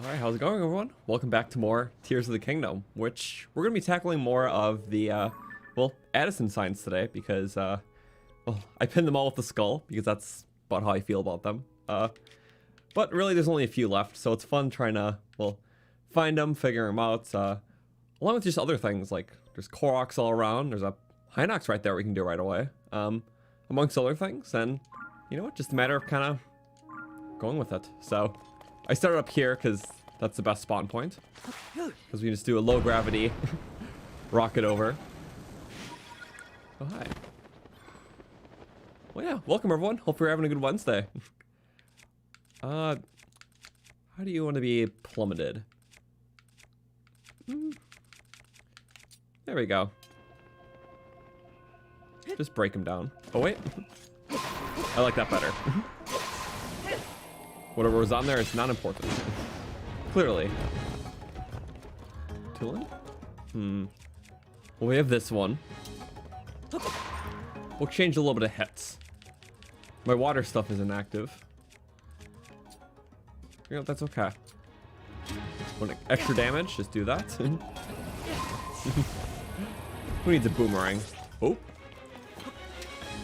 Alright, how's it going, everyone? Welcome back to more Tears of the Kingdom, which we're going to be tackling more of the, well, Addison signs today, because, well, I pinned them all with the skull, because that's about how I feel about them. But really, there's only a few left, so it's fun trying to, well, find them, figure them out, along with just other things, like, there's Koroks all around, there's a hinox right there we can do right away, amongst other things, and, you know what, just a matter of kind of going with it, so... I started up here because that's the best spawn point. Because we can just do a low gravity rocket over. Oh, hi. Well, yeah, welcome everyone. Hope you're having a good Wednesday. How do you want to be plummeted? There we go. Just break him down. Oh, wait. I like that better. Whatever was on there is not important. Clearly. Tooling? Well, we have this one. We'll change a little bit of hits. My water stuff is inactive. You know, that's okay. Want extra damage? Just do that. Who needs a boomerang? Oh.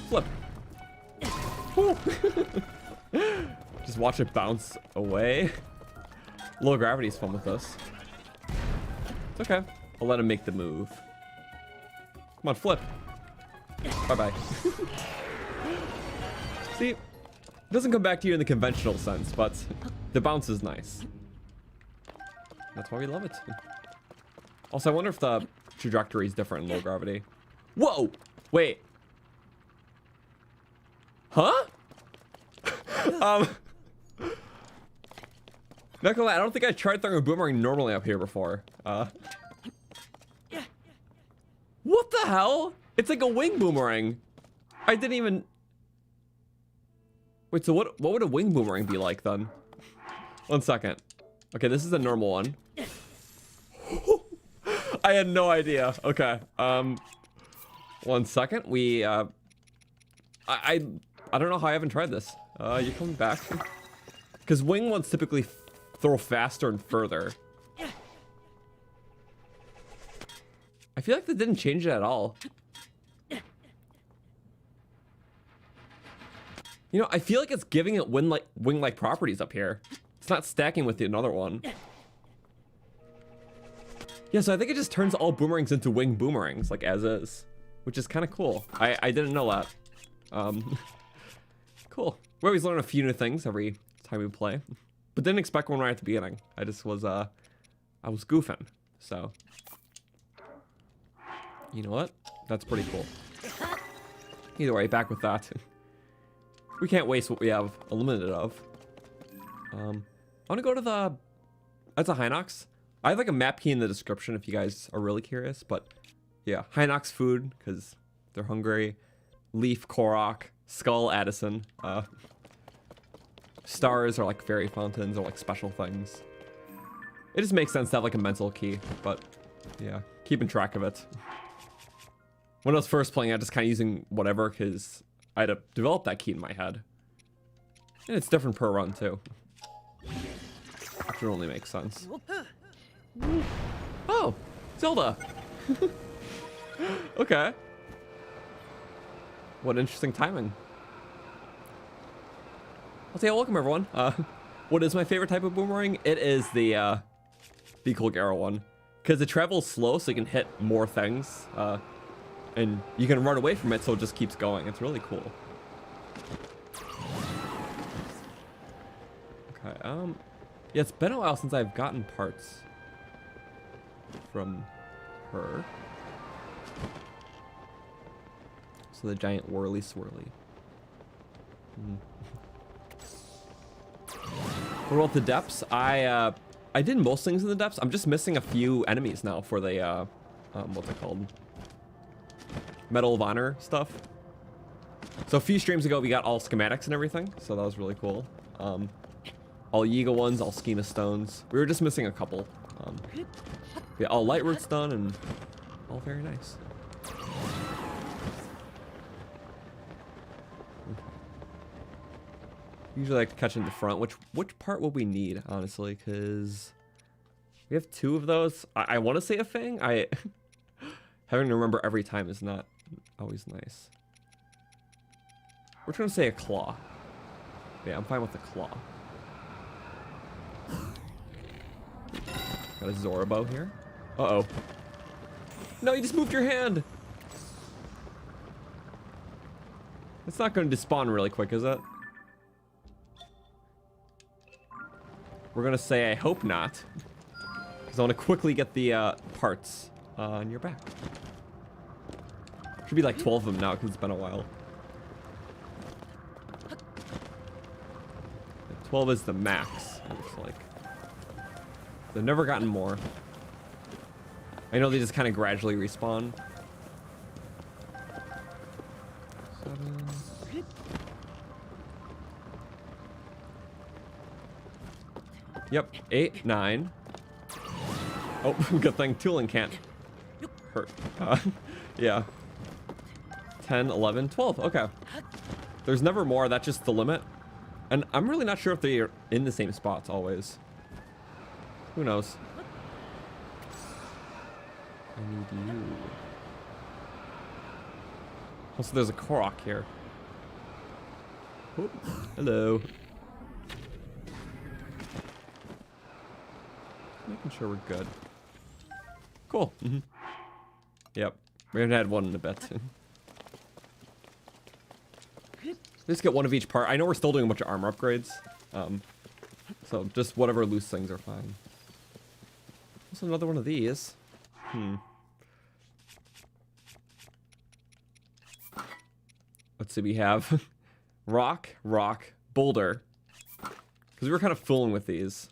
Flip. Just watch it bounce away. Low gravity is fun with this. It's okay. I'll let him make the move. Come on, flip. Bye-bye. See, it doesn't come back to you in the conventional sense, but the bounce is nice. That's why we love it. Also, I wonder if the trajectory is different in low gravity. Whoa! Wait. Huh? Not gonna lie, I don't think I tried throwing a boomerang normally up here before. What the hell? It's like a wing boomerang. I didn't even... Wait, so what would a wing boomerang be like then? 1 second. Okay, this is a normal one. I had no idea. Okay. 1 second. We, I don't know how I haven't tried this. You coming back? Because wing ones typically throw faster and further. I feel like that didn't change it at all. You know, I feel like it's giving it wing-like properties up here. It's not stacking with the another one. Yeah, so I think it just turns all boomerangs into wing boomerangs, like as is. Which is kind of cool. I didn't know that. Cool. We always learn a few new things every time we play. But didn't expect one right at the beginning. I just was, I was goofing. So. You know what? That's pretty cool. Either way, back with that. We can't waste what we have a limited of. I want to go to the... That's a hinox. I have like a map key in the description if you guys are really curious. But yeah, hinox food, because they're hungry. Leaf, korok. Skull, Addison. Stars are like fairy fountains or like special things. It just makes sense to have like a mental key, but yeah, keeping track of it. When I was first playing, I was just kind of using whatever because I had to develop that key in my head. And it's different per run too. Which only makes sense. Oh, Zelda. Okay. What interesting timing. I'll say welcome everyone. What is my favorite type of boomerang? It is the cool Garo one. Because it travels slow so you can hit more things. And you can run away from it so it just keeps going. It's really cool. Okay, yeah, it's been a while since I've gotten parts from her. So the giant whirly swirly. What about the depths? I did most things in the depths. I'm just missing a few enemies now for the what's it called? Medal of Honor stuff. So a few streams ago we got all schematics and everything, so that was really cool. All Yiga ones, all schema stones. We were just missing a couple. Yeah, all Lightroots done and all very nice. Usually I like to catch in the front. Which part will we need, honestly? Because we have 2 of those. I want to say a fang. Having to remember every time is not always nice. We're trying to say a claw. Yeah, I'm fine with the claw. Got a Zorabo here. Uh-oh. No, you just moved your hand! It's not going to despawn really quick, is it? We're going to say I hope not. Because I want to quickly get the parts on your back. Should be like 12 of them now because it's been a while. 12 is the max, it looks like. They've never gotten more. I know they just kind of gradually respawn. 7. Yep, 8, 9. Oh, good thing tooling can't hurt. Yeah. 10, 11, 12. Okay. There's never more. That's just the limit. And I'm really not sure if they're in the same spots always. Who knows? I need you. Also, there's a Korok here. Oh, hello. Making sure we're good. Cool. Yep. We haven't had one in a bit. Just get one of each part. I know we're still doing a bunch of armor upgrades. So just whatever loose things are fine. Also another one of these. Let's see, we have rock, boulder. Because we were kind of fooling with these.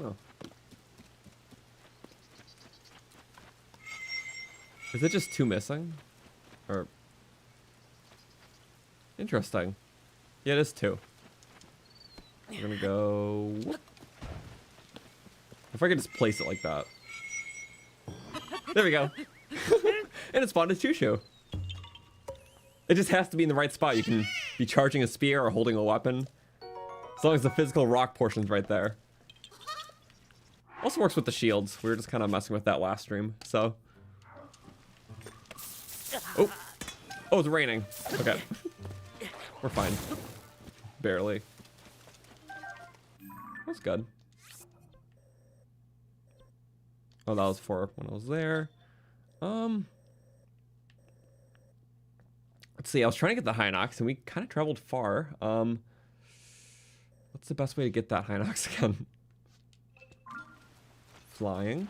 Oh. Is it just 2 missing? Or... Interesting. Yeah, it is 2. We're gonna go... Whoop. If I could just place it like that. There we go. And it spawned a Chushu. It just has to be in the right spot. You can be charging a spear or holding a weapon. As long as the physical rock portion's right there. Also works with the shields. We were just kind of messing with that last stream, so... Oh! Oh, it's raining. Okay. We're fine. Barely. That's good. Oh, that was for when I was there. Let's see, I was trying to get the hinox, and we kind of traveled far. What's the best way to get that hinox again? Flying.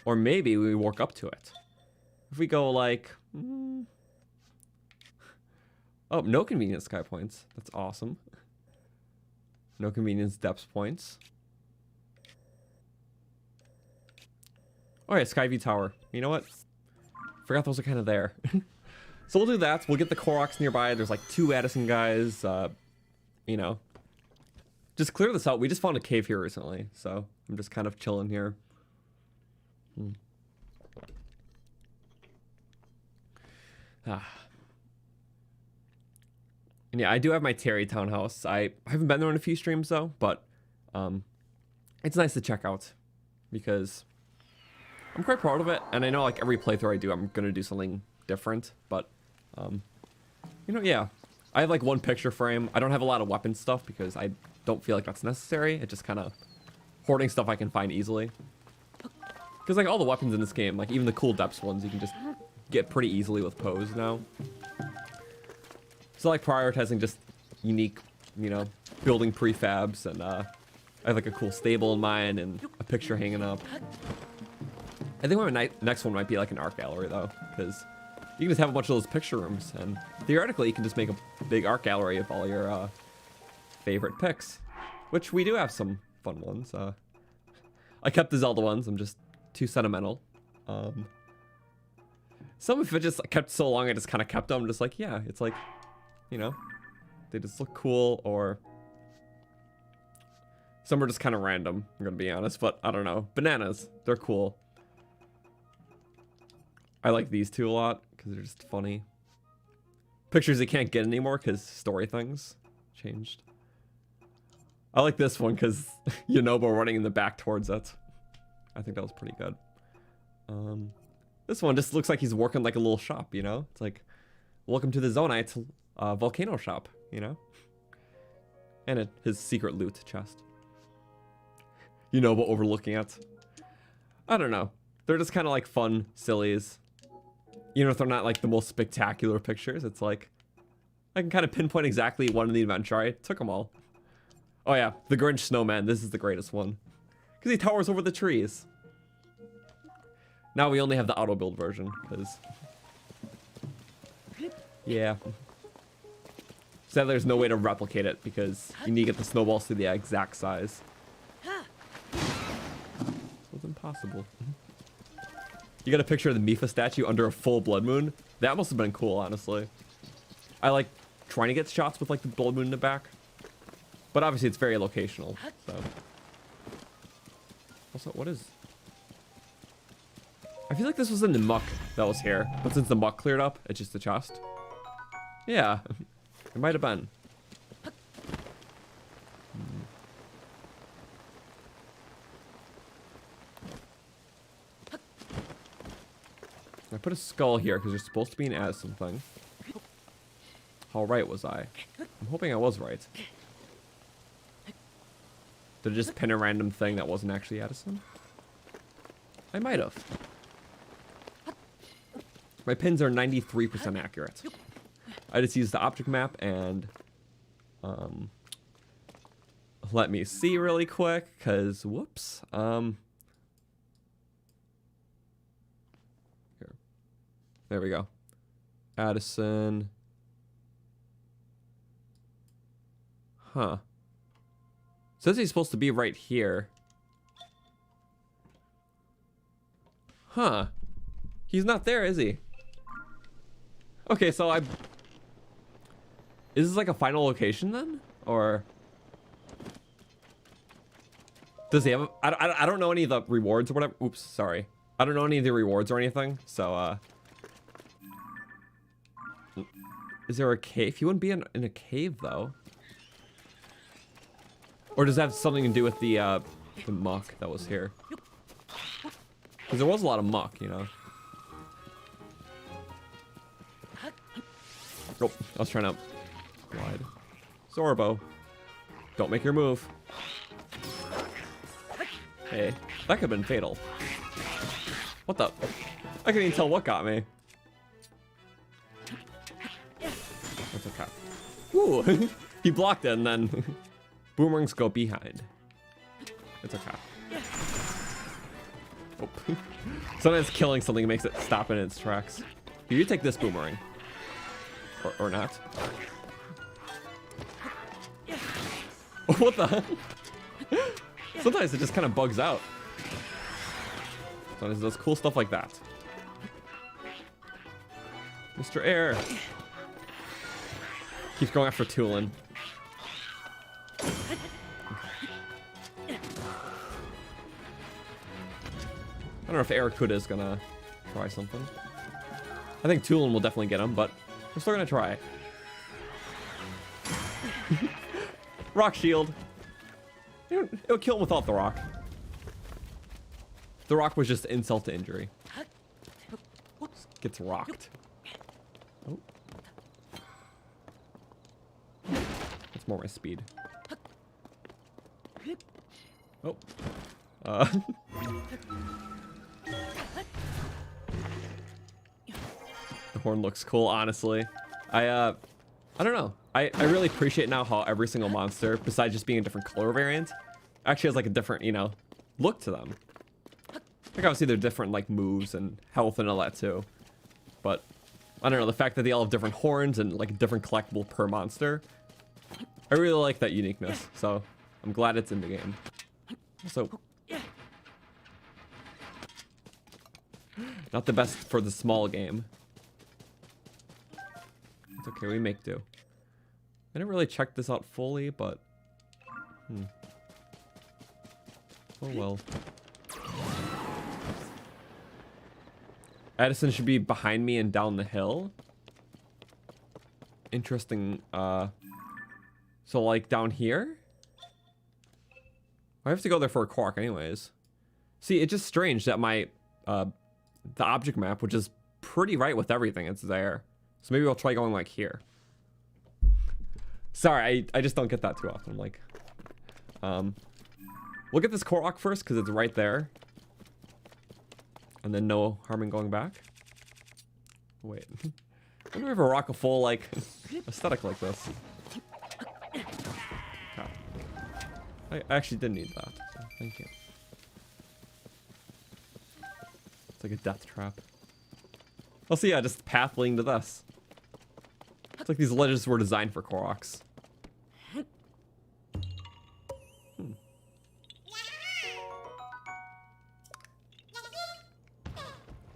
Or maybe we walk up to it. If we go like... Oh, no convenience sky points. That's awesome. No convenience depth points. Oh yeah, Skyview Tower. You know what? Forgot those are kind of there. So we'll do that. We'll get the Koroks nearby. There's like 2 Addison guys. You know. Just clear this out. We just found a cave here recently. So I'm just kind of chilling here. And yeah, I do have my Terry townhouse. I haven't been there in a few streams though, but it's nice to check out because I'm quite proud of it. And I know like every playthrough I do, I'm gonna do something different. But you know, yeah, I have like 1 picture frame. I don't have a lot of weapon stuff because I don't feel like that's necessary. It's just kind of hoarding stuff I can find easily. Because like all the weapons in this game, like even the cool depths ones, you can just get pretty easily with pose now. So like prioritizing just unique, you know, building prefabs, and I have like a cool stable in mind and a picture hanging up. I think my next one might be like an art gallery though, because you can just have a bunch of those picture rooms, and theoretically you can just make a big art gallery of all your favorite pics, which we do have some fun ones. I kept the Zelda ones. I'm just too sentimental. Some of it just kept so long I just kind of kept them. Just like, yeah, it's like, you know, they just look cool, or some are just kind of random, I'm gonna be honest, but I don't know. Bananas, they're cool. I like these 2 a lot because they're just funny. pictures you can't get anymore because story things changed. I like this one because Yunobo running in the back towards it. I think that was pretty good. This one just looks like he's working like a little shop, you know? It's like, welcome to the Zonite volcano shop, you know? And his secret loot chest. Yunobo overlooking it. I don't know. They're just kind of like fun sillies. Even if they're not like the most spectacular pictures, it's like, I can kind of pinpoint exactly one in the adventure. I took them all. Oh yeah, the Grinch snowman. This is the greatest one. Because he towers over the trees. Now we only have the auto build version, because... Yeah. Sadly, there's no way to replicate it, because you need to get the snowballs to the exact size. It's impossible. You got a picture of the Mifa statue under a full blood moon? That must have been cool, honestly. I like trying to get shots with like the blood moon in the back. But obviously it's very locational, so. Also, what is... I feel like this was in the muck that was here, but since the muck cleared up, it's just a chest. Yeah, it might have been. I put a skull here because there's supposed to be an Addison thing. How right was I? I'm hoping I was right. Did I just pin a random thing that wasn't actually Addison? I might have. My pins are 93% accurate. I just used the object map and... let me see really quick, because... Whoops. Here. There we go. Addison. Huh. Says he's supposed to be right here. Huh. He's not there, is he? Okay, so I... Is this like a final location then? Or... Does he have... I don't know any of the rewards or whatever. Oops, sorry. I don't know any of the rewards or anything, so, Is there a cave? He wouldn't be in a cave, though. Or does that have something to do with the muck that was here? Because there was a lot of muck, you know? Nope, I was trying to glide. Zorbo, don't make your move. Hey, that could have been fatal. What the? I couldn't even tell what got me. That's okay. Ooh, he blocked it and then boomerangs go behind. It's okay. Oh. Sometimes killing something makes it stop in its tracks. Here, you take this boomerang. Or not. What the? Sometimes it just kind of bugs out. Sometimes it does cool stuff like that. Mr. Air. Keeps going after Tulin. I don't know if Arakuda is gonna try something. I think Tulin will definitely get him, but we're still gonna try. Rock shield. It'll kill him without the rock. The rock was just insult to injury. Gets rocked. Oh. That's more my speed. Oh. The horn looks cool, honestly. I don't know. I really appreciate now how every single monster, besides just being a different color variant, actually has like a different, you know, look to them. Like obviously they're different like moves and health and all that too. But I don't know, the fact that they all have different horns and like a different collectible per monster. I really like that uniqueness, so I'm glad it's in the game. So not the best for the small game. It's okay, we make do. I didn't really check this out fully, but... Oh well. Addison should be behind me and down the hill. interesting, so like down here? I have to go there for a korok anyways. See, it's just strange that my, the object map, which is pretty right with everything, it's there. So maybe I'll try going like here. Sorry, I just don't get that too often. Like, we'll get this korok first because it's right there. And then no harm in going back. Wait. I wonder if a rock a full, like, aesthetic like this. Okay. I actually did need that. So thank you. It's like a death trap. Oh, so yeah, just path leading to this. It's like these ledges were designed for koroks.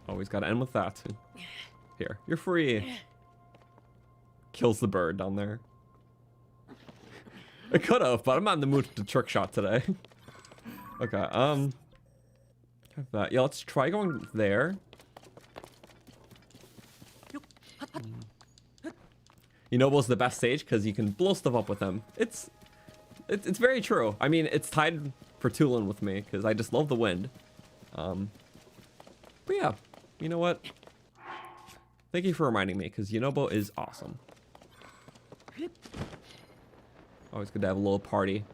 Always gotta end with that. Here, you're free. Kills the bird down there. I could have, but I'm not in the mood to trick shot today. Okay, have that. Yeah, let's try going there. Amiibo's the best stage because you can blow stuff up with him. It's very true. I mean, it's tied for Tulin with me because I just love the wind. But yeah, you know what? Thank you for reminding me because Amiibo is awesome. Always good to have a little party.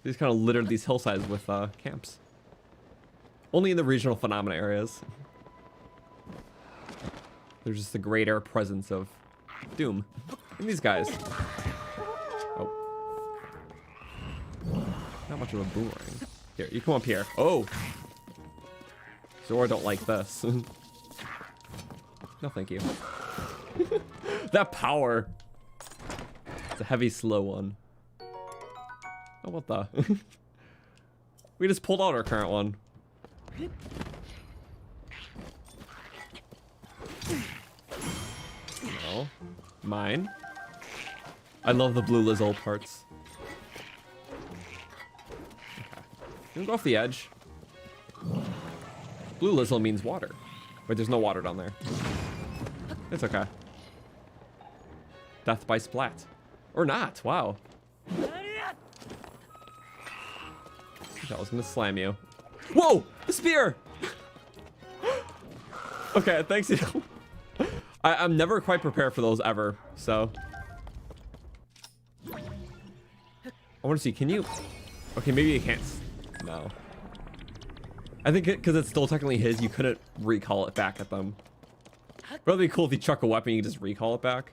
These kind of littered these hillsides with camps. Only in the regional phenomena areas. There's just a greater presence of doom in these guys. Oh. Not much of a boomerang. Here, you come up here. Oh! Zora don't like this. No, thank you. That power! It's a heavy, slow one. Oh, what the? We just pulled out our current one. No. Mine. I love the blue Lizzle parts. Okay. You can go off the edge. Blue Lizzle means water. Wait, there's no water down there. It's okay. Death by splat. Or not, wow. I was gonna slam you. Whoa! The spear! Okay, thanks. I'm never quite prepared for those ever, so. I want to see, can you? Okay, maybe you can't. No. I think because it's still technically his, you couldn't recall it back at them. But it'd be cool if you chuck a weapon, you can just recall it back.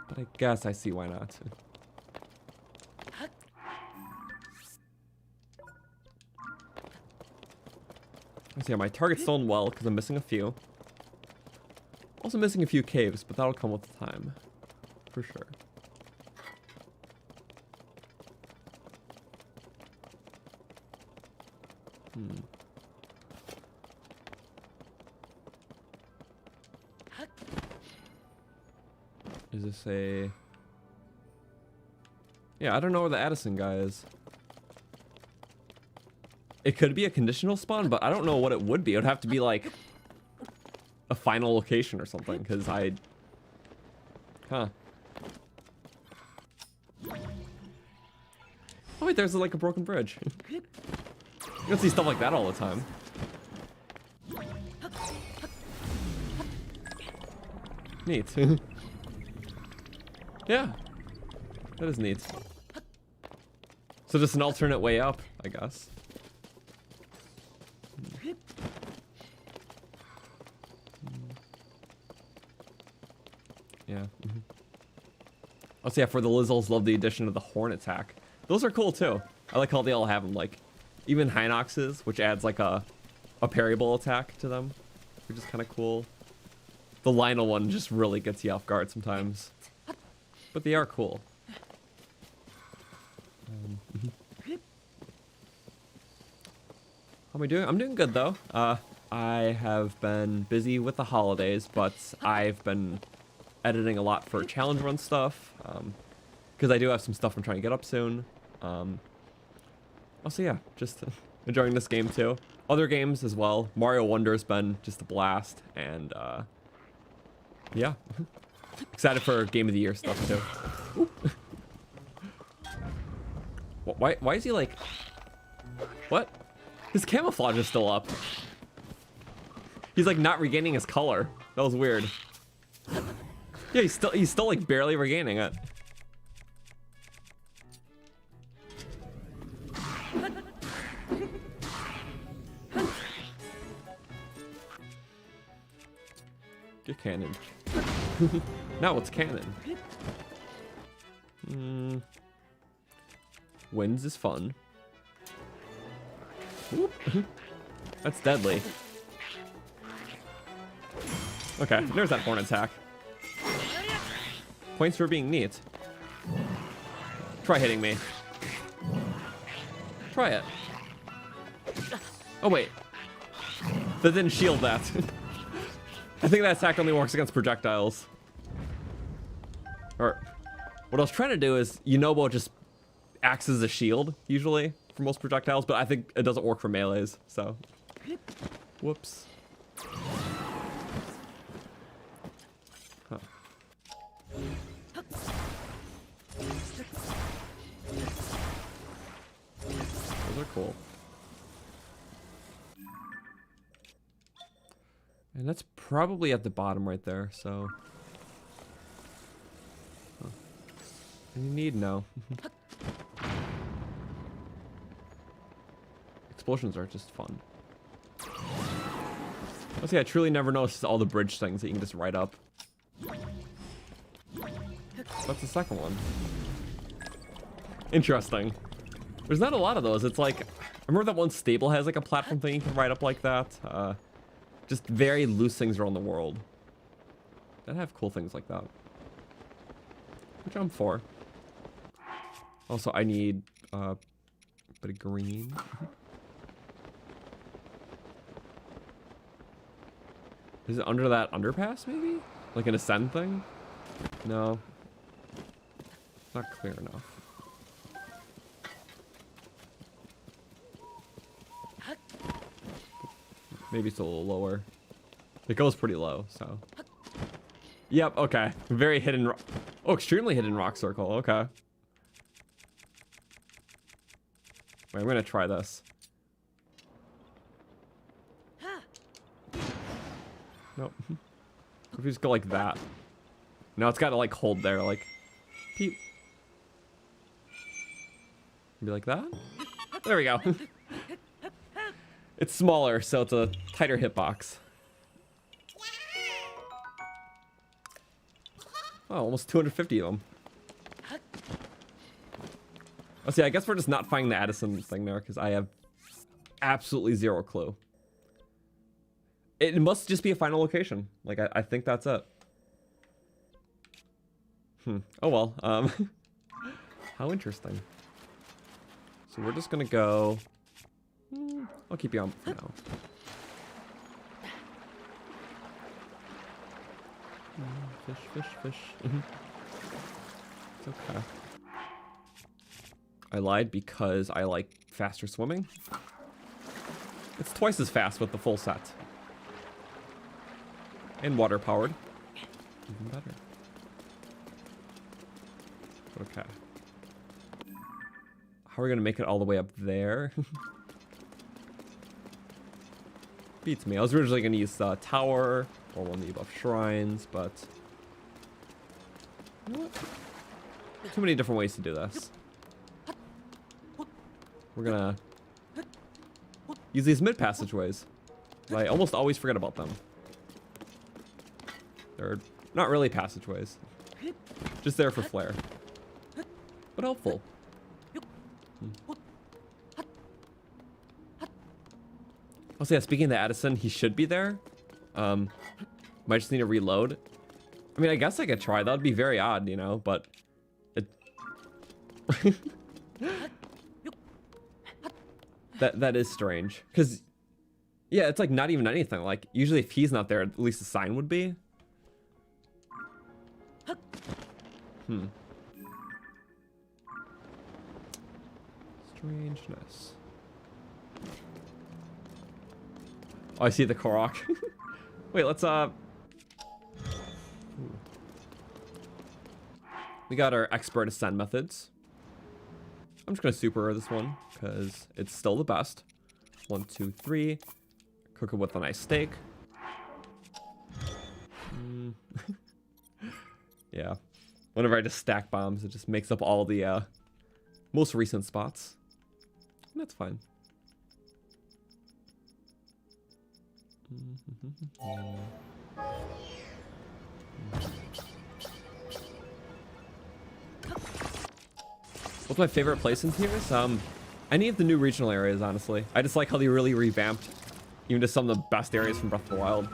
But I guess I see why not. So yeah, my target's still in well because I'm missing a few. Also missing a few caves, but that'll come with time. For sure. Is this a... Yeah, I don't know where the Addison guy is. It could be a conditional spawn, but I don't know what it would be. It would have to be like a final location or something, because I... Huh. Oh wait, there's like a broken bridge. You don't see stuff like that all the time. Neat. Yeah. That is neat. So just an alternate way up, I guess. Yeah. Oh, so yeah, for the Lizzles, love the addition of the horn attack. Those are cool too. I like how they all have them, like, even hinoxes, which adds like a parryable attack to them, which is kind of cool. The Lionel one just really gets you off guard sometimes. But they are cool. How am I doing? I'm doing good though. I have been busy with the holidays, but I've been editing a lot for challenge run stuff. Because I do have some stuff I'm trying to get up soon. Also, yeah, just enjoying this game too. Other games as well. Mario Wonder's been just a blast, and yeah, excited for Game of the Year stuff too. Why is he like? What? His camouflage is still up. He's like not regaining his color. That was weird. Yeah, he's still like barely regaining it. Get cannon. Now it's cannon. Winds is fun. Whoop. That's deadly. Okay, there's that horn attack. Points for being neat. Try hitting me. Try it. Oh wait. That didn't shield that. I think that attack only works against projectiles. Or what I was trying to do is Yunobo just acts as a shield usually for most projectiles, but I think it doesn't work for melees, so whoops. Huh. Those are cool. And that's probably at the bottom right there, so. Huh. Any need? No. Explosions are just fun. Let's see, I truly never noticed all the bridge things that you can just write up. That's the second one. Interesting. There's not a lot of those. It's like, I remember that one stable has like a platform thing you can write up like that. Just very loose things around the world that have cool things like that, which I'm for. Also, I need a bit of green. Is it under that underpass, maybe? Like an ascend thing? No. Not clear enough. Maybe it's a little lower. It goes pretty low, so. Yep, okay. Very hidden. Oh, extremely hidden rock circle. Okay. Wait, I'm gonna try this. Nope. If we just go like that. Now it's gotta like hold there, like. Peep. Be like that? There we go. It's smaller, so it's a tighter hitbox. Oh, almost 250 of them. Oh, see, I guess we're just not finding the Addison thing there, because I have absolutely zero clue. It must just be a final location. Like, I think that's it. Oh well. How interesting. So we're just gonna go... I'll keep you on for now. Fish, fish, fish. It's okay. I lied because I like faster swimming. It's twice as fast with the full set. And water powered. Even better. Okay. How are we gonna make it all the way up there? Beats me. I was originally going to use the tower or one of the above shrines, but too many different ways to do this. We're gonna use these mid passageways. I almost always forget about them. They're not really passageways, just there for flair, but helpful. Oh, so yeah, speaking of the Addison, he should be there. Might just need to reload. I mean, I guess I could try. That would be very odd, you know, but it... that is strange. Because, yeah, it's like not even anything. Like, usually if he's not there, at least the sign would be. Strangeness. Oh, I see the Korok. Wait, let's we got our expert ascend methods. I'm just gonna super this one because it's still the best. 1, 2, 3. Cook it with a nice steak. Yeah. Whenever I just stack bombs, it just makes up all the most recent spots. And that's fine. What's my favorite place in Tiers? Any of the new regional areas, honestly. I just like how they really revamped even just some of the best areas from Breath of the Wild.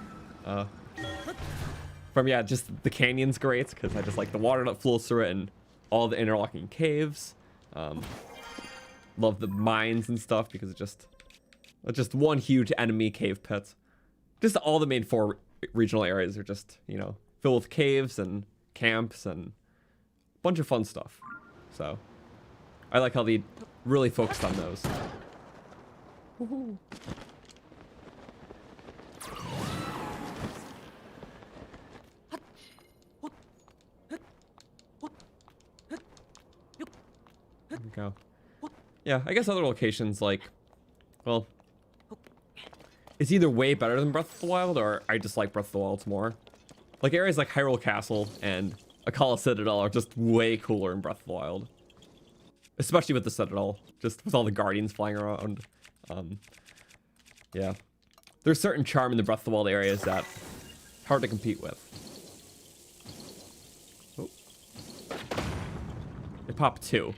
Yeah, just the canyon's great because I just like the water that flows through it and all the interlocking caves. Love the mines and stuff because it's just one huge enemy cave pit. Just all the main 4 regional areas are just, you know, filled with caves and camps and a bunch of fun stuff. So I like how they really focused on those. Woohoo. There we go. Yeah, I guess other locations like, well, it's either way better than Breath of the Wild or I just like Breath of the Wild more. Like areas like Hyrule Castle and Akala Citadel are just way cooler in Breath of the Wild. Especially with the Citadel, just with all the guardians flying around. Yeah. There's certain charm in the Breath of the Wild areas that hard to compete with. Oh. They pop 2.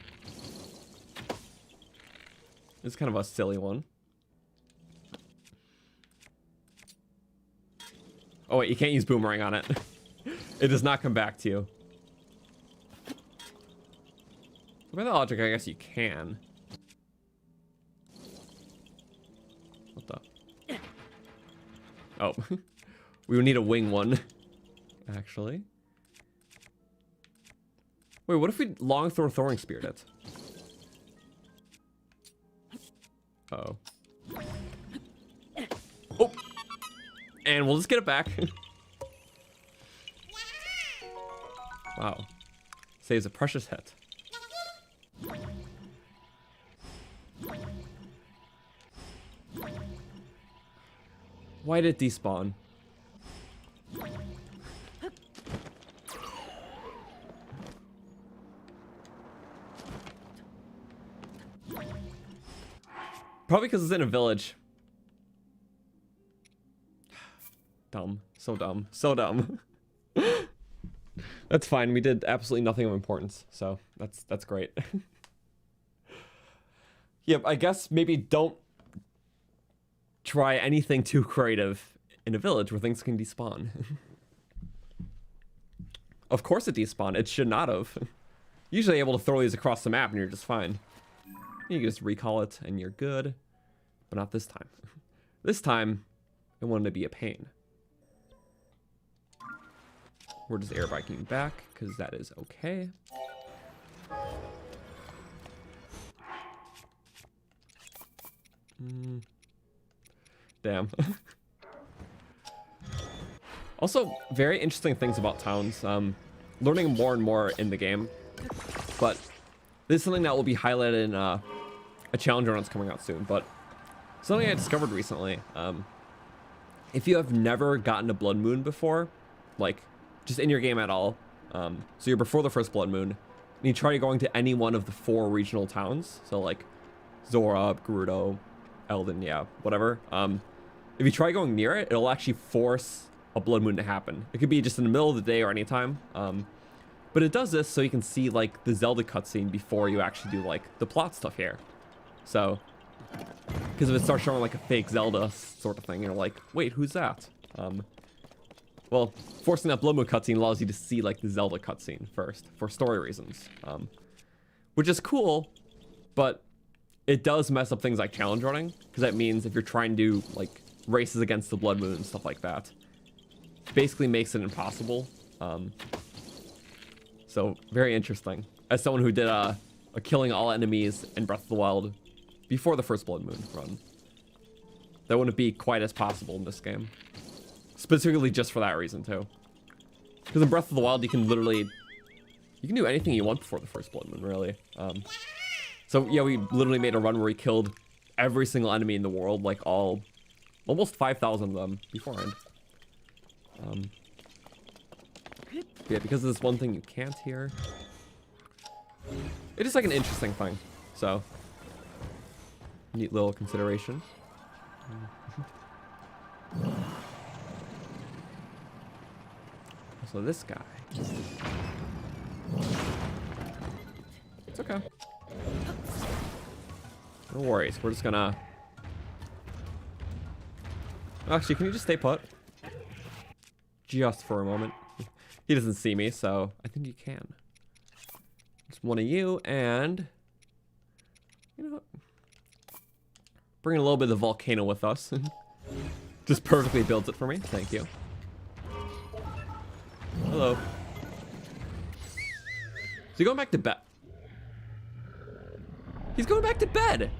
It's kind of a silly one. Oh wait, you can't use Boomerang on it. It does not come back to you. By the logic, I guess you can. What the? Oh. We would need a wing one. Actually. Wait, what if we long throw throwing speared it? Uh-oh. Oh! And we'll just get it back. Wow. Saves a precious hit. Why did it despawn? Probably because it's in a village. Dumb. So dumb. So dumb. That's fine. We did absolutely nothing of importance, so that's great. Yep, I guess maybe don't try anything too creative in a village where things can despawn. Of course it despawned. It should not have. Usually able to throw these across the map and you're just fine. You can just recall it and you're good. But not this time. This time, I wanted to be a pain. We're just air biking back, because that is okay. Damn. Also, very interesting things about towns. Learning more and more in the game. But this is something that will be highlighted in a challenge run that's coming out soon. But something I discovered recently. If you have never gotten a Blood Moon before, like just in your game at all, so you're before the first Blood Moon, and you try going to any one of the 4 regional towns, so like Zora, Gerudo, Eldon, yeah, whatever. If you try going near it, it'll actually force a Blood Moon to happen. It could be just in the middle of the day or anytime. But it does this so you can see like the Zelda cutscene before you actually do like the plot stuff here. So, because if it starts showing like a fake Zelda sort of thing, you're like, wait, who's that? Well, forcing that Blood Moon cutscene allows you to see like the Zelda cutscene first for story reasons, which is cool, but it does mess up things like challenge running, because that means if you're trying to do like races against the Blood Moon and stuff like that, basically makes it impossible. So very interesting. As someone who did a killing all enemies in Breath of the Wild before the first Blood Moon run. that wouldn't be quite as possible in this game. Specifically just for that reason, too. Because in Breath of the Wild, you can literally... You can do anything you want before the first blood moon, really. So, yeah, we literally made a run where we killed every single enemy in the world, like almost 5,000 of them beforehand. Yeah, because of this one thing you can't hear. It is like an interesting thing, so... Neat little consideration. So this guy. It's okay. No worries. We're just gonna... Actually, can you just stay put? Just for a moment. He doesn't see me, so I think you can. Just one of you, and... You know what? Bring a little bit of the volcano with us. Just perfectly builds it for me. Thank you. Hello. Is he going back to bed? He's going back to bed!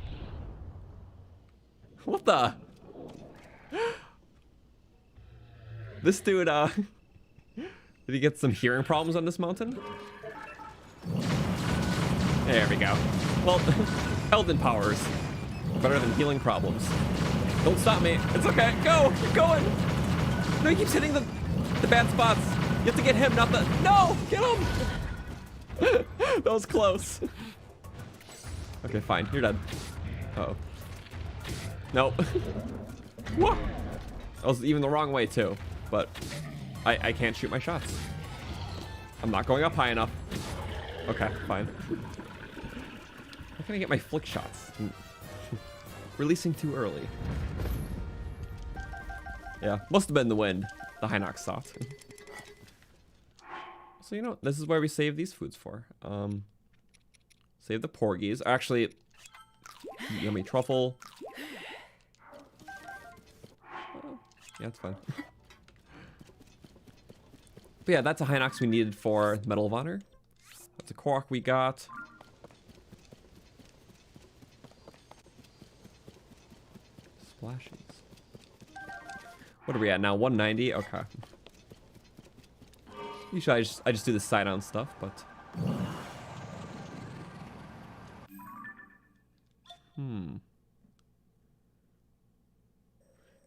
What the? This dude, did he get some hearing problems on this mountain? There we go. Well, Elden powers. Better than healing problems. Don't stop me. It's okay. Go! Keep going! No, he keeps hitting the bad spots. You have to get him, not the... No! Get him! That was close. Okay, fine. You're dead. Uh-oh. Nope. What? That was even the wrong way, too. But I can't shoot my shots. I'm not going up high enough. Okay, fine. How can I get my flick shots? Releasing too early. Yeah, must have been the wind. The hinox thought. So, you know, this is where we save these foods for. Save the porgies. Actually, yummy truffle. Yeah, it's fine. But yeah, that's a hinox we needed for Medal of Honor. That's a korok we got. Splashies. What are we at now? 190? Okay. Usually I just do the side-on stuff, but...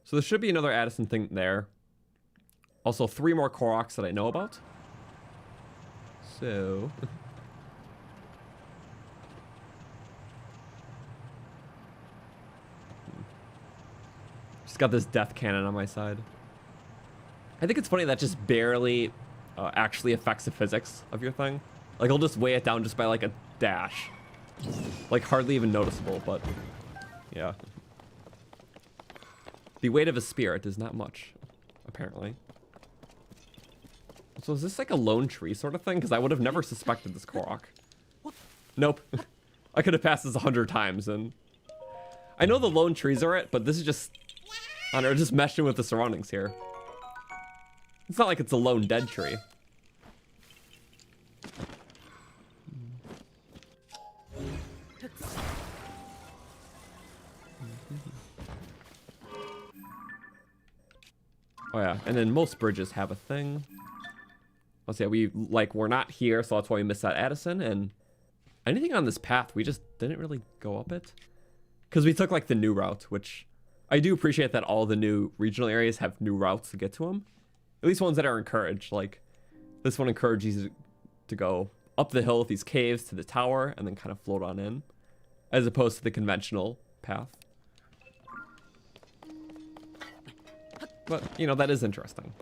So there should be another Addison thing there. Also, 3 more Koroks that I know about. So... Just got this death cannon on my side. I think it's funny that just barely actually affects the physics of your thing. Like, I'll just weigh it down just by, like, a dash. Like, hardly even noticeable, but... Yeah. The weight of a spirit is not much, apparently. So is this like a lone tree sort of thing? Because I would have never suspected this Korok. Nope. I could have passed this 100 times, and... I know the lone trees are it, but this is just... I don't know, just meshing with the surroundings here. It's not like it's a lone dead tree. Oh yeah, and then most bridges have a thing. Let's say we're not here, so that's why we missed that Addison, and anything on this path, we just didn't really go up it. Because we took like the new route, which I do appreciate that all the new regional areas have new routes to get to them. At least ones that are encouraged, like this one encourages you to go up the hill with these caves to the tower and then kind of float on in, as opposed to the conventional path. But, you know, that is interesting.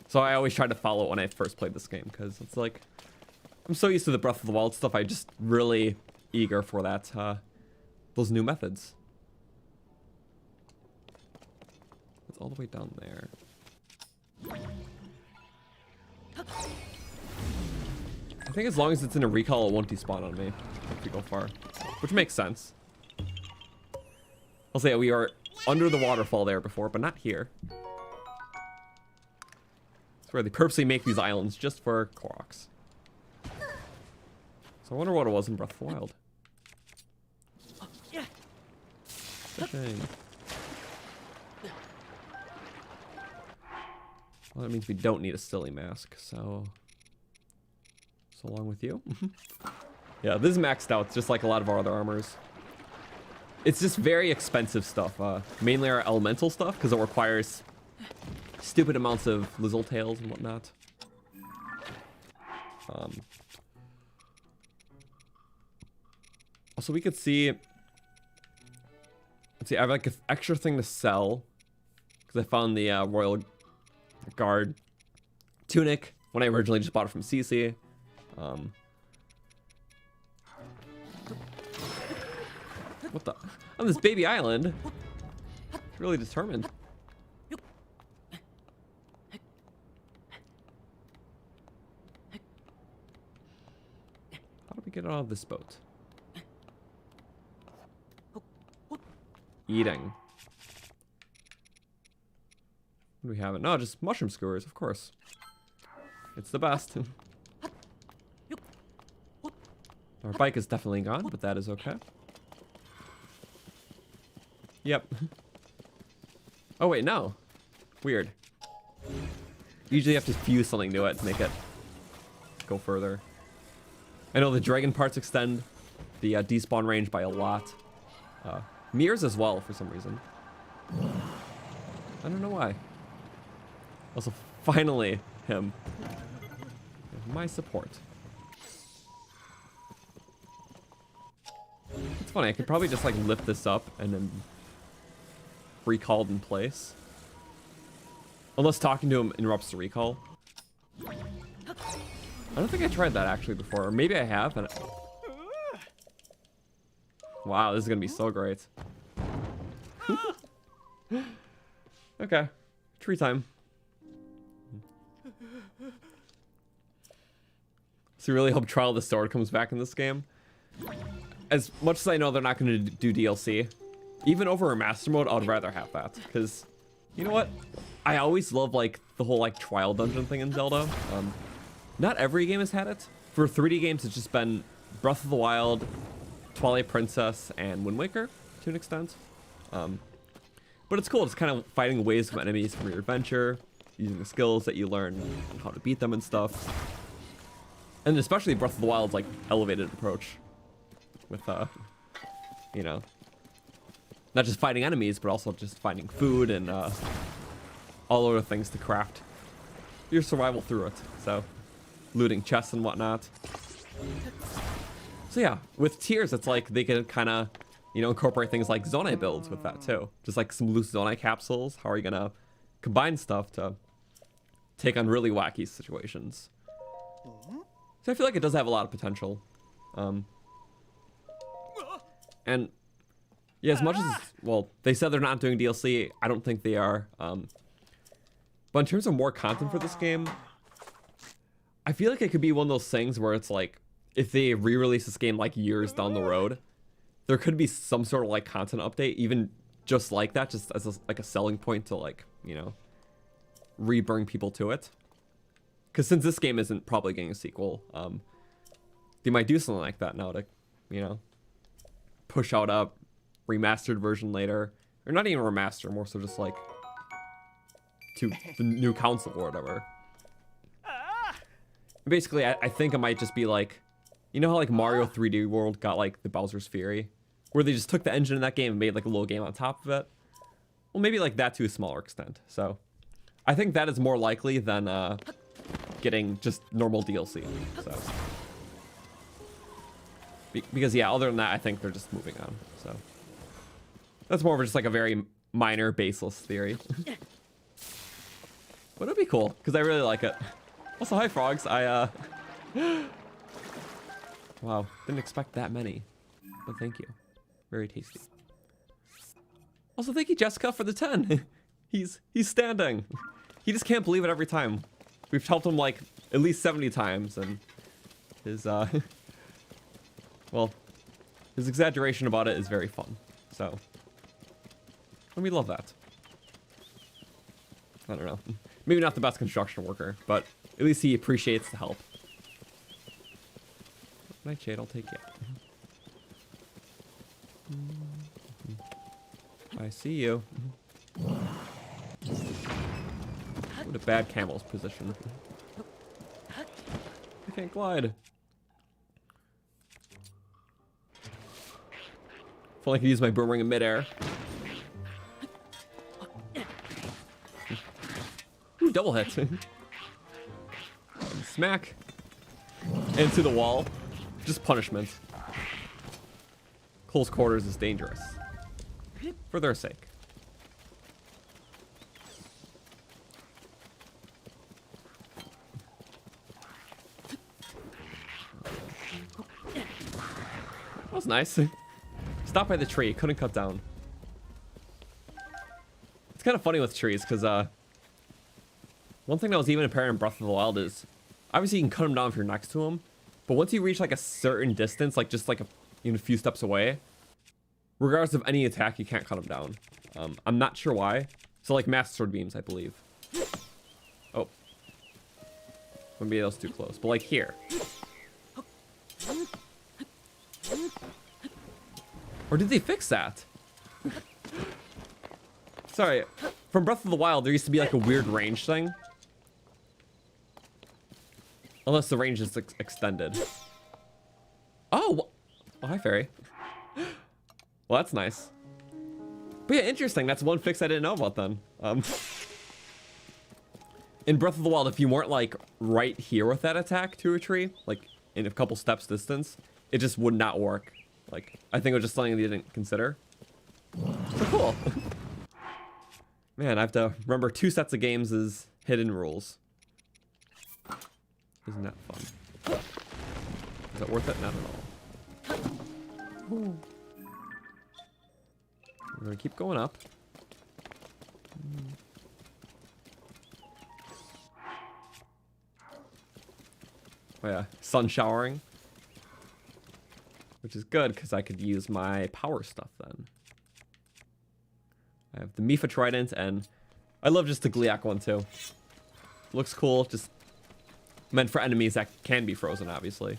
So I always try to follow it when I first played this game, because it's like, I'm so used to the Breath of the Wild stuff, I just really eager for that, those new methods. It's all the way down there. I think as long as it's in a recall, it won't despawn on me if we go far, which makes sense. I'll say we are under the waterfall there before, but not here. It's where they purposely make these islands just for Koroks. So I wonder what it was in Breath of the Wild. Fishing. Well, that means we don't need a silly mask, so along with you. Yeah, this is maxed out, just like a lot of our other armors. It's just very expensive stuff. Mainly our elemental stuff, because it requires stupid amounts of lizzle tails and whatnot. Also, we could see. Let's see. I have like an extra thing to sell because I found the Royal Guard tunic when I originally just bought it from CC. What the? On this baby island. Really determined. How do we get out of this boat? Eating. What do we have? No, just mushroom skewers, of course. It's the best. Our bike is definitely gone, but that is okay. Yep. Oh wait, no. Weird. Usually you have to fuse something to it to make it go further. I know the dragon parts extend the despawn range by a lot. Mirrors as well, for some reason. I don't know why. Also, finally, him. My support. It's funny, I could probably just like lift this up and then recall in place. Unless talking to him interrupts the recall. I don't think I tried that actually before, or maybe I have. And wow, this is gonna be so great. Okay, tree time. So I really hope Trial of the Sword comes back in this game. As much as I know they're not going to do DLC, even over a master mode, I'd rather have that. Because, you know what? I always love like the whole like trial dungeon thing in Zelda. Not every game has had it. For 3D games, it's just been Breath of the Wild, Twilight Princess, and Wind Waker to an extent. But it's cool. It's kind of fighting waves of enemies from your adventure, using the skills that you learn, and how to beat them and stuff. And especially Breath of the Wild's like elevated approach with you know, not just fighting enemies, but also just finding food and all other things to craft your survival through it. So looting chests and whatnot. So yeah, with tiers, it's like they can kind of, you know, incorporate things like Zonai builds with that too. Just like some loose Zonai capsules. How are you gonna combine stuff to take on really wacky situations? So I feel like it does have a lot of potential. And yeah, as much as, well, they said they're not doing DLC, I don't think they are. But in terms of more content for this game, I feel like it could be one of those things where it's like, if they re-release this game like years down the road, there could be some sort of like content update, even just like that, just as like a selling point to like, you know, re-bring people to it. Because since this game isn't probably getting a sequel, they might do something like that now to, you know, push out a remastered version later. Or not even remaster, more so just like to the new console or whatever. Basically, I think it might just be like, you know how like Mario 3D World got like the Bowser's Fury? Where they just took the engine in that game and made like a little game on top of it? Well, maybe like that to a smaller extent. So I think that is more likely than getting just normal DLC. So because yeah, other than that, I think they're just moving on. So that's more of just like a very minor baseless theory. But it'd be cool because I really like it. Also, hi frogs. I wow, didn't expect that many, but thank you. Very tasty. Also, thank you, Jessica, for the 10. He's standing. He just can't believe it every time. We've helped him like at least 70 times, and his well, his exaggeration about it is very fun. So, and we love that. I don't know. Maybe not the best construction worker, but at least he appreciates the help. Nightshade, I'll take it. I see you. What a bad camel's position. I can't glide. If only I could use my boomerang in midair. Ooh, double hit. Smack. Into the wall. Just punishment. Close quarters is dangerous. For their sake. That was nice. Stop by the tree. Couldn't cut down. It's kind of funny with trees because one thing that was even apparent in Breath of the Wild is obviously you can cut them down if you're next to them, but once you reach like a certain distance, like just like even a few steps away, regardless of any attack, you can't cut them down. I'm not sure why. So like Master Sword beams, I believe. Oh, maybe that was too close, but like here. Or did they fix that? Sorry, from Breath of the Wild, there used to be like a weird range thing. Unless the range is extended. Oh, hi fairy. Well, that's nice. But yeah, interesting. That's one fix I didn't know about then. In Breath of the Wild, if you weren't like right here with that attack to a tree, like in a couple steps distance, it just would not work. Like, I think it was just something they didn't consider. So cool. Man, I have to remember 2 sets of games as hidden rules. Isn't that fun? Is that worth it? Not at all. Ooh. We're gonna keep going up. Oh yeah, sun showering. Which is good, because I could use my power stuff then. I have the Mifa Trident, and I love just the Gleeok one too. Looks cool, just meant for enemies that can be frozen, obviously.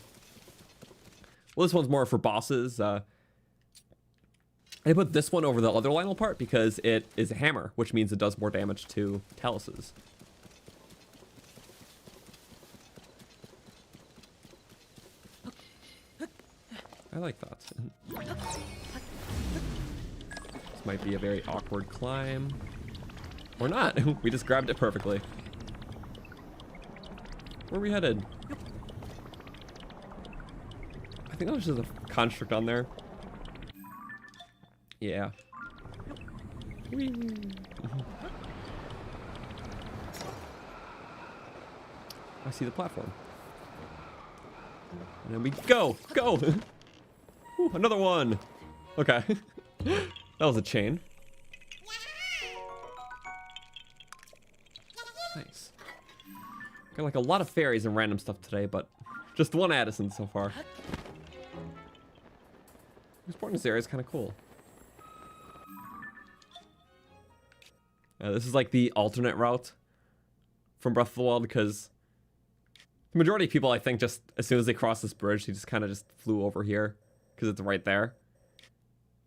Well, this one's more for bosses. I put this one over the other Lionel part because it is a hammer, which means it does more damage to taluses. I like that. This might be a very awkward climb. Or not. We just grabbed it perfectly. Where are we headed? I think that was just a construct on there. Yeah. Whee. I see the platform. And then we go! Go! Ooh, another one! Okay. That was a chain. Nice. Got like a lot of fairies and random stuff today, but just one Addison so far. Exploring this area is kind of cool. This is like the alternate route from Breath of the Wild because the majority of people, I think, just as soon as they cross this bridge, they just kind of just flew over here because it's right there.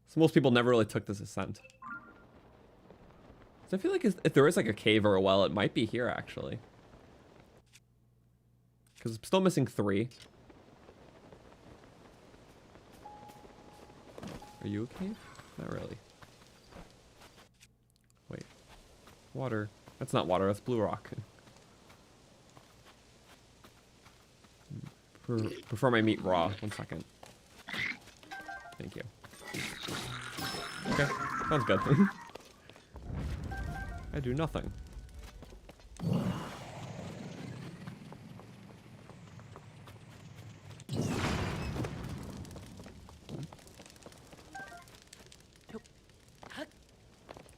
So most people never really took this ascent. So I feel like if there is like a cave or a well, it might be here actually. Because I'm still missing 3. Are you a cave? Not really. Wait. Water. That's not water, that's blue rock. Prefer my meat raw. 1 second. Thank you. Okay, sounds good. I do nothing.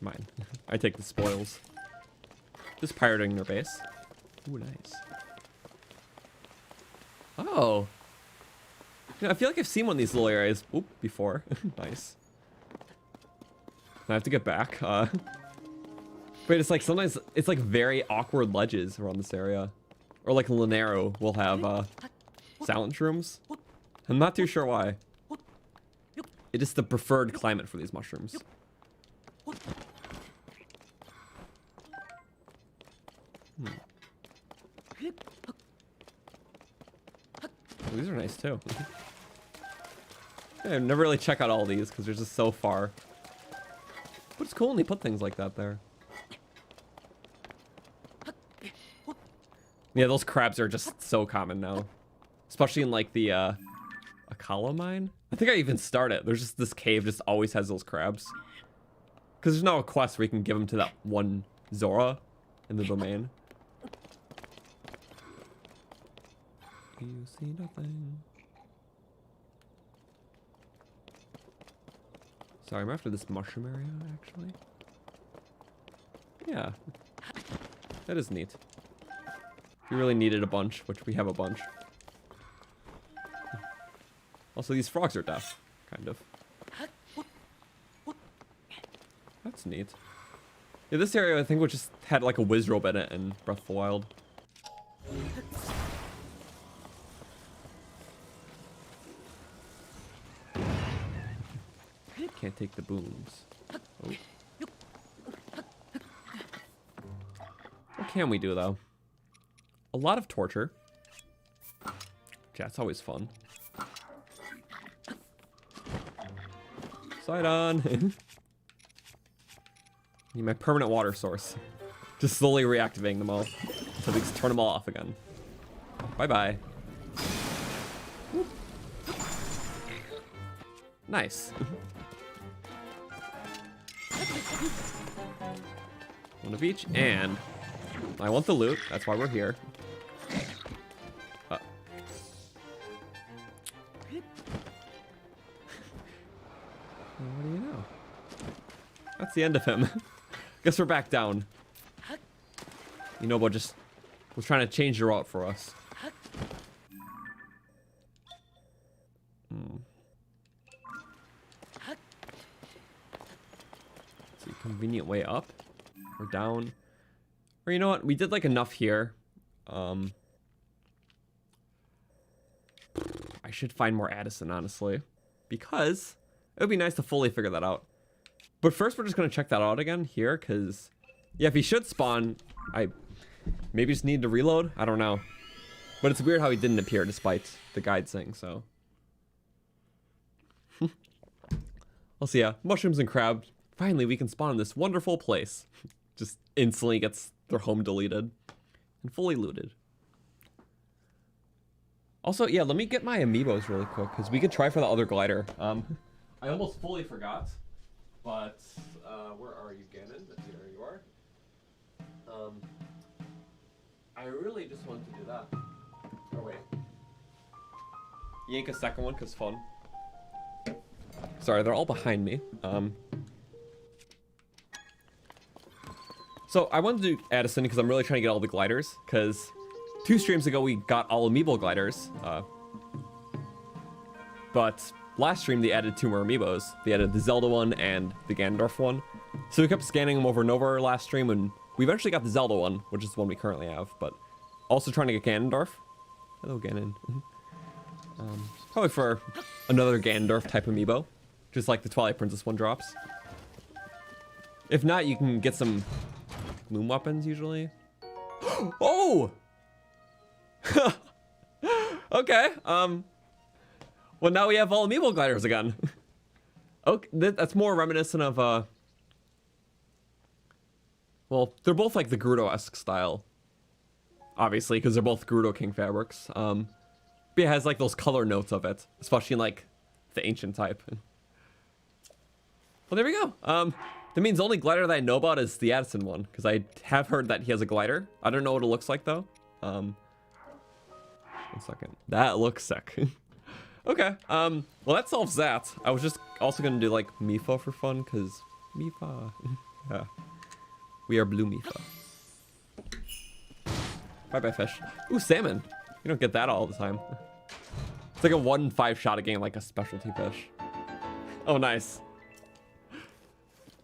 Mine. I take the spoils. Just pirating their base. Ooh, nice. Oh. You know, I feel like I've seen one of these little areas before. Nice. I have to get back. But it's like sometimes it's like very awkward ledges around this area. Or like Linero will have silent shrooms. I'm not too sure why. It is the preferred climate for these mushrooms. Oh, these are nice too. I never really check out all these because they're just so far. But it's cool when they put things like that there. Yeah, those crabs are just so common now. Especially in like the Akala mine. I think I even started. There's just this cave just always has those crabs. Because there's now a quest where you can give them to that one Zora in the domain. You see nothing. Sorry, I'm after this mushroom area, actually. Yeah. That is neat. If you really needed a bunch, which we have a bunch. Also, these frogs are deaf, kind of. That's neat. Yeah, this area I think we just had like a Wizrobe in it in Breath of the Wild. Can't take the booms. Oh. What can we do though? A lot of torture. Yeah, that's always fun. Side on. Need my permanent water source. Just slowly reactivating them all until we turn them all off again. Bye bye. Nice. One of each, and I want the loot. That's why we're here. What do you know? That's the end of him. Guess we're back down. Amiibo just was trying to change the route for us. See, convenient way up or down. Or you know what? We did like enough here. I should find more Addison, honestly. Because it would be nice to fully figure that out. But first, we're just going to check that out again here, because, yeah, if he should spawn, I maybe just need to reload. I don't know. But it's weird how he didn't appear despite the guide saying so. Also, yeah, mushrooms and crabs. Finally, we can spawn in this wonderful place. Just instantly gets their home deleted and fully looted. Also, yeah, let me get my Amiibos really quick, because we could try for the other glider. I almost fully forgot. But, where are you, Ganon? There you are. I really just wanted to do that. Oh, wait. Yank a second one, because fun. Sorry, they're all behind me. So, I wanted to do Addison, because I'm really trying to get all the gliders, because 2 streams ago we got all Amiibo gliders. But last stream, they added 2 more Amiibos. They added the Zelda one and the Ganondorf one. So we kept scanning them over and over last stream, and we eventually got the Zelda one, which is the one we currently have, but also trying to get Ganondorf. Hello, Ganon. Probably for another Ganondorf type Amiibo, just like the Twilight Princess one drops. If not, you can get some Gloom weapons, usually. Oh! Okay, well, now we have all Amiibo gliders again. Okay, that's more reminiscent of, well, they're both like the Gerudo-esque style. Obviously, because they're both Gerudo King fabrics. But it has like those color notes of it, especially in like the ancient type. Well, there we go. That means the only glider that I know about is the Addison one, because I have heard that he has a glider. I don't know what it looks like though. 1 second. That looks sick. Okay, well that solves that. I was just also gonna do like Mifa for fun, cause Mifa. Yeah. We are blue Mifa. Bye bye fish. Ooh, salmon. You don't get that all the time. It's like a 1-5 shot a game, like a specialty fish. Oh, nice.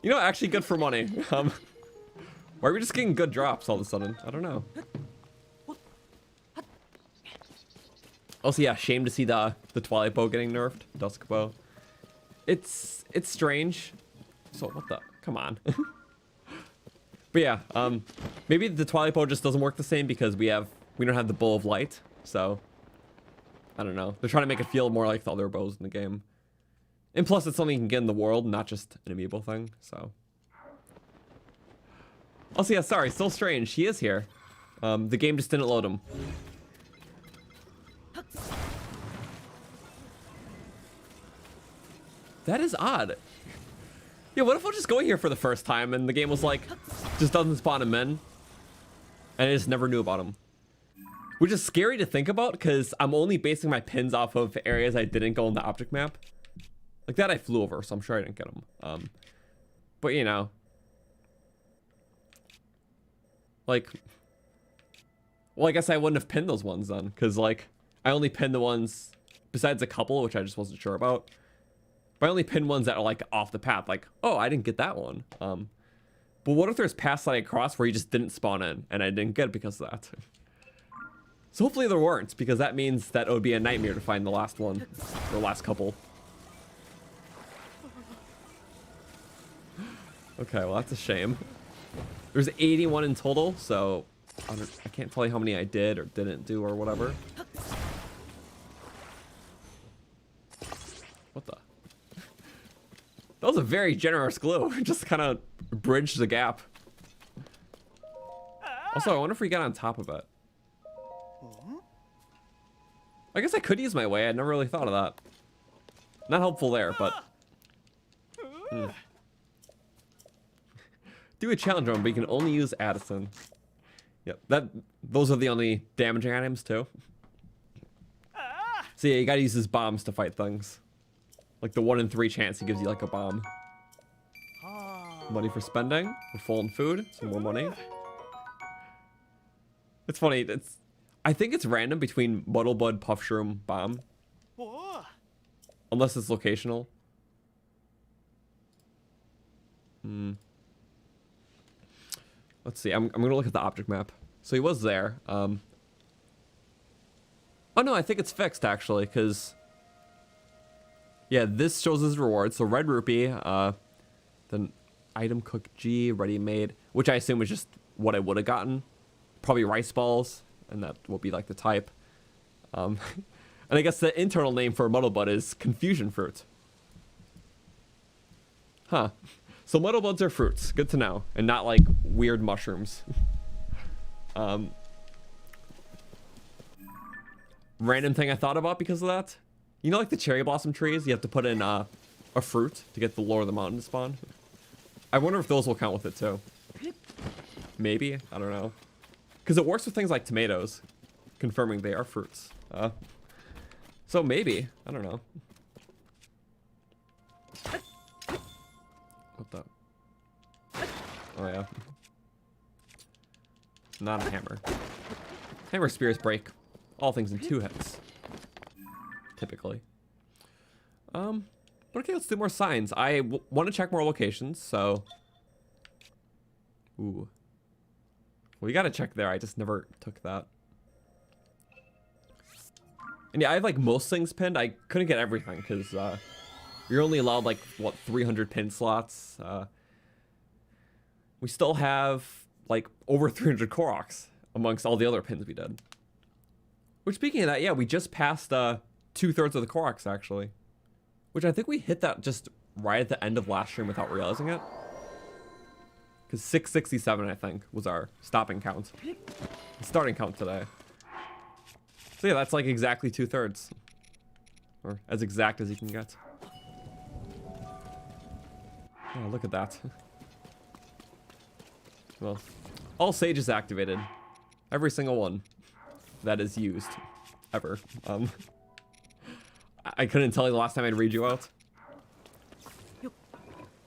You know, actually good for money. Why are we just getting good drops all of a sudden? I don't know. Also, yeah, shame to see the Twilight Bow getting nerfed. Dusk Bow. It's strange. So, what the? Come on. But yeah, maybe the Twilight Bow just doesn't work the same because we don't have the Bow of Light, so I don't know. They're trying to make it feel more like the other bows in the game. And plus it's something you can get in the world, not just an Amiibo thing, so. Also, yeah, sorry, still strange. He is here. The game just didn't load him. That is odd. Yeah, what if we'll just go here for the first time and the game was like, just doesn't spawn him in, and I just never knew about him. Which is scary to think about because I'm only basing my pins off of areas I didn't go in the object map. Like that I flew over, so I'm sure I didn't get him. But you know. Like, well, I guess I wouldn't have pinned those ones then, because like, I only pinned the ones, besides a couple, which I just wasn't sure about. But I only pinned ones that are like off the path, like, oh, I didn't get that one. But what if there's paths that I crossed where you just didn't spawn in, and I didn't get it because of that? So hopefully there weren't, because that means that it would be a nightmare to find the last one, or last couple. Okay, well that's a shame. There's 81 in total, so I can't tell you how many I did or didn't do or whatever. What the? That was a very generous glue. Just kind of bridged the gap. Also, I wonder if we get on top of it. I guess I could use my way. I never really thought of that. Not helpful there, but... Do a challenge run, but you can only use Addison. Yep, those are the only damaging items too. So yeah, you gotta use his bombs to fight things. Like the 1 in 3 chance he gives you like a bomb. Money for spending. We're full on food. Some more money. It's funny. I think it's random between Muddlebud, Puff Shroom, Bomb. Unless it's locational. Let's see. I'm gonna look at the object map. So he was there. Oh no, I think it's fixed actually, because yeah, this shows his reward. So red rupee, then item cook G, ready made, which I assume is just what I would have gotten. Probably rice balls, and that will be like the type. And I guess the internal name for Muddlebud is confusion fruit. Huh. So Muddlebuds are fruits. Good to know. And not like weird mushrooms. Random thing I thought about because of that. You know like the cherry blossom trees? You have to put in a fruit to get the Lord of the Mountain to spawn. I wonder if those will count with it too. Maybe. I don't know. Because it works with things like tomatoes. Confirming they are fruits. So maybe. I don't know. What the? Oh yeah. Not a hammer. Hammer spears break all things in 2 hits. Typically. But okay, let's do more signs. I want to check more locations, so... Ooh. We gotta check there, I just never took that. And yeah, I have like most things pinned. I couldn't get everything, because you're only allowed like, what, 300 pin slots? We still have like over 300 Koroks amongst all the other pins we did. Which, speaking of that, yeah, we just passed 2/3 of the Koroks actually. Which I think we hit that just right at the end of last stream without realizing it. Because 667, I think, was our stopping count. Starting count today. So yeah, that's like exactly 2/3. Or as exact as you can get. Oh, look at that. Well, all sages activated. Every single one that is used. Ever. I couldn't tell you the last time I'd read you out.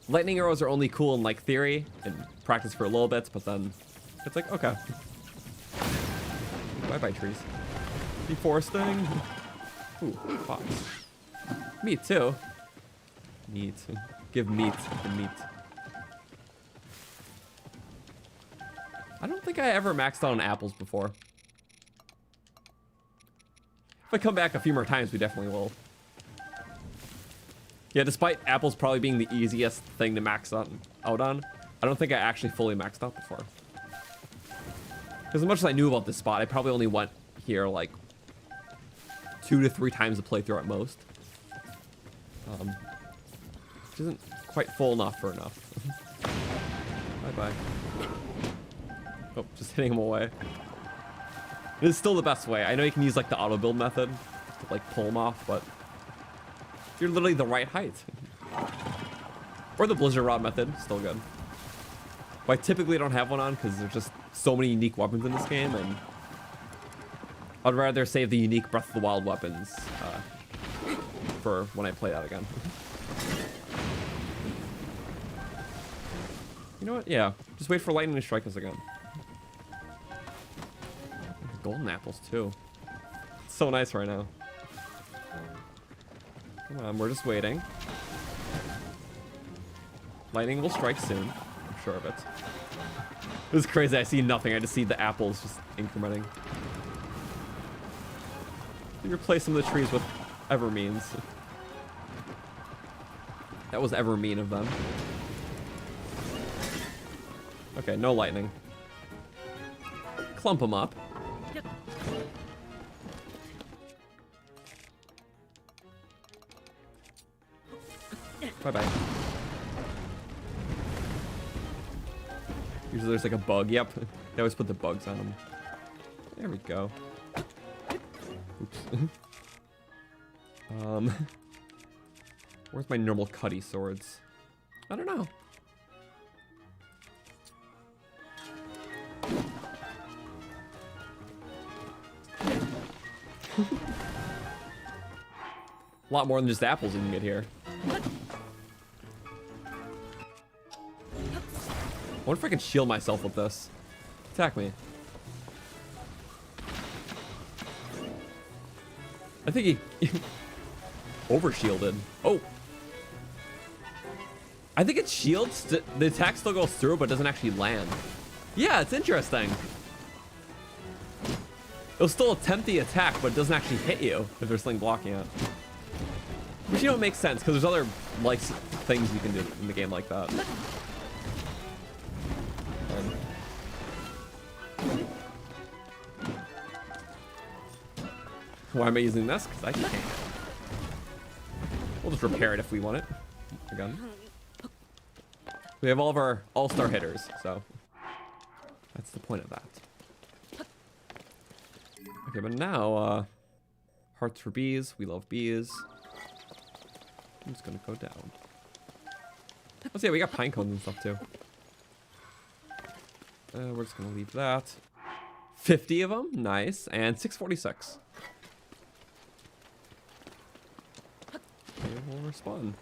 Lightning arrows are only cool in like theory and practice for a little bit, but then it's like, okay. Bye-bye trees. Deforesting. Ooh, fox. Meat too. Meat. Give meat the meat. I don't think I ever maxed out on apples before. If I come back a few more times, we definitely will. Yeah, despite apples probably being the easiest thing to max out on, I don't think I actually fully maxed out before. Because as much as I knew about this spot, I probably only went here like 2 to 3 times a playthrough at most. Which isn't quite full enough for enough. Bye-bye. Oh, just hitting him away. It is still the best way. I know you can use like the auto build method to like pull him off, but you're literally the right height. Or the blizzard rod method, still good. But I typically don't have one on because there's just so many unique weapons in this game, and I'd rather save the unique Breath of the Wild weapons for when I play that again. You know what? Yeah, just wait for lightning to strike us again. Golden apples too. It's so nice right now. Come on, we're just waiting. Lightning will strike soon. I'm sure of it. This is crazy. I see nothing. I just see the apples just incrementing. You replace some of the trees with Evermeans. That was ever mean of them. Okay, no lightning. Clump them up. Bye-bye. Usually there's like a bug. Yep. They always put the bugs on them. There we go. Oops. Where's my normal cutty swords? I don't know. A lot more than just apples you can get here. I wonder if I can shield myself with this. Attack me. I think he over-shielded. Oh. I think it shields. The attack still goes through, but doesn't actually land. Yeah, it's interesting. It'll still attempt the attack, but it doesn't actually hit you if there's something blocking it. Which, you know, makes sense, because there's other, like, things you can do in the game like that. Why am I using this? Because I can. We'll just repair it if we want it. Again. We have all of our all-star hitters, so that's the point of that. Okay, but now, hearts for bees. We love bees. I'm just gonna go down. Oh, yeah, we got pine cones and stuff too. We're just gonna leave that. 50 of them, nice, and 646. Okay, we'll respawn.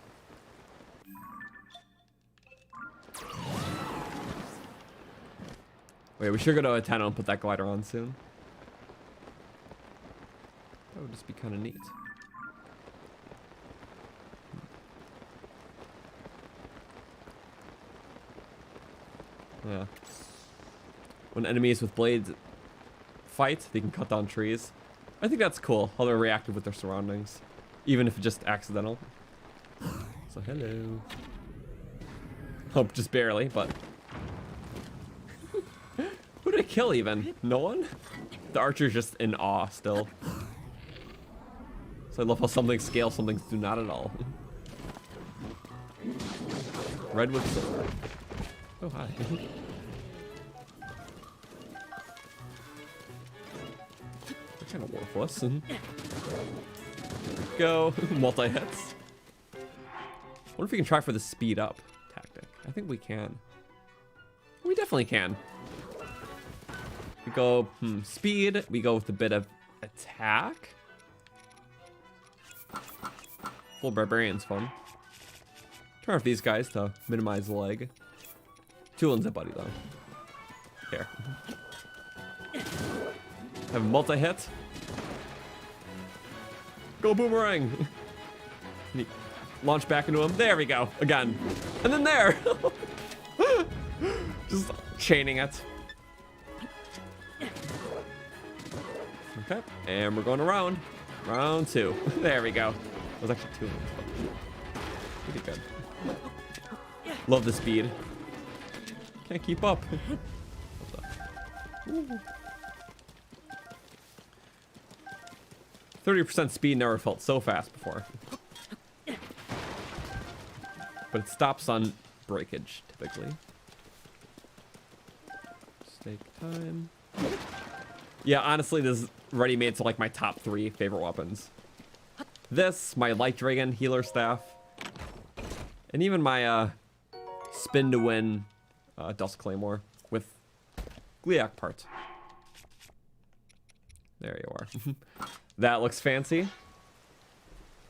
Wait, we should go to a 10 and put that glider on soon. That would just be kind of neat. Yeah. When enemies with blades fight, they can cut down trees. I think that's cool, how they're reactive with their surroundings. Even if it's just accidental. So, hello. Oh, just barely, but... Who did I kill even? No one? The archer's just in awe still. So I love how some things scale, some things do not at all. Redwood sword. Oh, hi. They're kind of worthless. There we go. Multi-hits. Wonder if we can try for the speed up tactic. I think we can. We definitely can. We go speed. We go with a bit of attack. Full barbarian's fun. Turn off these guys to minimize the lag. Toolin's a buddy though. Here. Have a multi-hit. Go boomerang. Launch back into him. There we go. Again. And then there. Just chaining it. Okay. And we're going around. Round 2. There we go. That was actually 2 of them. pretty good. Love the speed. Can't keep up. 30% speed never felt so fast before. But it stops on breakage, typically. Stake time. Yeah, honestly, this ready-made to like my top 3 favorite weapons. This, my Light Dragon Healer Staff, and even my Spin to Win Dust Claymore with Gleeok parts. There you are. That looks fancy.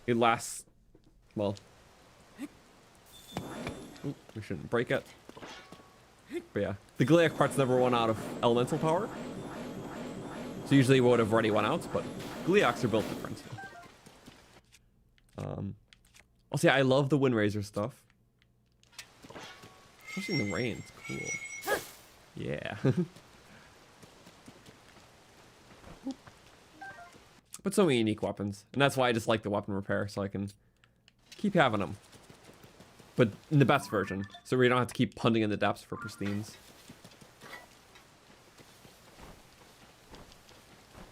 It lasts, well, ooh, we shouldn't break it. But yeah, the Gleeok parts never run out of elemental power. So usually would have already run out, but Gleeoks are built different. Also, yeah, I love the Wind Razor stuff. Especially in the rain, it's cool. Yeah. But so many unique weapons. And that's why I just like the weapon repair, so I can keep having them. But in the best version, so we don't have to keep punting in the depths for pristines.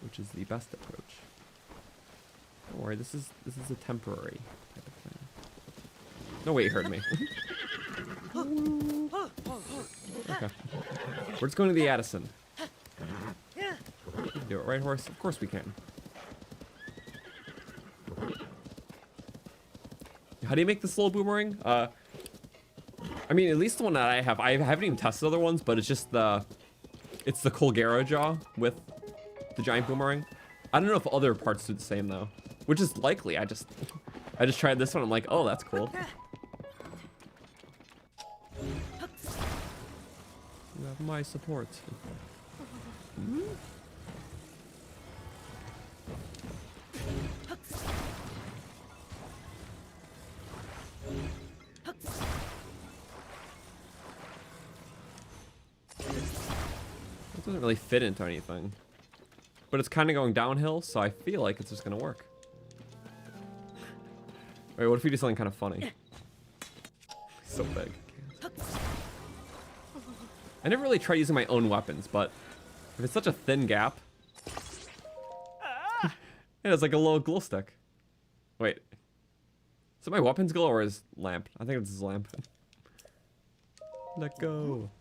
Which is the best approach. Don't worry, this is a temporary type of thing. No way, you heard me. Okay. We're just going to the Addison. We can do it, right, horse? Of course we can. How do you make the slow boomerang? I mean, at least the one that I haven't even tested other ones, but it's just it's the Colgera jaw with the giant boomerang. I don't know if other parts do the same though, which is likely. I just tried this one. I'm like, oh, that's cool. You have my support. It doesn't really fit into anything. But it's kind of going downhill, so I feel like it's just going to work. Wait, what if we do something kind of funny? So big. I never really tried using my own weapons, but if it's such a thin gap... Yeah, it's like a little glow stick. Wait. Is it my weapons glow or his lamp? I think it's his lamp. Let go.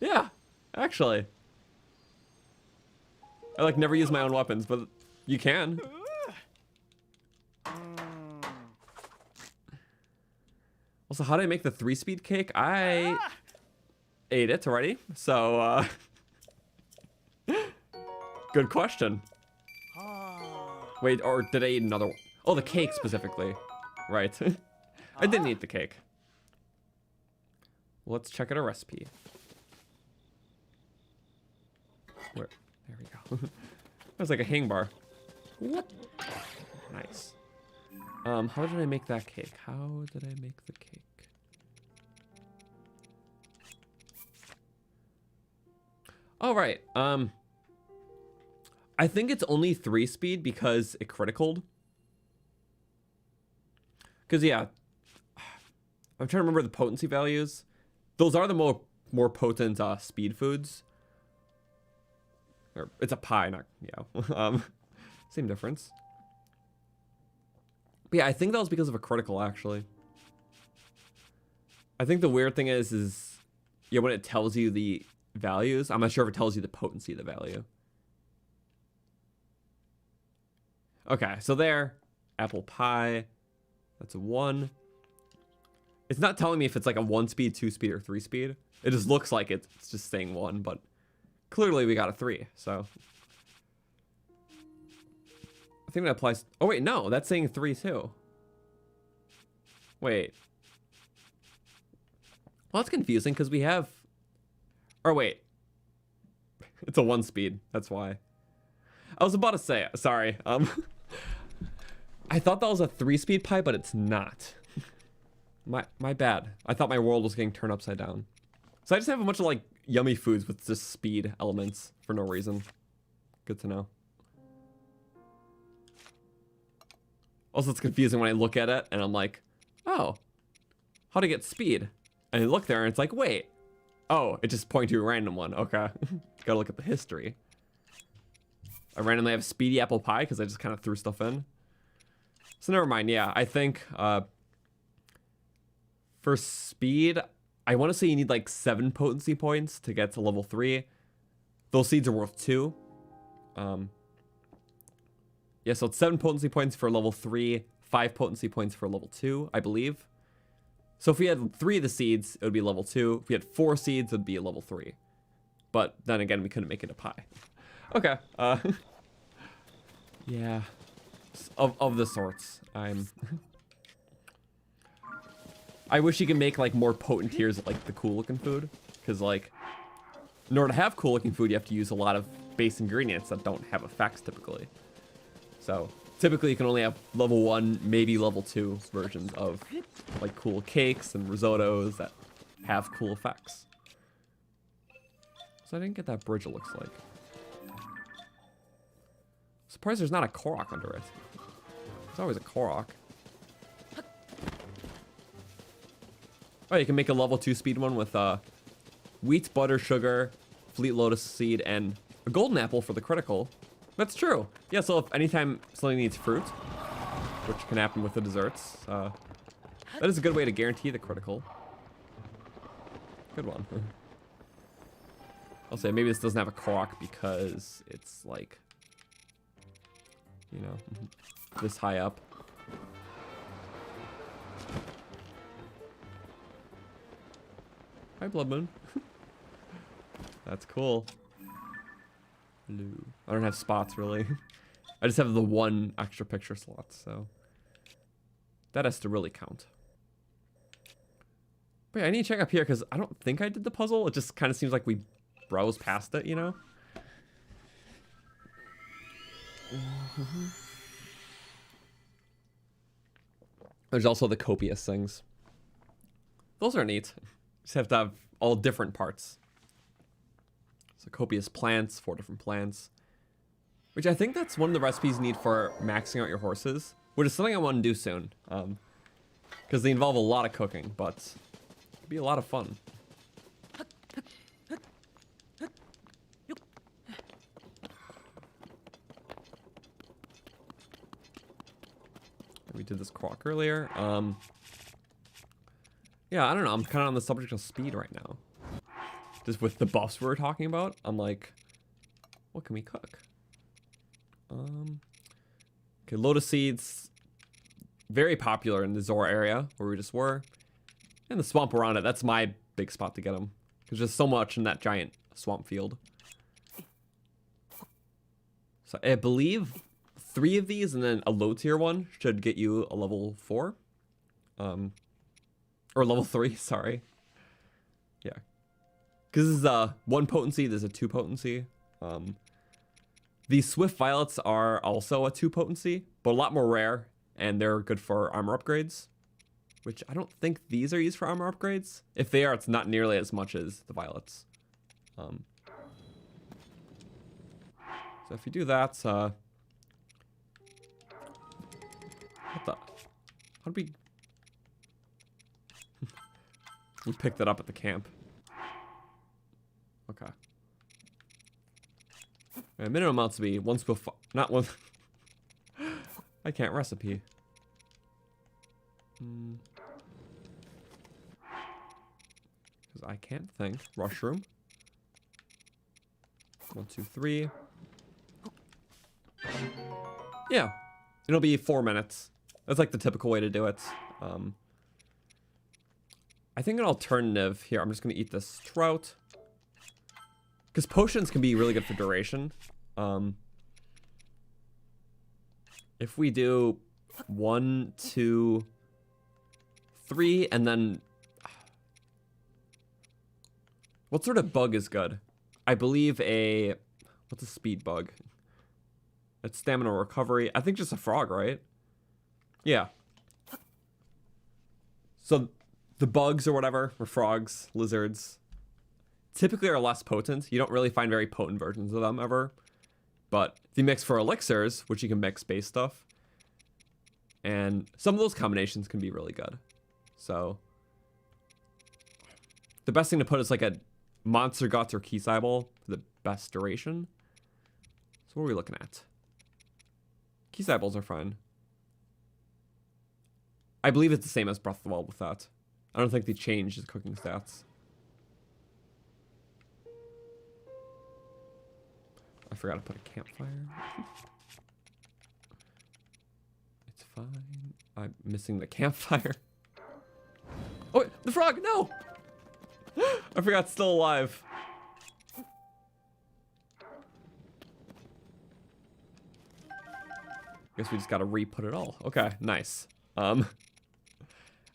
Yeah, actually. I like never use my own weapons, but you can. Also, how did I make the 3-speed cake? I ate it already, so good question. Wait, or did I eat another one? Oh, the cake specifically. Right. I didn't eat the cake. Let's check out a recipe. Where? There we go. That was like a hang bar. Nice. How did I make that cake? How did I make the cake? Oh, right. I think it's only 3-speed because it criticaled. Because, yeah, I'm trying to remember the potency values. Those are the more potent speed foods. Or it's a pie, not, yeah. Same difference. But yeah, I think that was because of a critical, actually. I think the weird thing is yeah, when it tells you the values, I'm not sure if it tells you the potency of the value. Okay, so there, apple pie, that's a 1. It's not telling me if it's like a 1-speed, 2-speed, or 3-speed. It just looks like it's just saying 1, but clearly we got a 3, so. I think that applies. Oh wait, no, that's saying 3 too. Wait. Well, that's confusing because we have. Or wait. It's a 1-speed. That's why. I was about to say, sorry. I thought that was a 3-speed pie, but it's not. My bad. I thought my world was getting turned upside down. So I just have a bunch of like yummy foods with just speed elements for no reason. Good to know. Also, it's confusing when I look at it and I'm like, Oh, how to get speed. And you look there and it's like, wait. Oh, it just pointed to a random one. Okay. Gotta look at the history. I randomly have speedy apple pie because I just kind of threw stuff in. So never mind. Yeah, I think for speed, I want to say you need like 7 potency points to get to level 3. Those seeds are worth 2. Yeah, so it's 7 potency points for level 3, 5 potency points for level 2, I believe. So if we had 3 of the seeds, it would be level 2. If we had 4 seeds, it would be a level 3. But then again, we couldn't make it a pie. Okay. Yeah. Of the sorts. I wish you could make like more potent tiers of like the cool looking food. Because like, in order to have cool looking food, you have to use a lot of base ingredients that don't have effects typically. So typically you can only have level 1, maybe level 2 versions of like cool cakes and risottos that have cool effects. So I didn't get that bridge, it looks like. Surprised there's not a korok under it. There's always a korok. Oh, you can make a level 2 speed one with wheat, butter, sugar, fleet lotus seed, and a golden apple for the critical. That's true. Yeah, so if anytime something needs fruit, which can happen with the desserts, that is a good way to guarantee the critical. Good one. I'll say maybe this doesn't have a korok because it's like, you know, this high up. Hi, Blood Moon. That's cool. Blue. I don't have spots, really. I just have the 1 extra picture slot, so that has to really count. Wait, I need to check up here, because I don't think I did the puzzle. It just kind of seems like we browsed past it, you know? There's also the copious things. Those are neat. Just have to have all different parts. So copious plants, 4 different plants. Which I think that's one of the recipes you need for maxing out your horses. Which is something I want to do soon. Because they involve a lot of cooking, but it'd be a lot of fun. We did this korok earlier. Yeah, I don't know. I'm kind of on the subject of speed right now. Just with the buffs we were talking about, I'm like, what can we cook? Okay, lotus seeds, very popular in the Zora area where we just were, and the swamp around it. That's my big spot to get them. There's just so much in that giant swamp field. So I believe 3 of these and then a low tier one should get you a level 4. Or level 3, sorry. Yeah. Because this is a 1 potency, there's a 2 potency. These Swift Violets are also a 2 potency, but a lot more rare, and they're good for armor upgrades. Which I don't think these are used for armor upgrades. If they are, it's not nearly as much as the Violets. So if you do that, what the? How did we... We picked that up at the camp. Okay. Minimum amounts to be 1 Swift... Not 1... I can't recipe. Because I can't think. Rushroom. 1, 2, 3. Yeah. It'll be 4 minutes. That's like the typical way to do it. I think an alternative here, I'm just going to eat this trout. Because potions can be really good for duration. If we do 1, 2, 3, and then... What sort of bug is good? I believe a... What's a speed bug? It's stamina recovery. I think just a frog, right? Yeah. So the bugs or whatever, or frogs, lizards, typically are less potent. You don't really find very potent versions of them ever. But if you mix for elixirs, which you can mix base stuff, and some of those combinations can be really good. So the best thing to put is like a monster guts or key eyeball for the best duration. So what are we looking at? Key eyeballs are fine. I believe it's the same as Breath of the Wild with that. I don't think they changed the cooking stats. I forgot to put a campfire. It's fine. I'm missing the campfire. Oh, wait, the frog, no! I forgot it's still alive. Guess we just gotta re-put it all. Okay, nice. And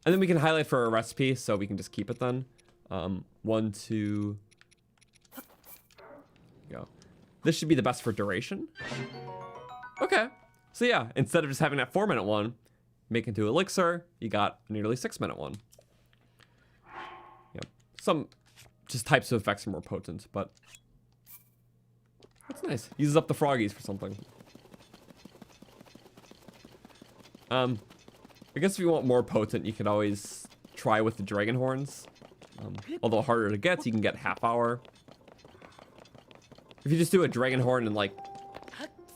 then we can highlight for a recipe, so we can just keep it then. 1, 2. Go. This should be the best for duration. Okay. So yeah, instead of just having that 4-minute one, make into elixir, you got a nearly 6-minute one. Yep. Some just types of effects are more potent, but that's nice. Uses up the froggies for something. I guess if you want more potent, you can always try with the dragon horns. Although harder to get, so you can get half hour. If you just do a dragon horn and like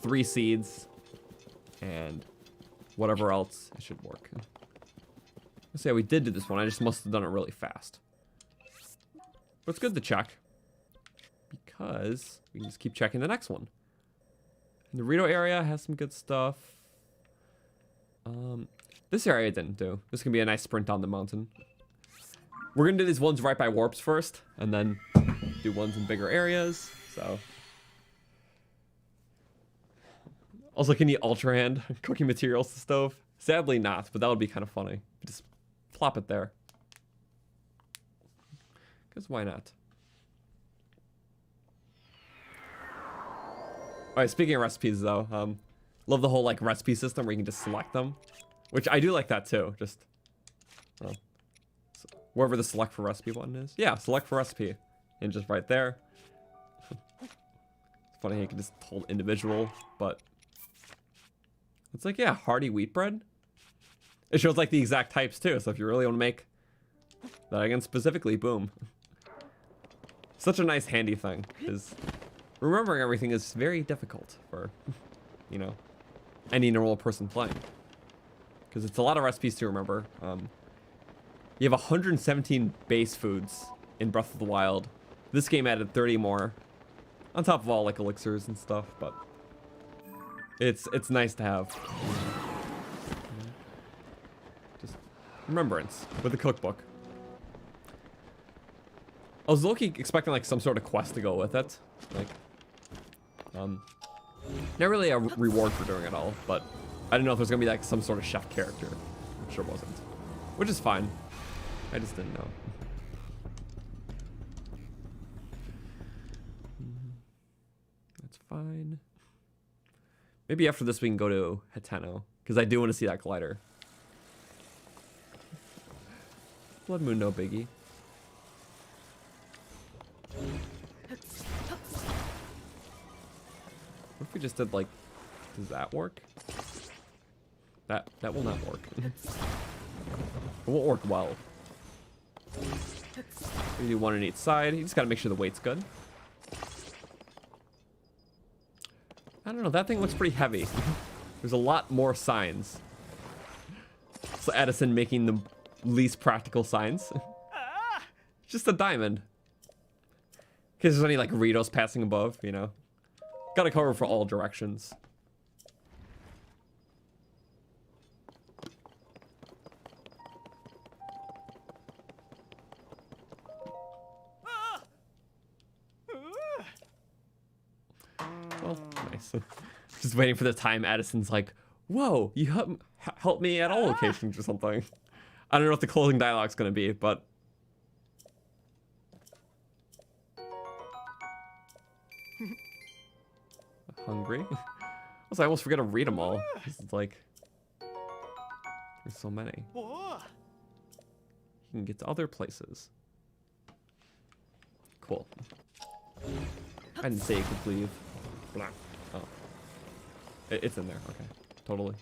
3 seeds and whatever else, it should work. Let's see how we did do this one. I just must have done it really fast. But it's good to check because we can just keep checking the next one. And the Rito area has some good stuff. This area I didn't do. This can be a nice sprint down the mountain. We're gonna do these ones right by warps first, and then do ones in bigger areas. So, also, can you ultra hand cooking materials to the stove? Sadly, not, but that would be kind of funny. Just plop it there. Because why not? All right. Speaking of recipes, though, love the whole like recipe system where you can just select them, which I do like that too. Just wherever the select for recipe button is. Yeah, select for recipe, and just right there. It's funny how you can just hold individual, but it's like, yeah, hearty wheat bread. It shows like the exact types too. So if you really want to make that again specifically, boom. Such a nice handy thing, because remembering everything is very difficult for, you know, any normal person playing. Because it's a lot of recipes to remember. You have 117 base foods in Breath of the Wild. This game added 30 more, on top of all like elixirs and stuff. But it's nice to have. Just remembrance with the cookbook. I was low-key expecting like some sort of quest to go with it, like, not really a reward for doing it all, but I didn't know if there's gonna be like some sort of chef character. It sure wasn't, which is fine. I just didn't know. That's fine. Maybe after this we can go to Hateno, because I do want to see that glider. Blood Moon, no biggie. What if we just did like, does that work? That will not work. It won't work well. We do one on each side. You just gotta make sure the weight's good. I don't know, that thing looks pretty heavy. There's a lot more signs. So Addison making the least practical signs. Just a diamond. Because there's any like Ritos passing above, you know. Gotta cover for all directions. Well, nice. Just waiting for the time Addison's like, whoa, you help me at all locations or something. I don't know what the closing dialogue's gonna be, but hungry. Also, I almost forget to read them all. It's like there's so many. You can get to other places. Cool. I didn't say you could leave. Blah. Oh, it's in there. Okay, totally.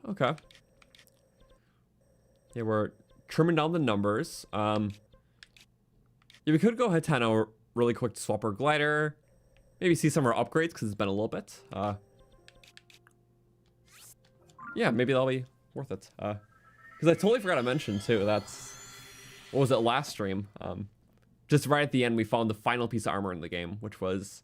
Okay. Yeah, we're trimming down the numbers. Yeah, we could go ahead to really quick to swap our glider. Maybe see some of our upgrades because it's been a little bit. Yeah, maybe that'll be worth it. Because I totally forgot to mention too. What was it last stream? Just right at the end, we found the final piece of armor in the game, which was,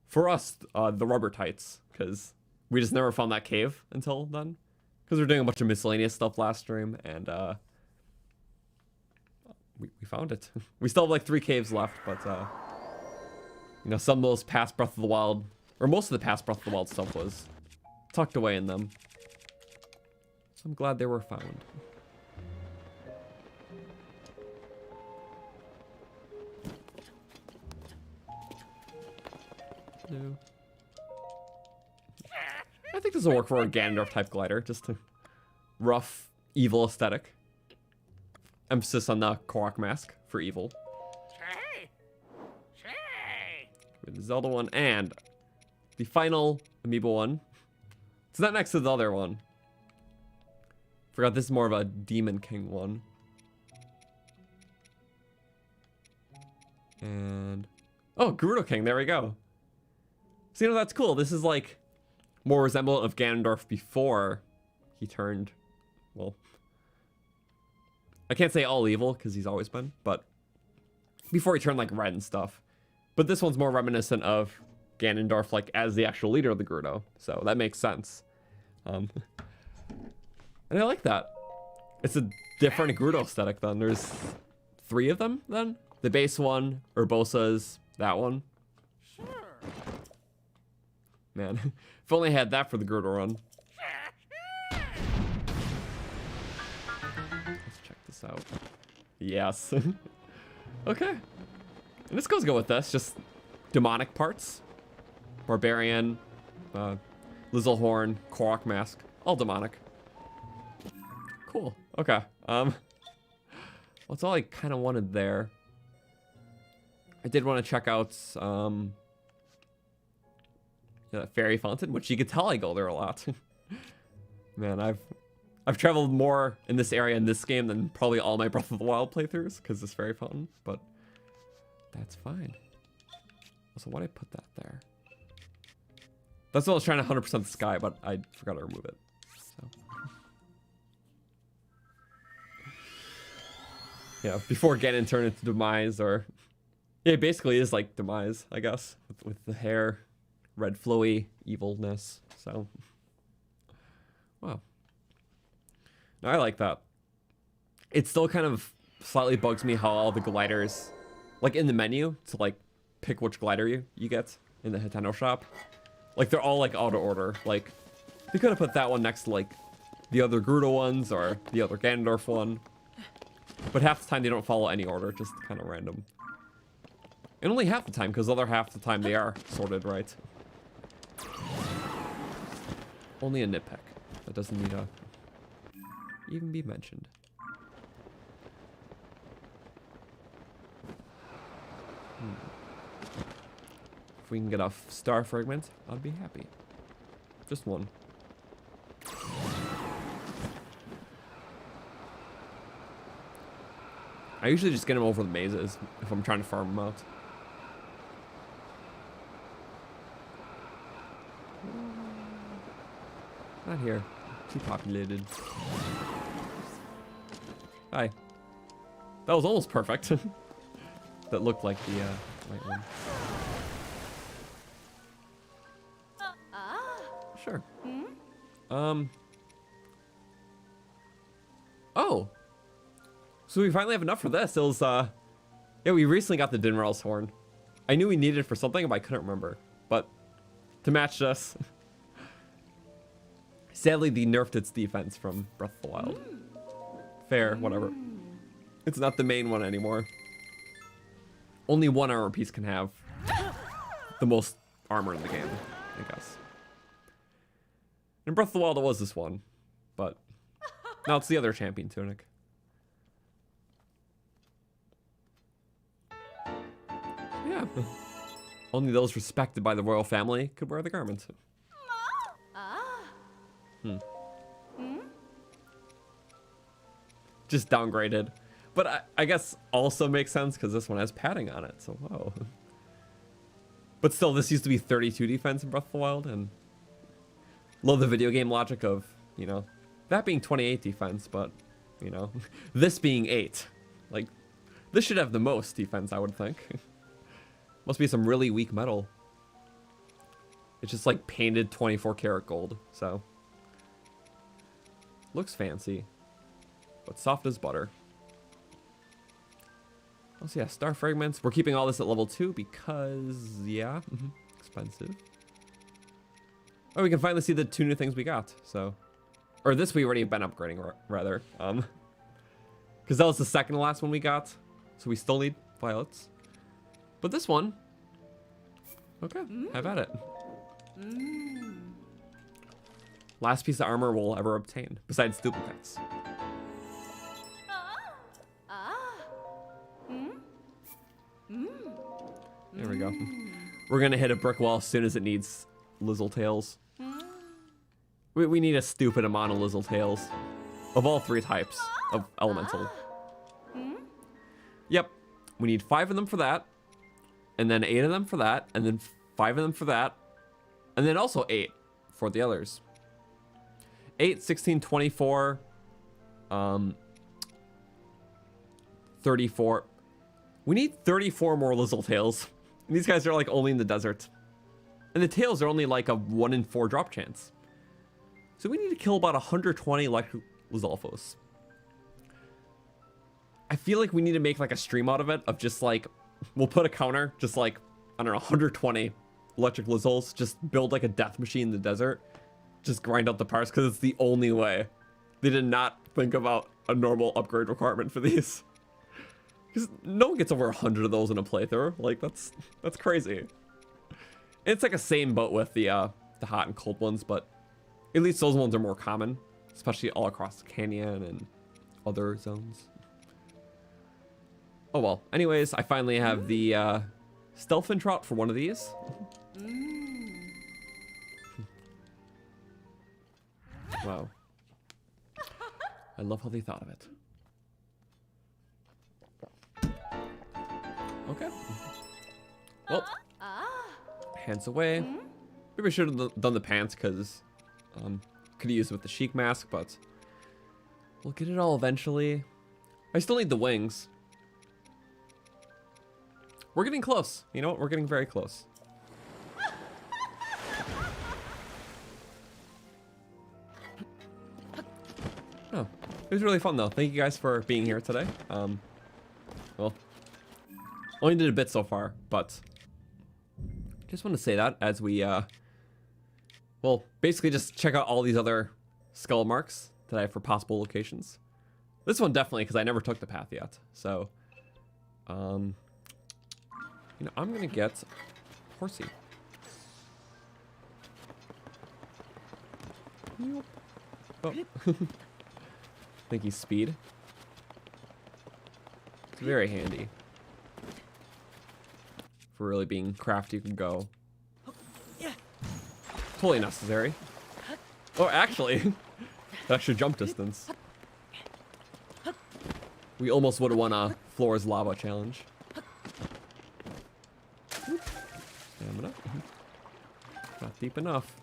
for us, the rubber tights, because we just never found that cave until then. Because we were doing a bunch of miscellaneous stuff last stream, and we found it. We still have like 3 caves left, but you know, some of those past Breath of the Wild, or most of the past Breath of the Wild stuff was tucked away in them. So I'm glad they were found. No. I think this will work for a Ganondorf type glider, just a rough, evil aesthetic. Emphasis on the Korok mask for evil. With the Zelda one and the final Amiibo one. It's not next to the other one. Forgot this is more of a Demon King one. And oh, Gerudo King, there we go. So you know, that's cool. This is like more resemblant of Ganondorf before he turned, well, I can't say all evil because he's always been, but before he turned like red and stuff. But this one's more reminiscent of Ganondorf like as the actual leader of the Gerudo, so that makes sense. And I like that. It's a different Gerudo aesthetic then. There's 3 of them then. The base one, Urbosa's, that one. Sure. Man, if only I had that for the Gerudo run. Let's check this out. Yes. Okay. And this goes good with this, just demonic parts. Barbarian, Lizzlehorn, Korok mask, all demonic. Cool. Okay. That's all I kind of wanted there. I did want to check out yeah, Fairy Fountain, which you could tell I go there a lot. Man, I've traveled more in this area in this game than probably all my Breath of the Wild playthroughs because this Fairy Fountain, but that's fine. Also, why'd I put that there? That's what I was trying to 100% the sky, but I forgot to remove it. So. Yeah, before Ganon turned into Demise, or yeah, it basically is like Demise, I guess, with the hair, red flowy evilness. So, wow. No, I like that. It still kind of slightly bugs me how all the gliders, like in the menu, to like pick which glider you get in the Nintendo shop, like they're all like auto order. Like they could have put that one next to like the other Gerudo ones or the other Ganondorf one. But half the time they don't follow any order, just kind of random. And only half the time, because the other half the time they are sorted right. Only a nitpick. That doesn't need to even be mentioned. If we can get a star fragment, I'd be happy. Just one. I usually just get them over the mazes if I'm trying to farm them out. Not here. Too populated. Hi. That was almost perfect. That looked like the right one. Sure. Oh. So we finally have enough for this. It was, yeah, we recently got the Dinral's horn. I knew we needed it for something, but I couldn't remember. But to match this, sadly, they nerfed its defense from Breath of the Wild. Fair, whatever. It's not the main one anymore. Only one armor piece can have the most armor in the game, I guess. In Breath of the Wild, it was this one, but now it's the other champion tunic. Yeah. Only those respected by the royal family could wear the garment. just downgraded. But I guess also makes sense because this one has padding on it, so whoa. But still, this used to be 32 defense in Breath of the Wild, and love the video game logic of, you know, that being 28 defense, but, you know, this being 8. Like, this should have the most defense, I would think. Must be some really weak metal. It's just like painted 24 karat gold, so. Looks fancy, but soft as butter. Oh, so yeah, star fragments. We're keeping all this at level 2 because, yeah, expensive. Oh, we can finally see the 2 new things we got, so. Or this we already have been upgrading, rather. Because that was the second to last one we got, so we still need violets. But this one, okay, have at it. Last piece of armor we'll ever obtain, besides duplicates. There we go. We're gonna hit a brick wall as soon as it needs Lizzletails. We need a stupid amount of Lizzletails. Of all 3 types of elemental. Yep. We need 5 of them for that. And then 8 of them for that. And then 5 of them for that. And then also 8 for the others. 8, 16, 24. 34. We need 34 more Lizzletails. And these guys are like only in the desert. And the tails are only like a 1 in 4 drop chance. So we need to kill about 120 electric Lizalfos. I feel like we need to make like a stream out of it, of just like, we'll put a counter, just like, I don't know, 120 electric Lizzles, just build like a death machine in the desert, just grind out the parts, because it's the only way. They did not think about a normal upgrade requirement for these. Because no one gets over 100 of those in a playthrough. Like, that's crazy. It's like a same boat with the hot and cold ones, but at least those ones are more common, especially all across the canyon and other zones. Oh well. Anyways, I finally have the stealth trout for one of these. Wow. I love how they thought of it. Okay. Well, pants away. Maybe I should have done the pants because could have used it with the chic mask, but we'll get it all eventually. I still need the wings. We're getting close. You know what? We're getting very close. Oh, it was really fun though. Thank you guys for being here today. Well, only did a bit so far, but just want to say that as we, well, basically just check out all these other skull marks that I have for possible locations. This one definitely, because I never took the path yet. So, you know, I'm gonna get Horsey. Oh. Think he's speed. It's very handy. For really being crafty, you can go. Totally necessary. Oh, actually, extra jump distance. We almost would have won a Floor's Lava challenge. Stamina. Not deep enough.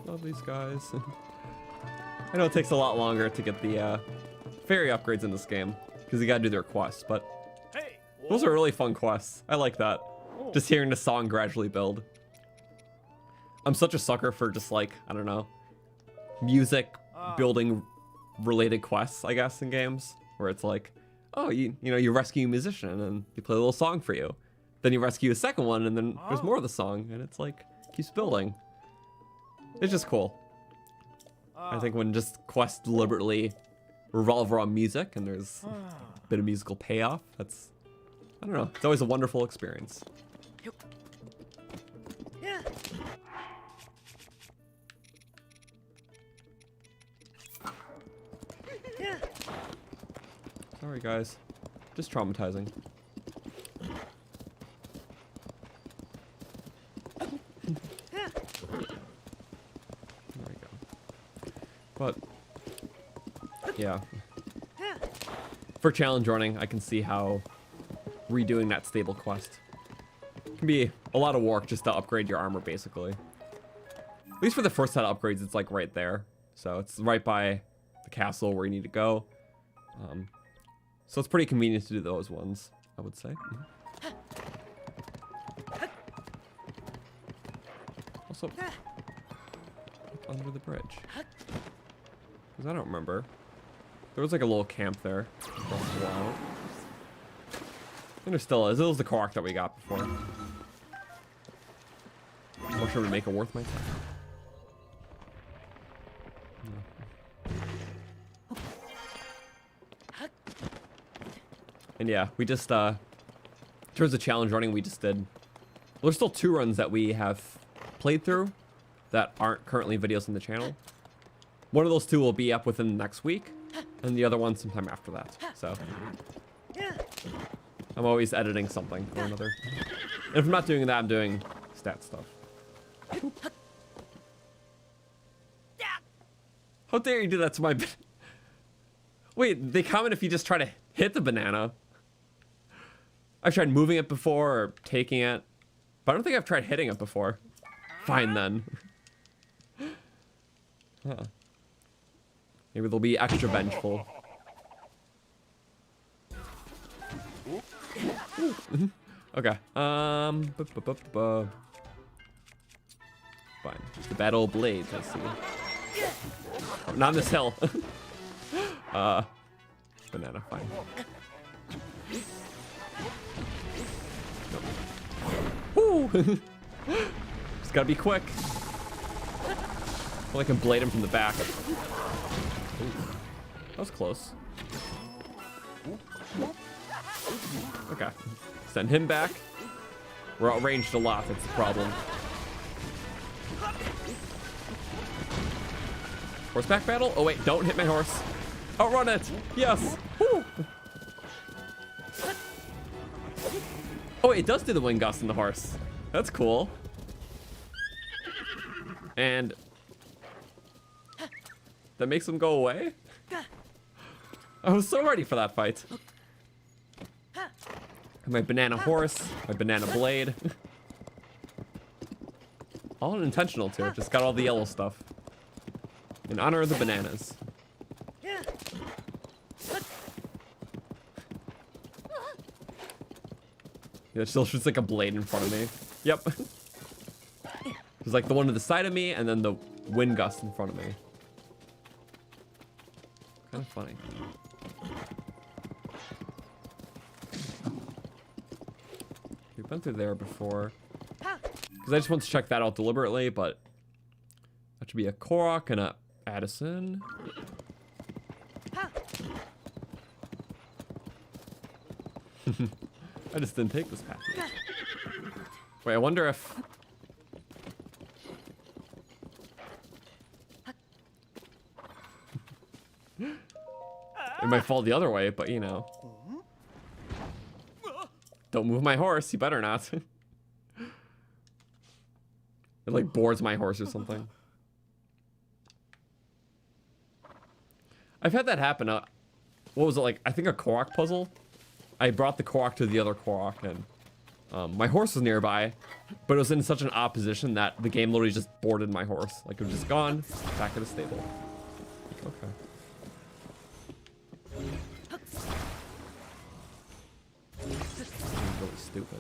Love these guys. I know it takes a lot longer to get the fairy upgrades in this game because you gotta do their quests, but those are really fun quests. I like that. Just hearing the song gradually build. I'm such a sucker for just like, I don't know, music building related quests, I guess, in games where it's like, oh, you know, you rescue a musician and you play a little song for you. Then you rescue a second one and then there's more of the song and it's like, keeps building. It's just cool. I think when just quests deliberately revolve around music and there's a bit of musical payoff, that's, I don't know, it's always a wonderful experience. Sorry guys, just traumatizing. yeah. For challenge running, I can see how redoing that stable quest can be a lot of work just to upgrade your armor, basically. At least for the first set of upgrades, it's like right there. So it's right by the castle where you need to go. So it's pretty convenient to do those ones, I would say. Also, under the bridge. Because I don't remember. There was like a little camp there for a while. And there still is. It was the korok that we got before. I'm not sure to make it worth my time. No. And yeah, we just, in terms of challenge running, we just did. Well, there's still 2 runs that we have played through that aren't currently videos on the channel. One of those 2 will be up within the next week, and the other one sometime after that. So I'm always editing something or another. And if I'm not doing that, I'm doing stat stuff. How dare you do that to my... Wait, they comment if you just try to hit the banana. I've tried moving it before or taking it, but I don't think I've tried hitting it before. Fine then. Huh. Maybe they'll be extra vengeful. Okay. Fine. The battle of blades, let's see. Oh, not on this hill. Banana, fine. Woo! Just gotta be quick. Well, I can blade him from the back. Ooh, that was close. Okay. Send him back. We're outranged a lot, that's the problem. Horseback battle? Oh wait, don't hit my horse. Outrun it! Yes! Woo! Oh wait, it does do the wind gust in the horse. That's cool. And that makes him go away? I was so ready for that fight. My banana horse, my banana blade. All unintentional too, just got all the yellow stuff. In honor of the bananas. Yeah, it's still just like a blade in front of me. Yep. There's like the one to the side of me and then the wind gust in front of me. Kind of funny. We've been through there before. Because I just want to check that out deliberately, but that should be a Korok and a Addison. I just didn't take this path. Wait, I wonder if... It might fall the other way, but you know. Don't move my horse, you better not. It like boards my horse or something. I've had that happen. What was it like? I think a Korok puzzle. I brought the Korok to the other Korok, and my horse was nearby, but it was in such an opposition that the game literally just boarded my horse. Like it was just gone, back at the stable. Okay. Really stupid.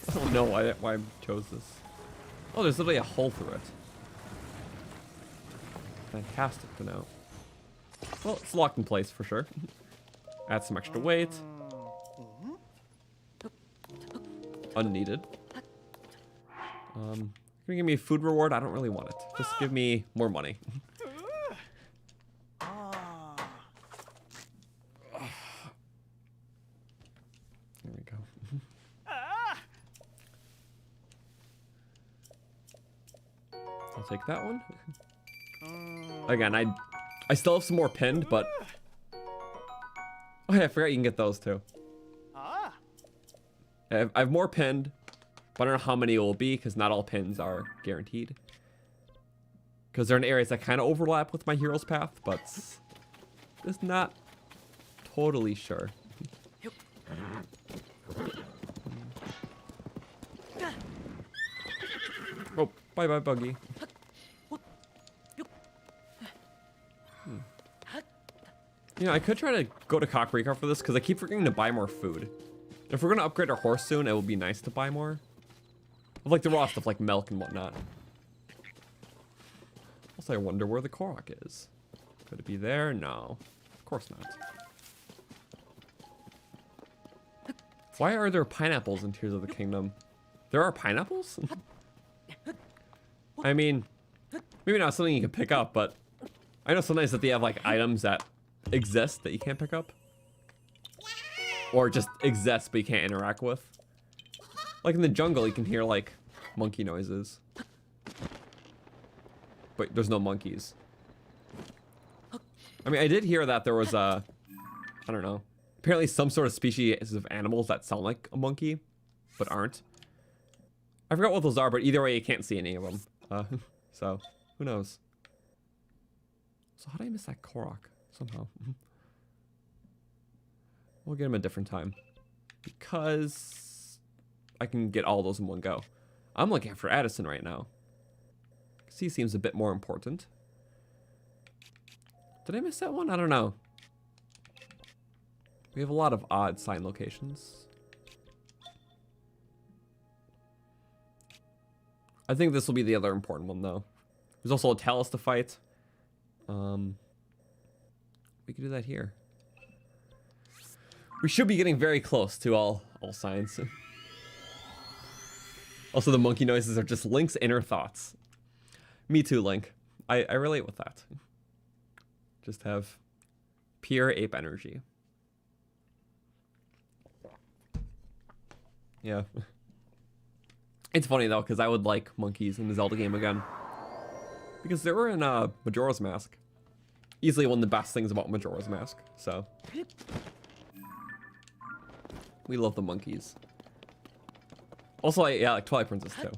I don't know why I chose this. Oh, there's literally a hole through it. Fantastic to know. Well, it's locked in place for sure. Add some extra weight. Unneeded. Gonna give me a food reward? I don't really want it. Just give me more money. There we go. I'll take that one. Again, I still have some more pinned, but... Oh yeah, I forgot you can get those too. I have more pinned, but I don't know how many it will be, because not all pins are guaranteed. Because there are areas that kind of overlap with my hero's path, but just not totally sure. Oh, bye-bye, buggy. You know, I could try to go to Kakariko for this, because I keep forgetting to buy more food. If we're going to upgrade our horse soon, it would be nice to buy more. Of like the raw stuff, like milk and whatnot. Also, I wonder where the korok is. Could it be there? No. Of course not. Why are there pineapples in Tears of the Kingdom? There are pineapples? I mean, maybe not something you can pick up, but I know sometimes that they have like items that exist that you can't pick up. Or just exist but you can't interact with. Like in the jungle, you can hear like monkey noises. But there's no monkeys. I mean, I did hear that there was a, I don't know, apparently some sort of species of animals that sound like a monkey, but aren't. I forgot what those are, but either way, you can't see any of them. So, who knows? So how did I miss that korok? Somehow. We'll get him a different time. Because I can get all those in one go. I'm looking for Addison right now. Because he seems a bit more important. Did I miss that one? I don't know. We have a lot of odd sign locations. I think this will be the other important one, though. There's also a talus to fight. We can do that here. We should be getting very close to all signs. Also, the monkey noises are just Link's inner thoughts. Me too, Link. I relate with that. Just have pure ape energy. Yeah. It's funny, though, because I would like monkeys in the Zelda game again. Because they were in Majora's Mask. Easily one of the best things about Majora's Mask, so. We love the monkeys. Also, yeah, like Twilight Princess, too.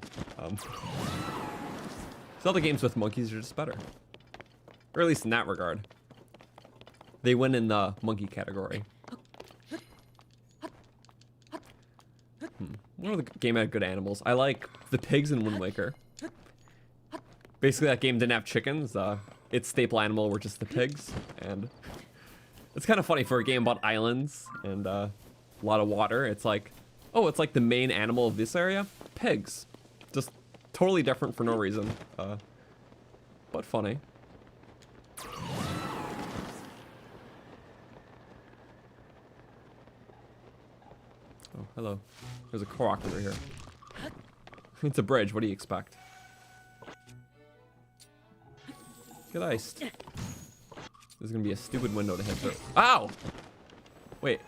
Zelda games with monkeys are just better. Or at least in that regard. They win in the monkey category. What other game had good animals? I like the pigs in Wind Waker. Basically, that game didn't have chickens. Its staple animal were just the pigs. And it's kind of funny for a game about islands and a lot of water. It's like, oh, it's like the main animal of this area? Pigs. Just totally different for no reason. But funny. Oh, hello. There's a korok over here. It's a bridge. What do you expect? Get iced. This is gonna be a stupid window to hit through. Ow! Wait.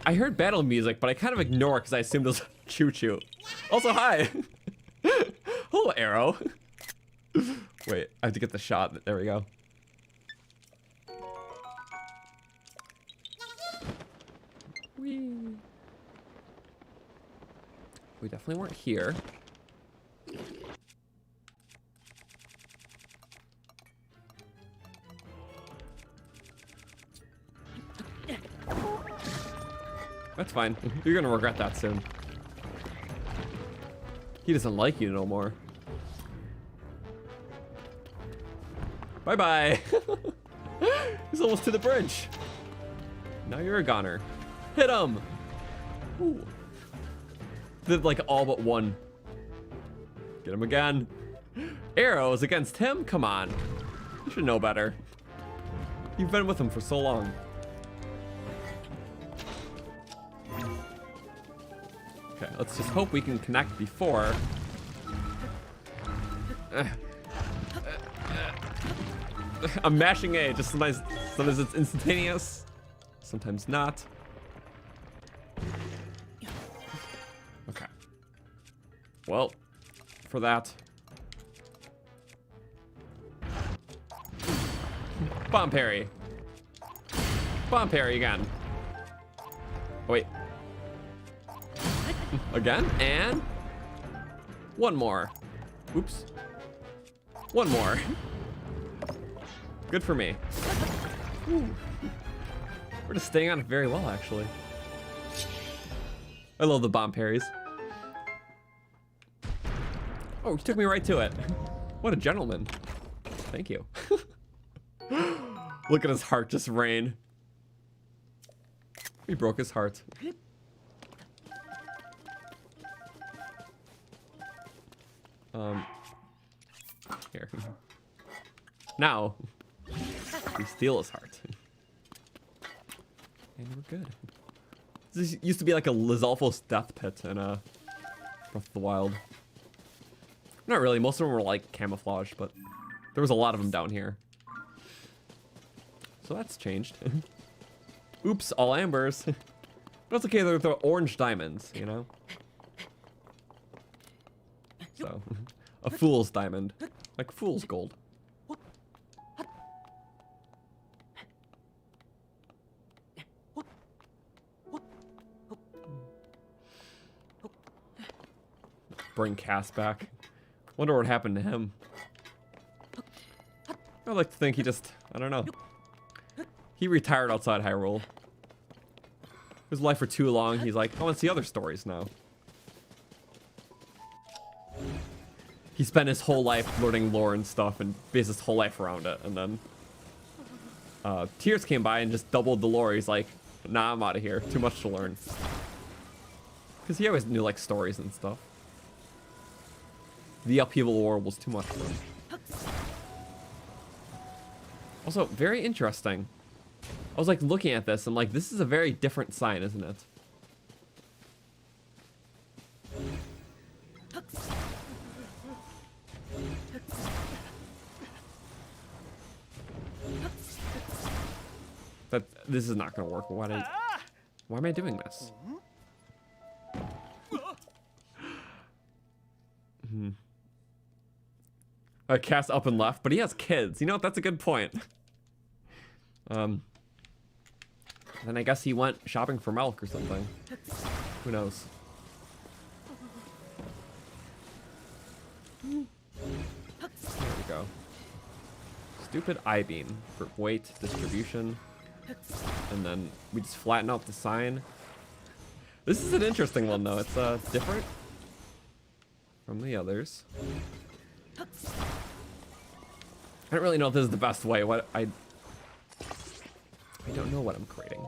I heard battle music, but I kind of ignore it because I assumed it was choo-choo. Also, hi! Hello, arrow. Wait, I have to get the shot. There we go. Whee. We definitely weren't here. That's fine. You're gonna regret that soon. He doesn't like you no more. Bye-bye. He's almost to the bridge. Now you're a goner. Hit him. Ooh. Did like all but one. Get him again. Arrows against him? Come on. You should know better. You've been with him for so long. Okay, let's just hope we can connect before. I'm mashing A, just sometimes it's instantaneous, sometimes not. Okay. Well, for that. Bomb parry. Bomb parry again. Oh, wait. Again, and one more. Oops. One more. Good for me. Ooh. We're just staying on it very well, actually. I love the bomb parries. Oh, he took me right to it. What a gentleman. Thank you. Look at his heart just rain. He broke his heart. Here. Now, we steal his heart. And we're good. This used to be like a Lizalfos death pit in Breath of the Wild. Not really, most of them were like camouflage, but there was a lot of them down here. So that's changed. Oops, all ambers. But it's okay, they're the orange diamonds, you know? So, a fool's diamond. Like fool's gold. Bring Cass back. Wonder what happened to him. I'd like to think he just, I don't know. He retired outside Hyrule. His life for too long, he's like, I want to see other stories now. He spent his whole life learning lore and stuff and based his whole life around it. And then Tears came by and just doubled the lore. He's like, nah, I'm out of here. Too much to learn. Because he always knew like stories and stuff. The upheaval lore was too much for him. Also, very interesting. I was like looking at this and like, this is a very different sign, isn't it? This is not gonna work. Why am I doing this? Cass up and left, but he has kids. You know what? That's a good point. Then I guess he went shopping for milk or something. Who knows? There we go. Stupid I-beam for weight distribution. And then we just flatten out the sign. This is an interesting one though. It's different from the others. I don't really know if this is the best way. I don't know what I'm creating.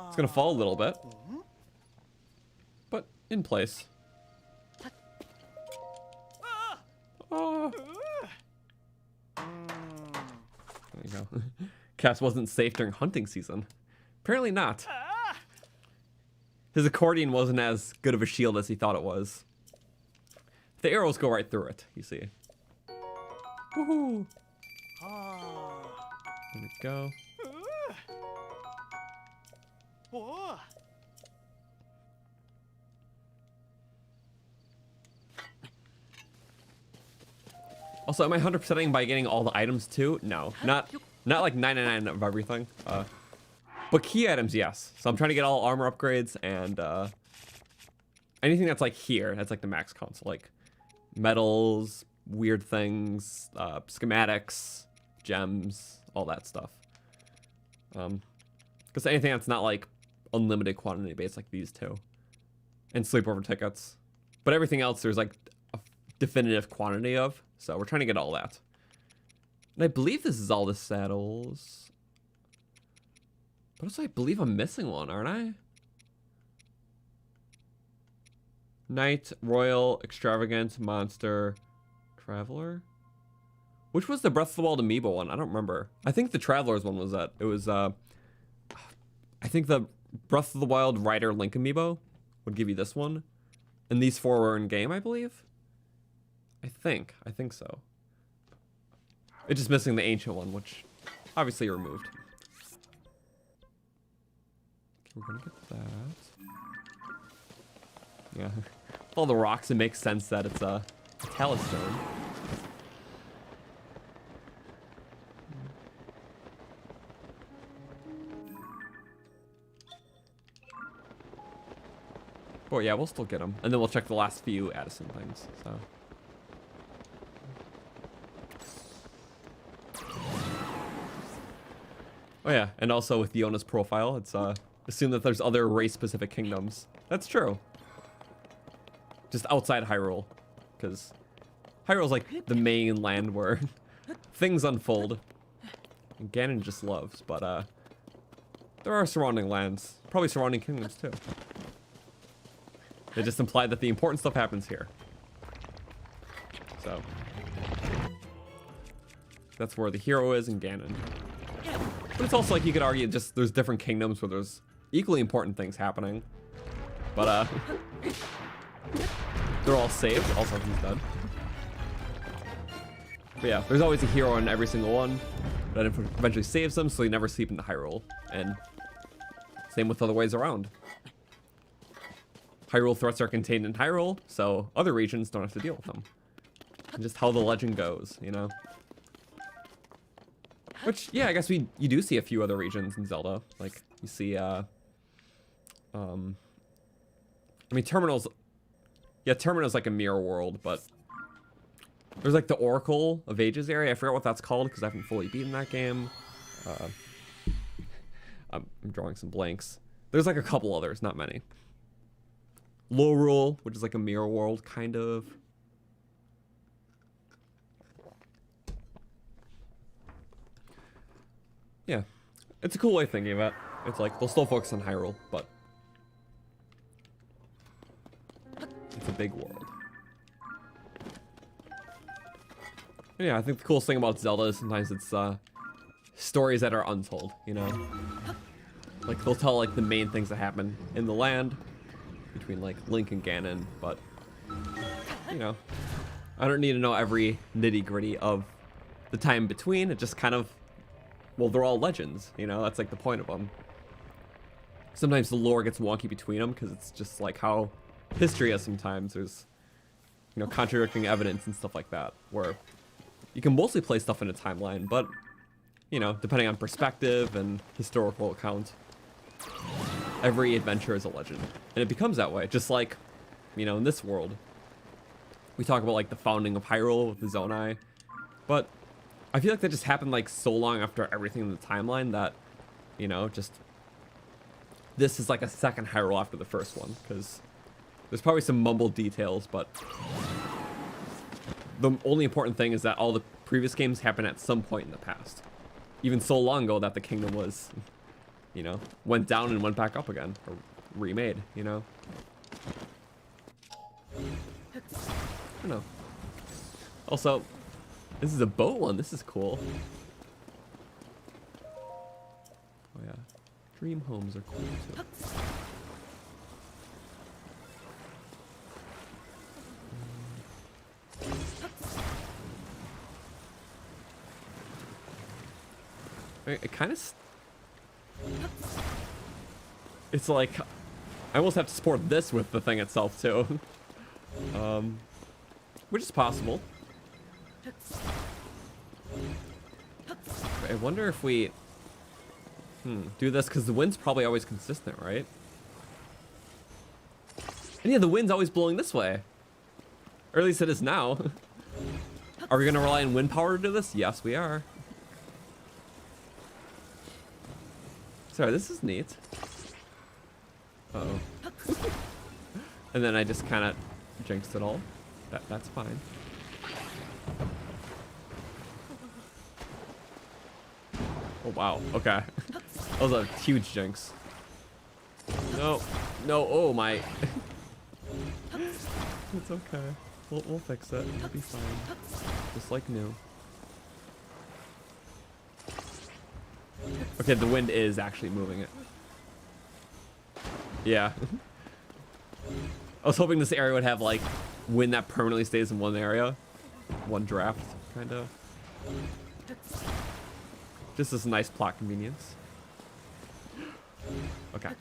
It's gonna fall a little bit, but in place. Oh. There you go. Cass wasn't safe during hunting season. Apparently not. His accordion wasn't as good of a shield as he thought it was. The arrows go right through it, you see. Woohoo! There we go. Also, am I 100%ing by getting all the items too? No, not like 99 of everything. But key items, yes. So I'm trying to get all armor upgrades and anything that's like here. That's like the max console, like metals, weird things, schematics, gems, all that stuff. Because anything that's not like unlimited quantity based, like these two, and sleepover tickets. But everything else, there's like a definitive quantity of. So we're trying to get all that. And I believe this is all the saddles. But also I believe I'm missing one, aren't I? Knight, Royal, Extravagant, Monster, Traveler. Which was the Breath of the Wild Amiibo one? I don't remember. I think the Traveler's one was that. It was, I think the Breath of the Wild Rider Link Amiibo would give you this one. And these four were in game, I believe. I think so. It's just missing the ancient one, which obviously removed. Okay, we're gonna get that. Yeah. All the rocks, it makes sense that it's a talus stone. But yeah, we'll still get them. And then we'll check the last few Addison things, so. Oh yeah, and also with Yona's profile, it's assume that there's other race-specific kingdoms. That's true. Just outside Hyrule, because Hyrule's like the main land where things unfold. And Ganon just loves, but there are surrounding lands, probably surrounding kingdoms too. They just imply that the important stuff happens here. So that's where the hero is in Ganon. But it's also like you could argue just there's different kingdoms where there's equally important things happening. But they're all saved. Also, he's dead. But yeah, there's always a hero in every single one that eventually saves them, so they never seep into Hyrule. And same with other ways around. Hyrule threats are contained in Hyrule, so other regions don't have to deal with them. And just how the legend goes, you know? Which, yeah, I guess you do see a few other regions in Zelda. Like, you see, I mean, Terminal's like a mirror world, but there's like the Oracle of Ages area. I forgot what that's called because I haven't fully beaten that game. I'm drawing some blanks. There's like a couple others, not many. Lorule, which is like a mirror world, kind of. Yeah, it's a cool way of thinking about it. It's like, they'll still focus on Hyrule, but it's a big world. And yeah, I think the coolest thing about Zelda is sometimes it's stories that are untold, you know? Like, they'll tell like the main things that happen in the land between like Link and Ganon, but you know, I don't need to know every nitty-gritty of the time between. It just kind of, well, they're all legends, you know? That's like the point of them. Sometimes the lore gets wonky between them because it's just like how history is sometimes. There's, you know, contradicting evidence and stuff like that, where you can mostly play stuff in a timeline, but, you know, depending on perspective and historical account, every adventure is a legend. And it becomes that way, just like, you know, in this world. We talk about like the founding of Hyrule with the Zonai, but I feel like that just happened like so long after everything in the timeline that, you know, just this is like a second Hyrule after the first one, because there's probably some mumbled details, but the only important thing is that all the previous games happened at some point in the past. Even so long ago that the kingdom was, you know, went down and went back up again, or remade, you know? I don't know. Also, this is a boat one. This is cool. Oh yeah. Dream homes are cool too. It kind of... It's like... I almost have to support this with the thing itself too. Which is possible. I wonder if we do this, because the wind's probably always consistent, right? And yeah, the wind's always blowing this way. Or at least it is now. Are we going to rely on wind power to do this? Yes, we are. Sorry, this is neat. Uh-oh. And then I just kind of jinxed it all. That's fine. Oh, wow. Okay. That was a huge jinx. No. No. Oh, my. It's okay. We'll fix it. It'll be fine. Just like new. Okay, the wind is actually moving it. Yeah. I was hoping this area would have, like, wind that permanently stays in one area. One draft, kind of. Just as a nice plot convenience. Okay.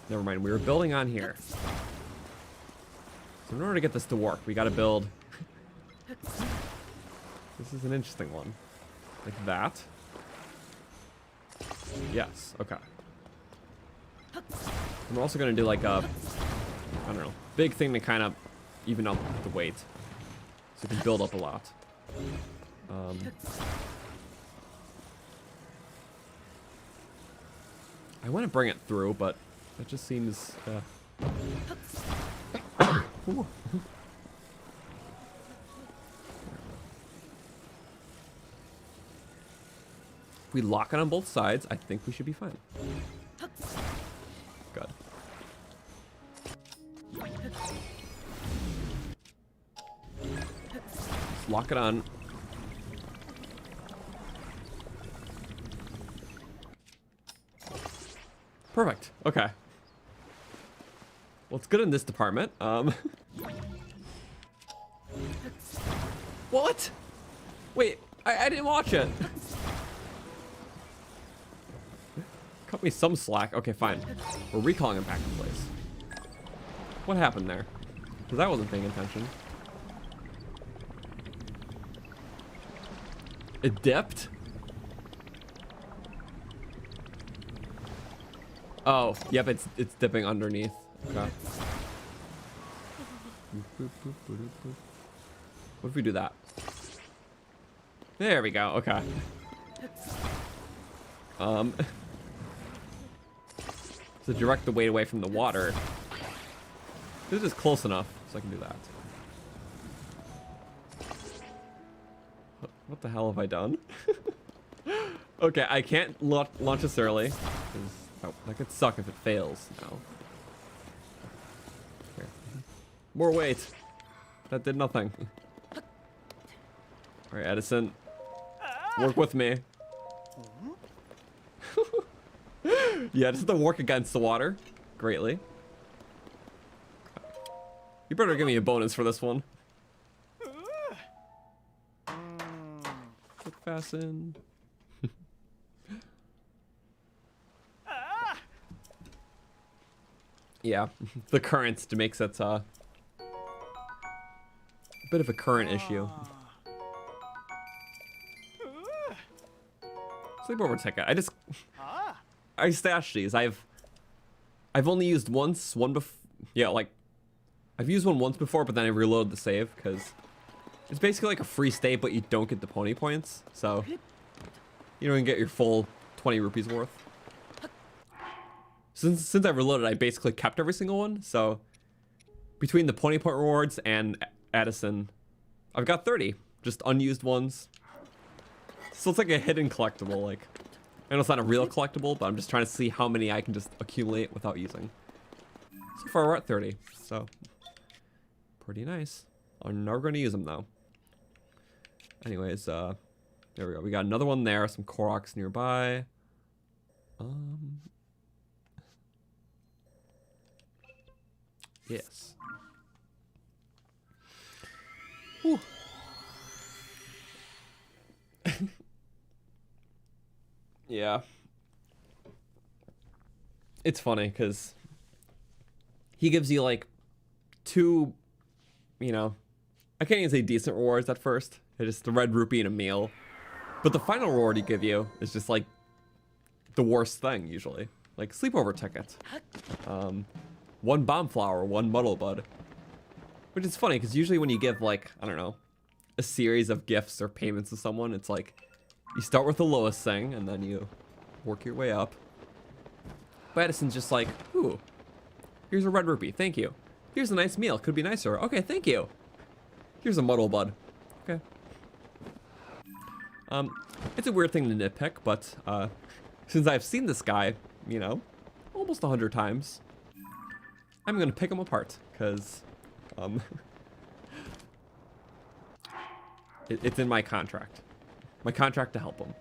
Never mind, we were building on here. So in order to get this to work, we gotta build... This is an interesting one. Like that. Yes, okay. And we're also gonna do like a... I don't know, big thing to kind of even up the weight. So we can build up a lot. I want to bring it through, but that just seems... Ooh. If we lock it on both sides, I think we should be fine. Good. Let's lock it on. Perfect. Okay. Well, it's good in this department. What? Wait, I didn't watch it. Cut me some slack. Okay, fine. We're recalling it back in place. What happened there? Because I wasn't paying attention. It dipped? Oh, yep, it's dipping underneath. Okay. What if we do that? There we go. Okay. To direct the weight away from the water. This is close enough, so I can do that. What the hell have I done? Okay, I can't launch this early. Oh, that could suck if it fails now. Here. More weight. That did nothing. Alright, Addison. Work with me. Yeah, just to work against the water greatly. You better give me a bonus for this one. Quick fasten. Yeah, the currents makes it a bit of a current issue. Sleepover ticket. I stashed these. I've only used one before. Yeah, like I've used one once before, but then I reloaded the save because it's basically like a free state, but you don't get the pony points, so you don't even get your full 20 rupees worth. Since I reloaded, I basically kept every single one. So between the pony point rewards and Addison, I've got 30 just unused ones. So it's like a hidden collectible. Like, I know it's not a real collectible, but I'm just trying to see how many I can just accumulate without using. So far we're at 30, so pretty nice. I'm never going to use them though. Anyways, there we go. We got another one there. Some Koroks nearby. Yes. Whew. Yeah. It's funny because he gives you like two, you know, I can't even say decent rewards at first. It's just the red rupee and a meal. But the final reward he give you is just like the worst thing usually. Like sleepover tickets. One bomb flower, one muddle bud. Which is funny because usually when you give like, I don't know, a series of gifts or payments to someone, it's like you start with the lowest thing and then you work your way up. But Addison's just like, ooh, here's a red rupee, thank you. Here's a nice meal, could be nicer. Okay, thank you. Here's a muddle bud. Okay. It's a weird thing to nitpick, but since I've seen this guy, you know, almost 100 times, I'm gonna pick him apart, because it's in my contract. My contract to help him.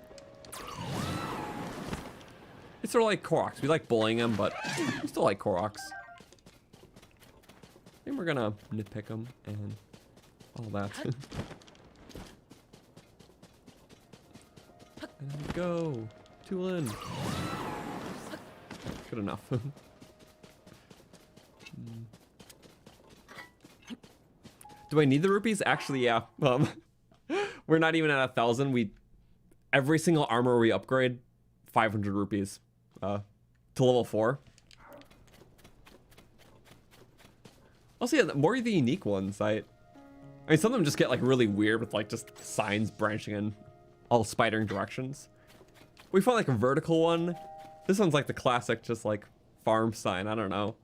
It's sort of like Koroks. We like bullying him, but we still like Koroks. And we're gonna nitpick him and all that. And go. Toolin. Good enough. Do I need the rupees? Actually, yeah. We're not even at 1,000. Every single armor we upgrade, 500 rupees to level 4. Also, yeah, more of the unique ones. I mean, some of them just get like really weird with like just signs branching in all spidering directions. We found like a vertical one This one's like the classic, just like farm sign. I don't know.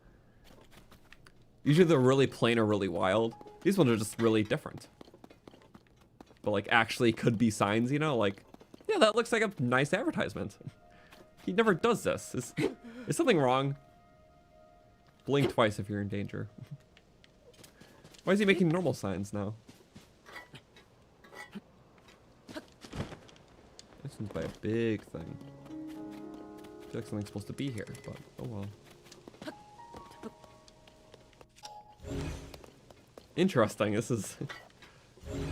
Usually they're really plain or really wild. These ones are just really different. But like actually could be signs, you know? Like, yeah, that looks like a nice advertisement. He never does this. Is something wrong? Blink twice if you're in danger. Why is he making normal signs now? This one's by a big thing. I feel like something's supposed to be here, but oh well. Interesting, this is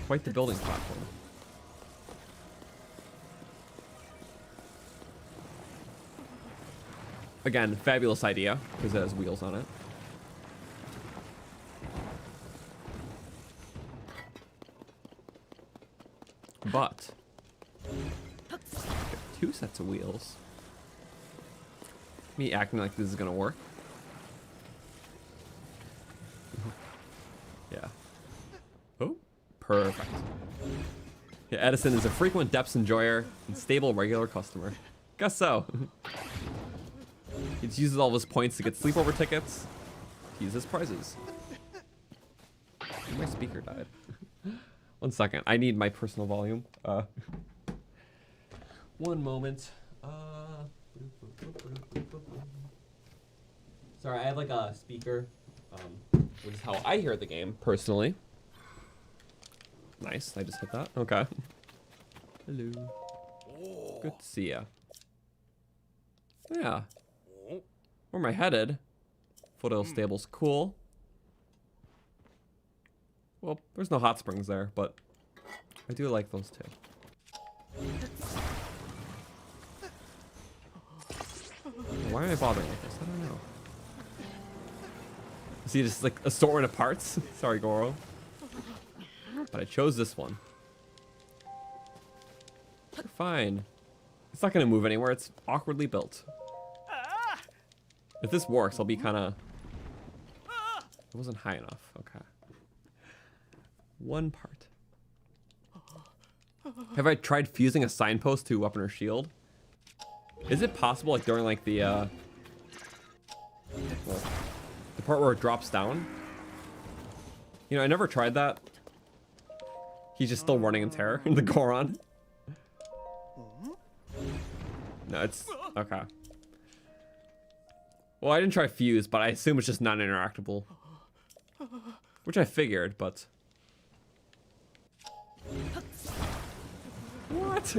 quite the building platform. Again, fabulous idea, because it has wheels on it. But, two sets of wheels. Me acting like this is gonna work. Yeah. Oh, perfect. Yeah, Addison is a frequent depths enjoyer and stable regular customer. Guess so. He just uses all of his points to get sleepover tickets. He uses prizes. My speaker died. 1 second. I need my personal volume. One moment. Sorry, I have like a speaker, which is how I hear the game personally. Nice. I just hit that. Okay. Hello. Good to see ya. Yeah. Where am I headed? Foothills Stable's cool. Well, there's no hot springs there, but I do like those too. Why am I bothering with this? I don't know. Is he just like assortment of parts? Sorry, Goro. But I chose this one. You're fine. It's not gonna move anywhere. It's awkwardly built. If this works, I'll be kind of... It wasn't high enough. Okay. One part. Have I tried fusing a signpost to weapon or shield? Is it possible, like during like the part where it drops down? You know, I never tried that. He's just still running in terror. The Goron. No, it's okay. Well, I didn't try fuse, but I assume it's just non-interactable. Which I figured, but... What?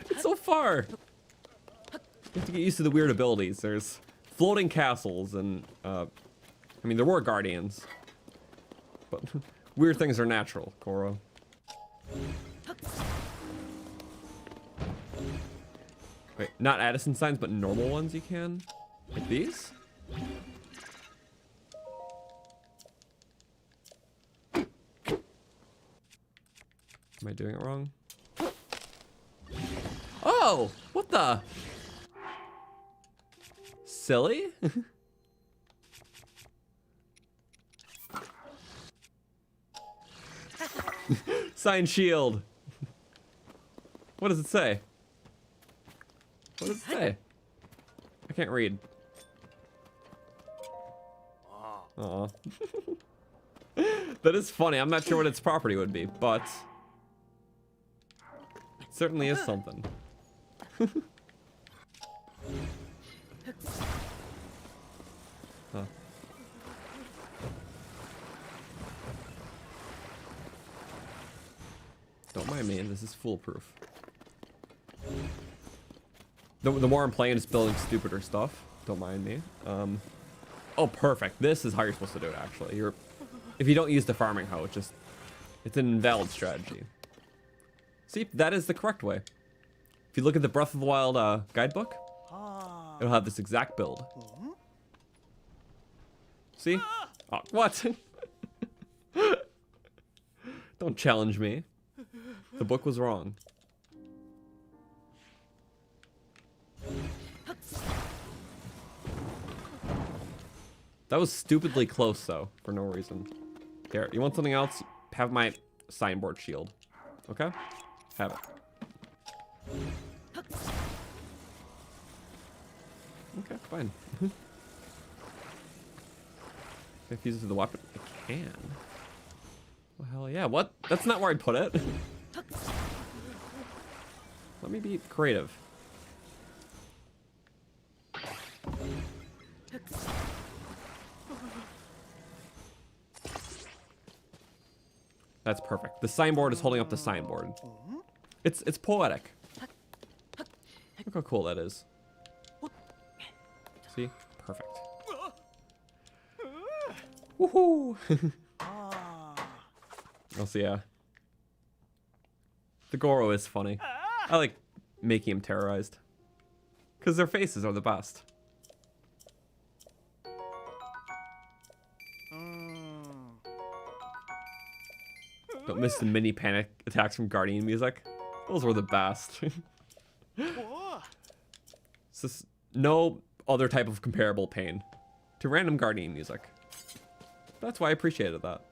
It's so far! You have to get used to the weird abilities. There's floating castles and, I mean, there were guardians. But weird things are natural, Koro. Wait, not Addison signs, but normal ones you can? Like these? Am I doing it wrong? Oh! What the? Silly? Sign shield. What does it say? What does it say? I can't read. Aw. That is funny. I'm not sure what its property would be, but it certainly is something. Huh. Don't mind me, this is foolproof. The more I'm playing, just building stupider stuff. Don't mind me. Oh, perfect. This is how you're supposed to do it, actually. If you don't use the farming hoe, it's an invalid strategy. See, that is the correct way. If you look at the Breath of the Wild guidebook, it'll have this exact build. See? Oh, what? Don't challenge me. The book was wrong. That was stupidly close, though, for no reason. Here, you want something else? Have my signboard shield. Okay? Have it. Okay, fine. Can I fuse it to the weapon? I can. Well, hell yeah. What? That's not where I put it. Let me be creative. That's perfect. The signboard is holding up the signboard. It's poetic. Look how cool that is. See? Perfect. Woohoo! Also, yeah. The Goro is funny. I like making him terrorized. Because their faces are the best. Don't miss the mini panic attacks from Guardian music. Those were the best. It's just no other type of comparable pain to random Guardian music. That's why I appreciated that.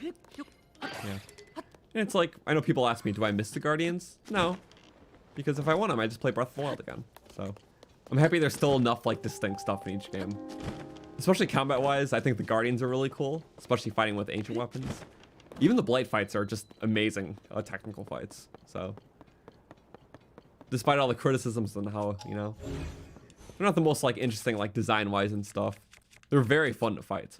Yeah. And it's like, I know people ask me, do I miss the Guardians? No. Because if I want them, I just play Breath of the Wild again. So, I'm happy there's still enough, like, distinct stuff in each game. Especially combat-wise, I think the Guardians are really cool. Especially fighting with ancient weapons. Even the Blight fights are just amazing technical fights. So, despite all the criticisms and how, you know, they're not the most, like, interesting, like, design-wise and stuff. They're very fun to fight.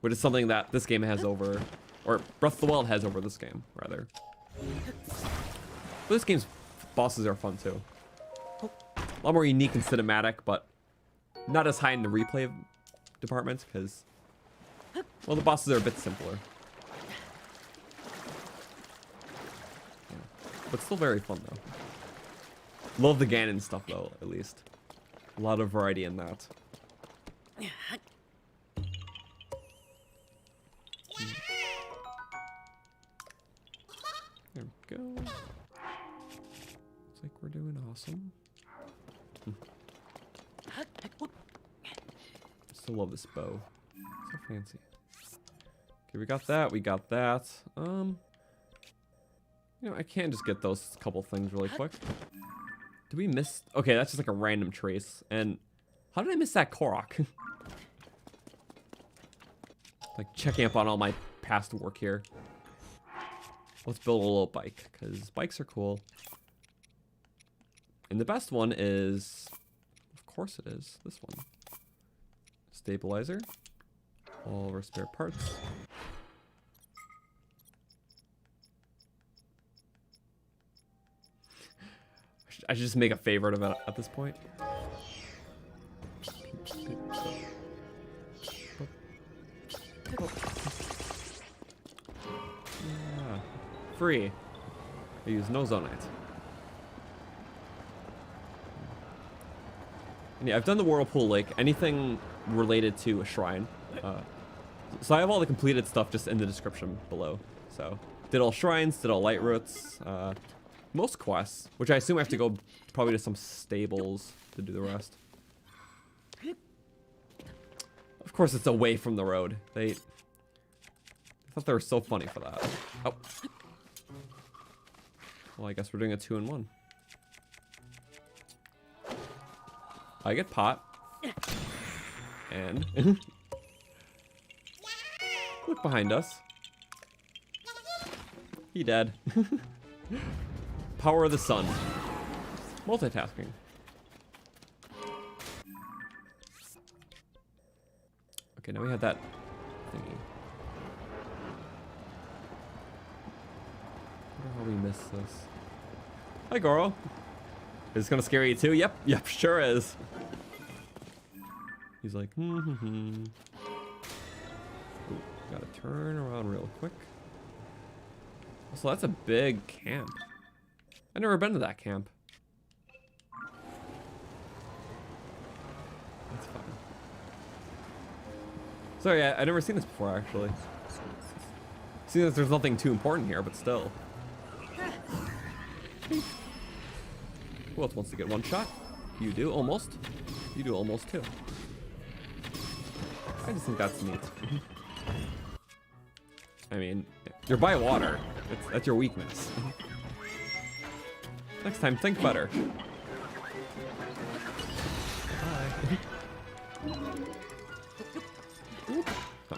Which is something that this game has over, or Breath of the Wild has over this game, rather. But this game's bosses are fun too. A lot more unique and cinematic, but not as high in the replay department, because, well, the bosses are a bit simpler. Yeah. But still very fun though. Love the Ganon stuff though, at least. A lot of variety in that. There we go. Looks like we're doing awesome. Still love this bow. So fancy. Okay, we got that. We got that. You know, I can just get those couple things really quick. Did we miss? Okay, that's just like a random trace. And how did I miss that Korok? Like checking up on all my past work here. Let's build a little bike, because bikes are cool. And the best one is, of course it is, this one. Stabilizer. All of our spare parts. I should just make a favorite of it at this point. Yeah. Free. I use no zonite. And yeah, I've done the Whirlpool Lake. Anything related to a shrine. So I have all the completed stuff just in the description below. So did all shrines, did all Lightroots, most quests, which I assume I have to go probably to some stables to do the rest. Of course, it's away from the road. I thought they were so funny for that. Oh. Well, I guess we're doing a 2-in-1. I get pot. And look behind us. He dead. Power of the sun. Multitasking. Okay, now we have that thingy. I wonder how we missed this. Hi, Goro. Is this gonna scare you too? Yep, sure is. He's like, Ooh, gotta turn around real quick. So that's a big camp. I've never been to that camp. That's fun. Sorry, I've never seen this before, actually. Seeing that there's nothing too important here, but still. Who else wants to get one shot? You do, almost. You do almost too. I just think that's neat. I mean, you're by water. That's your weakness. Next time, think better.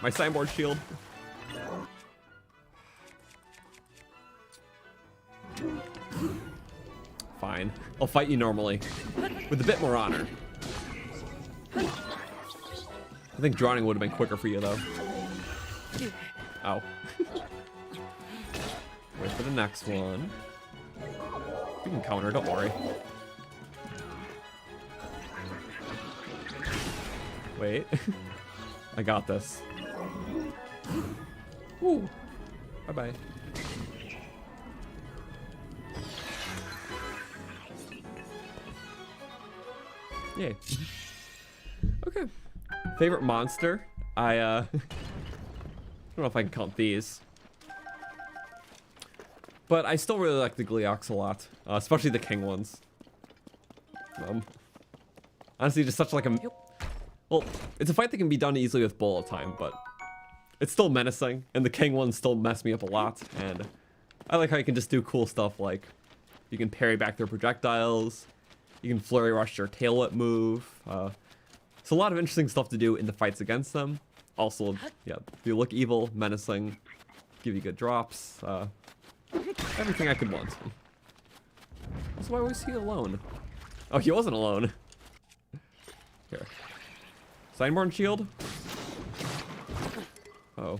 Got my sideboard shield. Fine. I'll fight you normally. With a bit more honor. I think drowning would have been quicker for you, though. Ow. Wait for the next one. We can counter, don't worry. Wait. I got this. Woo. Bye-bye. Yay. Okay. Favorite monster? I don't know if I can count these. But I still really like the Gleeoks a lot. Especially the king ones. Honestly, just such like a... Well, it's a fight that can be done easily with bullet time, but it's still menacing, and the king ones still mess me up a lot, and I like how you can just do cool stuff like you can parry back their projectiles, you can flurry rush their tail whip move. It's a lot of interesting stuff to do in the fights against them. Also, yeah, you look evil, menacing, give you good drops, everything I could want. So why was he alone? Oh, he wasn't alone. Here. Signborn shield? Oh.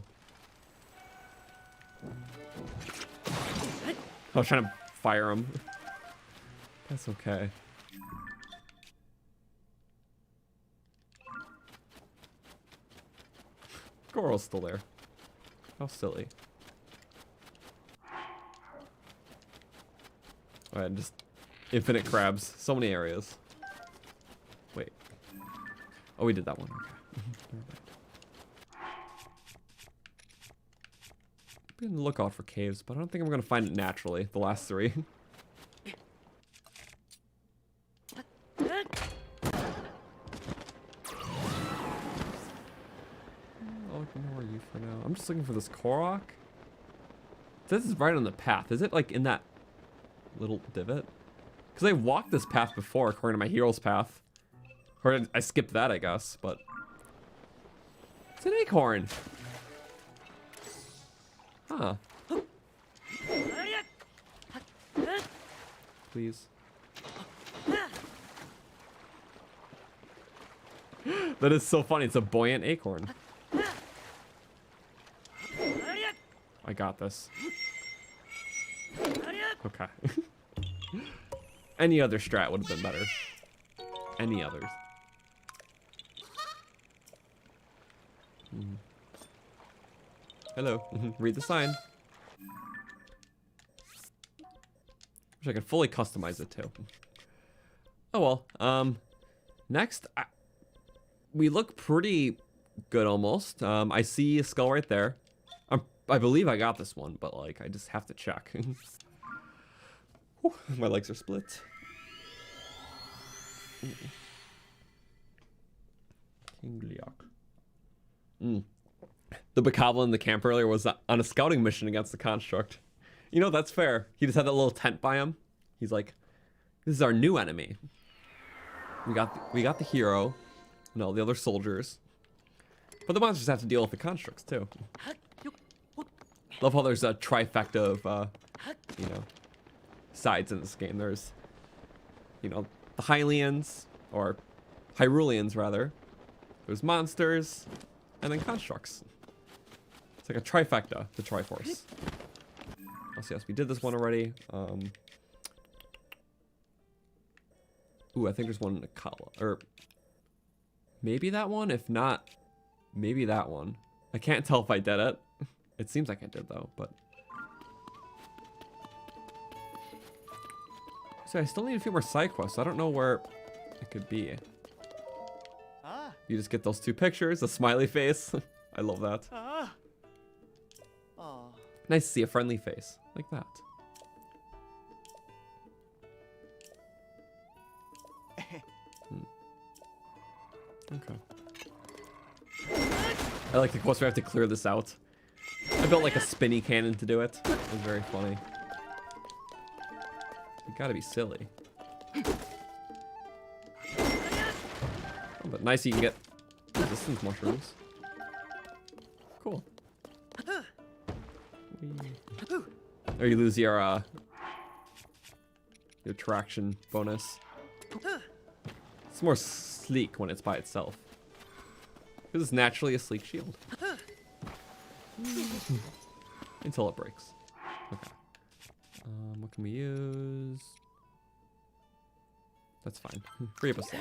I was trying to fire him. That's okay. Goral's still there. How silly. Alright, just infinite crabs. So many areas. Wait. Oh, we did that one. Okay. Be on the lookout for caves, but I don't think I'm gonna find it naturally. The last three. I'll ignore you for now. I'm just looking for this korok. This is right on the path. Is it like in that little divot? Because I walked this path before, according to my hero's path. Or I skipped that, I guess, but... It's an acorn! Huh. Please. That is so funny, it's a buoyant acorn. I got this. Okay. Any other strat would have been better. Any others. Hello. Read the sign. Wish I could fully customize it too. Oh well. Next, we look pretty good almost. I see a skull right there. I believe I got this one, but like I just have to check. Whew, my legs are split. King Gleeok. The Bokoblin in the camp earlier was on a scouting mission against the construct. You know, that's fair. He just had that little tent by him. He's like, this is our new enemy. We got the hero and all the other soldiers. But the monsters have to deal with the constructs too. Love how there's a trifecta of you know, sides in this game. There's, you know, the Hylians, or Hyruleans rather. There's monsters, and then constructs. It's like a trifecta, the Triforce. Oh, so yes, we did this one already. Ooh, I think there's one in the Kala, or maybe that one. If not, maybe that one. I can't tell if I did it. It seems like I did though, but. So I still need a few more side quests. I don't know where it could be. You just get those two pictures, a smiley face. I love that. Nice to see a friendly face like that. Okay. I like the quest where I have to clear this out. I built like a spinny cannon to do it. It was very funny. You gotta be silly. Oh, but nice you can get resistance mushrooms. Cool. Or you lose your traction bonus. It's more sleek when it's by itself. Because it's naturally a sleek shield. Until it breaks. Okay. What can we use? That's fine. Free up a slot.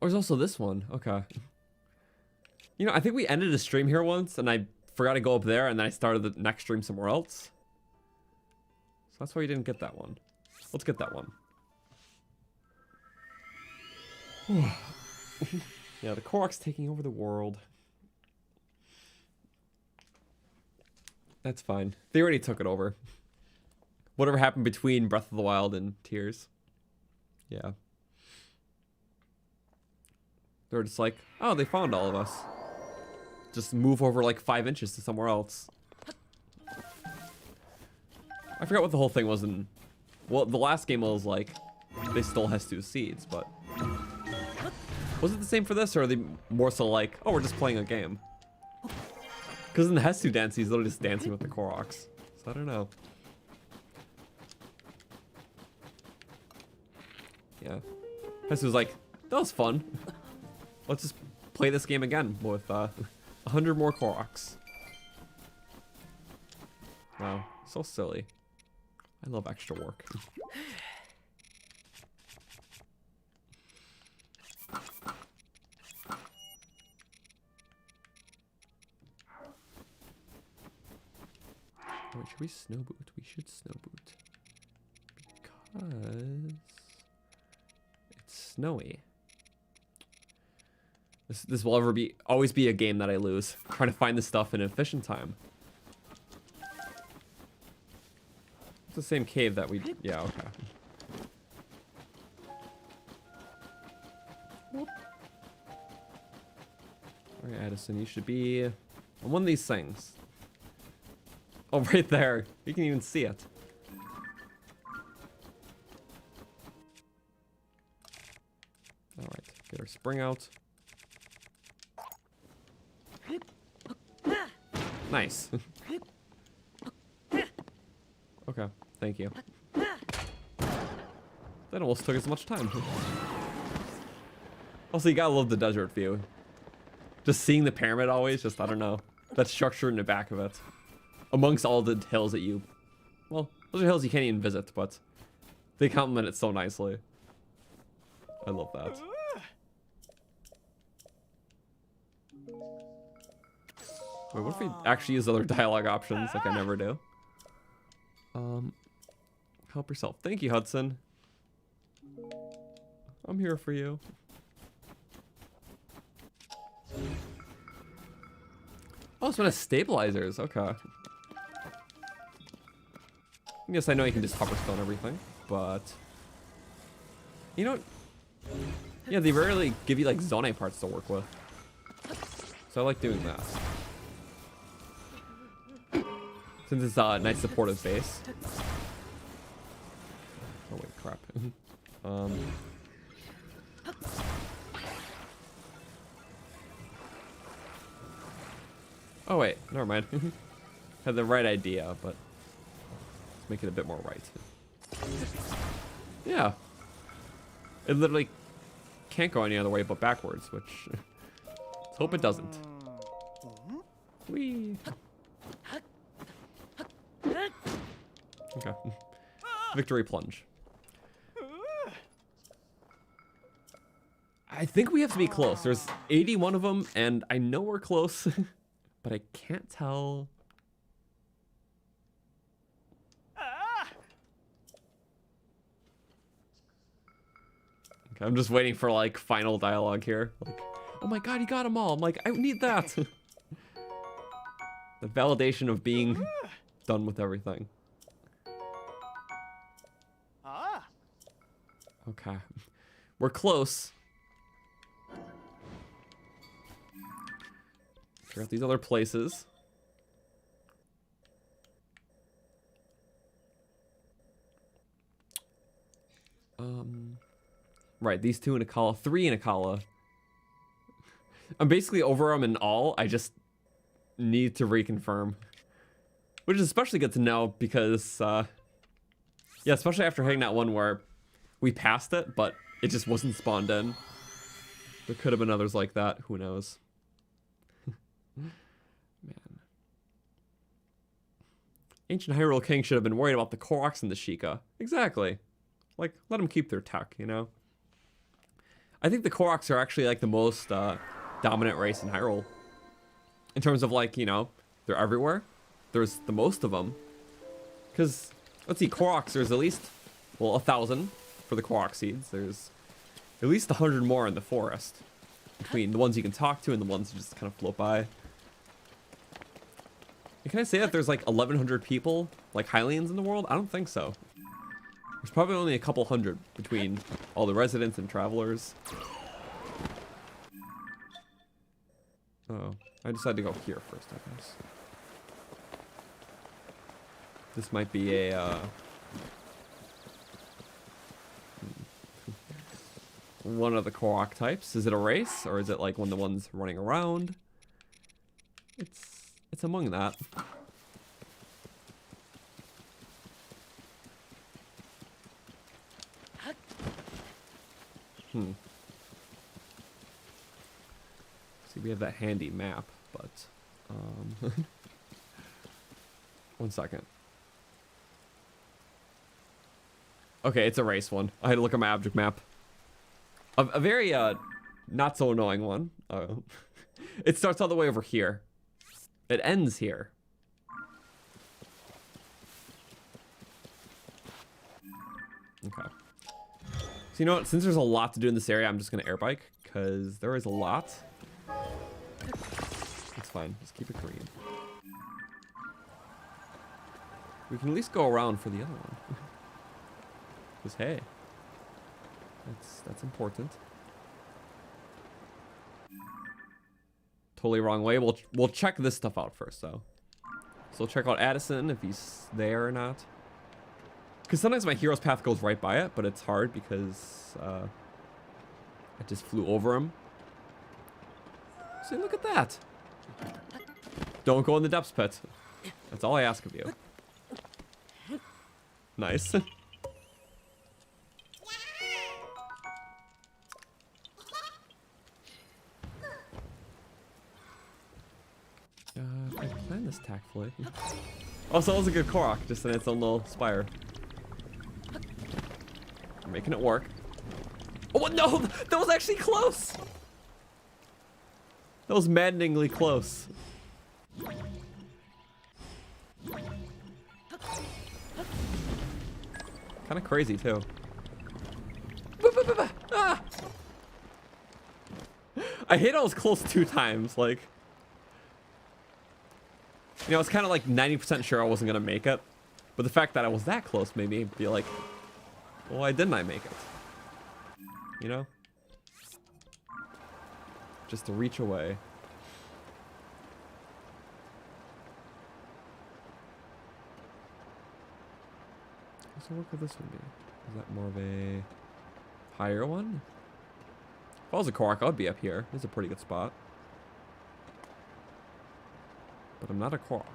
Oh, there's also this one. Okay. You know, I think we ended a stream here once, and I forgot to go up there, and then I started the next stream somewhere else. So that's why you didn't get that one. Let's get that one. Yeah, the Koroks taking over the world. That's fine. They already took it over. Whatever happened between Breath of the Wild and Tears. Yeah. They're just like, oh, they found all of us. Just move over like 5 inches to somewhere else. I forgot what the whole thing was in... Well, the last game was like, they stole Hestu's seeds, but... Was it the same for this, or are they more so like, oh, we're just playing a game? Because in the Hestu dance, he's literally just dancing with the Koroks. So I don't know. Yeah. Hestu's like, that was fun. Let's just play this game again with 100 more Koroks. Wow, so silly. I love extra work. Wait, should we snow boot? We should snow boot. Because it's snowy. This will always be a game that I lose. Trying to find this stuff in efficient time. It's the same cave that we... Yeah, okay. Alright, Addison, you should be on one of these things. Oh, right there. You can even see it. Alright, get our spring out. Nice. Okay, thank you. That almost took as much time. Also, you gotta love the desert view. Just seeing the pyramid always, just, I don't know. That structure in the back of it. Amongst all the hills that you... Well, those are hills you can't even visit, but they complement it so nicely. I love that. Wait, what if we actually use other dialogue options like I never do? Help yourself. Thank you, Hudson. I'm here for you. Oh, it's one of stabilizers. Okay. Yes, I know you can just hover stone everything, but you know, yeah, they rarely give you like zone parts to work with, so I like doing that. Since it's a nice supportive base. Oh wait, crap. Oh wait, never mind. Had the right idea, but let's make it a bit more right. Yeah. It literally can't go any other way but backwards, which let's hope it doesn't. Whee. Okay. Victory plunge. I think we have to be close. There's 81 of them, and I know we're close, but I can't tell. Okay, I'm just waiting for like final dialogue here. Like, oh my god, you got them all. I'm like, I need that. The validation of being done with everything. Okay. We're close. Check out these other places. Right, these two in Akala, 3 in Akala. I'm basically over them in all. I just need to reconfirm. Which is especially good to know because, yeah, especially after hitting that one where we passed it, but it just wasn't spawned in. There could have been others like that. Who knows? Man. Ancient Hyrule King should have been worried about the Koroks and the Sheikah. Exactly. Like, let them keep their tech, you know? I think the Koroks are actually, like, the most dominant race in Hyrule. In terms of, like, you know, they're everywhere. There's the most of them. Because, let's see, Koroks, there's at least, well, 1,000 for the Korok seeds. There's at least 100 more in the forest. Between the ones you can talk to and the ones that just kind of float by. Can I say that there's like 1,100 people, like Hylians in the world? I don't think so. There's probably only a couple hundred between all the residents and travelers. Oh, I decided to go here first, I guess. This might be a, one of the Korok types. Is it a race, or is it like one of the ones running around? It's among that. See, we have that handy map, but one second. Okay, it's a race one. I had to look at my object map. A very not so annoying one. It starts all the way over here. It ends here. Okay. So you know what? Since there's a lot to do in this area, I'm just gonna air bike because there is a lot. It's fine. Just keep it green. We can at least go around for the other one. Because hey, that's important. Totally wrong way. We'll check this stuff out first though. So we'll check out Addison if he's there or not. Because sometimes my hero's path goes right by it, but it's hard because I just flew over him. See, look at that. Don't go in the depths pit. That's all I ask of you. Nice. I planned this tactfully. Also, it was a good Korok, just in its own little spire. We're making it work. Oh no! That was actually close! That was maddeningly close. Kind of crazy too. Ah! I hate I was close 2 times, like. You know, it's kind of like 90% sure I wasn't gonna make it, but the fact that I was that close made me be like, well, why didn't I make it? You know? Just to reach away. So what could this one be? Is that more of a higher one? If I was a Korok, I would be up here. This is a pretty good spot. But I'm not a Korok.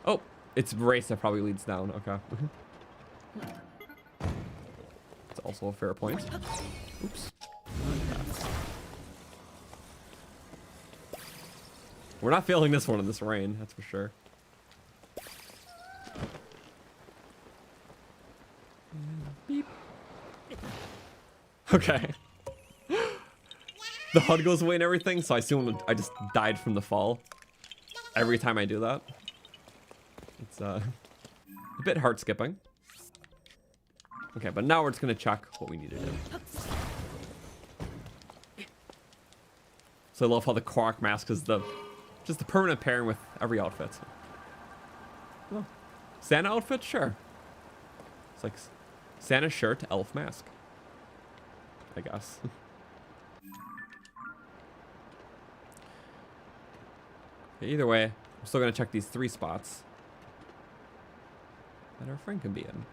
Oh, it's race that probably leads down. Okay. It's also a fair point. Oops. Okay. We're not failing this one in this rain, that's for sure. Beep. Okay. The HUD goes away and everything, so I assume I just died from the fall. Every time I do that. It's a bit hard skipping. Okay, but now we're just gonna check what we need to do. So I love how the Korok mask is just the permanent pairing with every outfit. Oh, Santa outfit? Sure. It's like Santa shirt, elf mask. I guess. Either way, I'm still gonna check these 3 spots that our friend can be in.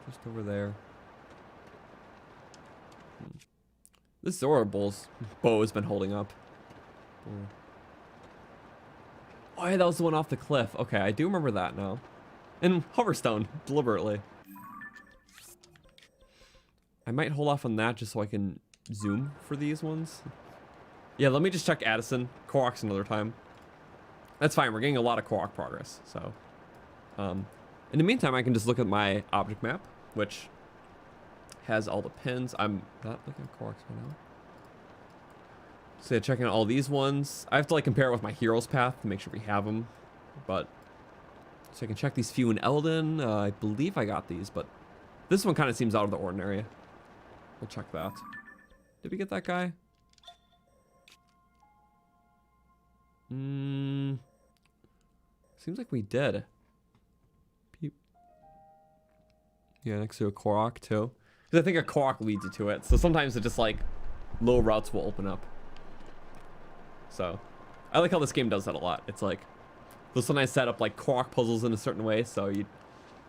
Just over there. This Zora Bull's bow has been holding up. Oh yeah, that was the one off the cliff. Okay, I do remember that now. And Hoverstone, deliberately. I might hold off on that just so I can zoom for these ones. Yeah, let me just check Addison. Koroks another time. That's fine, we're getting a lot of Korok progress, so. In the meantime, I can just look at my object map, which has all the pins. I'm not looking at Koroks right now. So yeah, checking out all these ones. I have to like compare it with my hero's path to make sure we have them. But, so I can check these few in Eldon. I believe I got these, but this one kind of seems out of the ordinary. We'll check that. Did we get that guy? Seems like we did. Peep. Yeah, next to a Korok too. Because I think a Korok leads you to it. So sometimes it just like low routes will open up. So I like how this game does that a lot. It's like they'll sometimes set up like Korok puzzles in a certain way. So you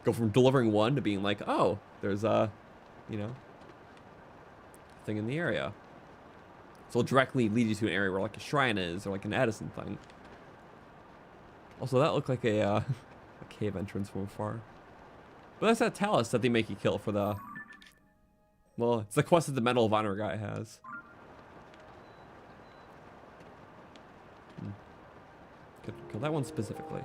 go from delivering one to being like, oh, there's a, you know, thing in the area. So it'll directly lead you to an area where like a shrine is or like an Addison thing. Also, that looked like a cave entrance from afar. But that's that talus that they make you kill for the... Well, it's the quest that the Medal of Honor guy has. Could kill that one specifically.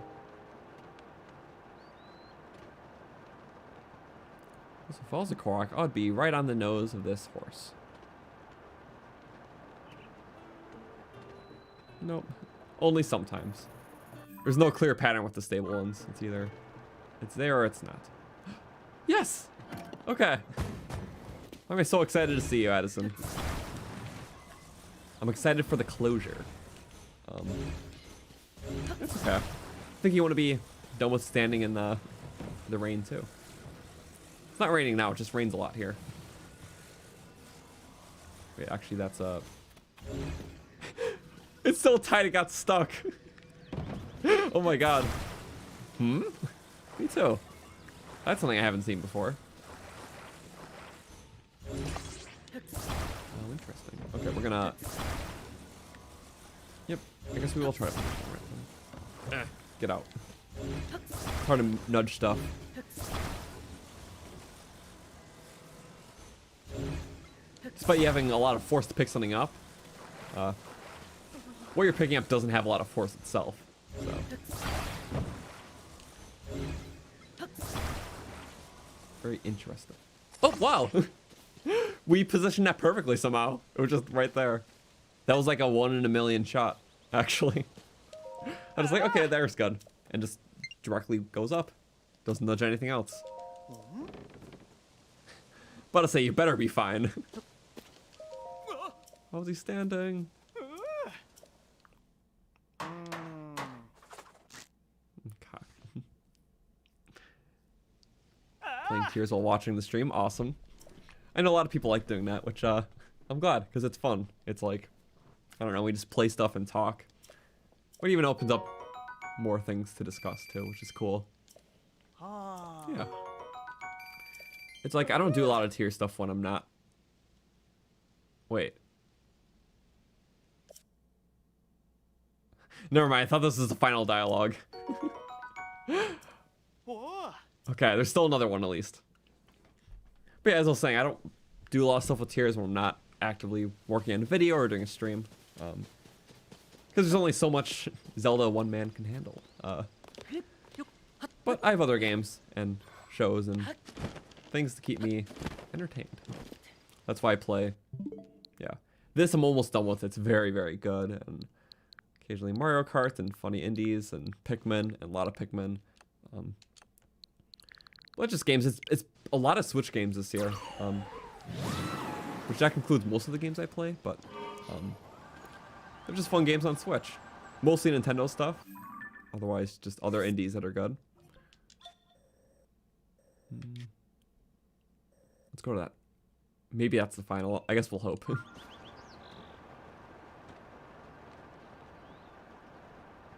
So if I was a Korok, I'd be right on the nose of this horse. Nope. Only sometimes. There's no clear pattern with the stable ones. It's either it's there or it's not. Yes! Okay. Why am I so excited to see you, Addison? I'm excited for the closure. That's okay. I think you want to be done with standing in the rain too. It's not raining now, it just rains a lot here. Wait, actually that's a... It's so tight it got stuck. Oh my god. Me too. That's something I haven't seen before. Oh, interesting. Okay, we're gonna... Yep, I guess we will try to finish it right then. Get out. It's hard to nudge stuff. Despite you having a lot of force to pick something up, what you're picking up doesn't have a lot of force itself. So. Very interesting. Oh, wow. We positioned that perfectly somehow. It was just right there. That was like a 1 in a million shot, actually. I was like, okay, there's good. And just directly goes up. Doesn't nudge anything else. But I say, you better be fine. How was he standing? Playing Tears while watching the stream, awesome. I know a lot of people like doing that, which I'm glad, because it's fun. It's like, I don't know, we just play stuff and talk. It even opens up more things to discuss too, which is cool. Yeah. It's like, I don't do a lot of tier stuff when I'm not... Wait. Never mind, I thought this was the final dialogue. Okay, there's still another one at least. But yeah, as I was saying, I don't do a lot of stuff with tiers when I'm not actively working on a video or doing a stream. Because there's only so much Zelda one man can handle. But I have other games and shows and things to keep me entertained. That's why I play. Yeah. This I'm almost done with. It's very, very good. And occasionally Mario Kart and funny indies and Pikmin and a lot of Pikmin. But just games. It's a lot of Switch games this year. Which that concludes most of the games I play, but they're just fun games on Switch. Mostly Nintendo stuff. Otherwise, just other indies that are good. Let's go to that. Maybe that's the final. I guess we'll hope.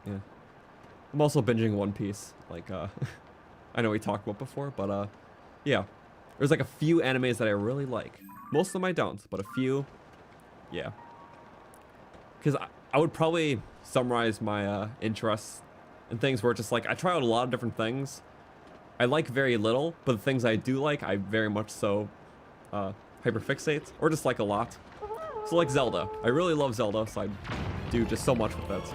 Yeah. I'm also binging One Piece. Like, I know we talked about before, but yeah. There's like a few animes that I really like. Most of them I don't, but a few, yeah. Because I would probably summarize my interests in things where it's just like I try out a lot of different things. I like very little, but the things I do like, I very much so hyperfixate or just like a lot. So like Zelda. I really love Zelda, so I do just so much with it.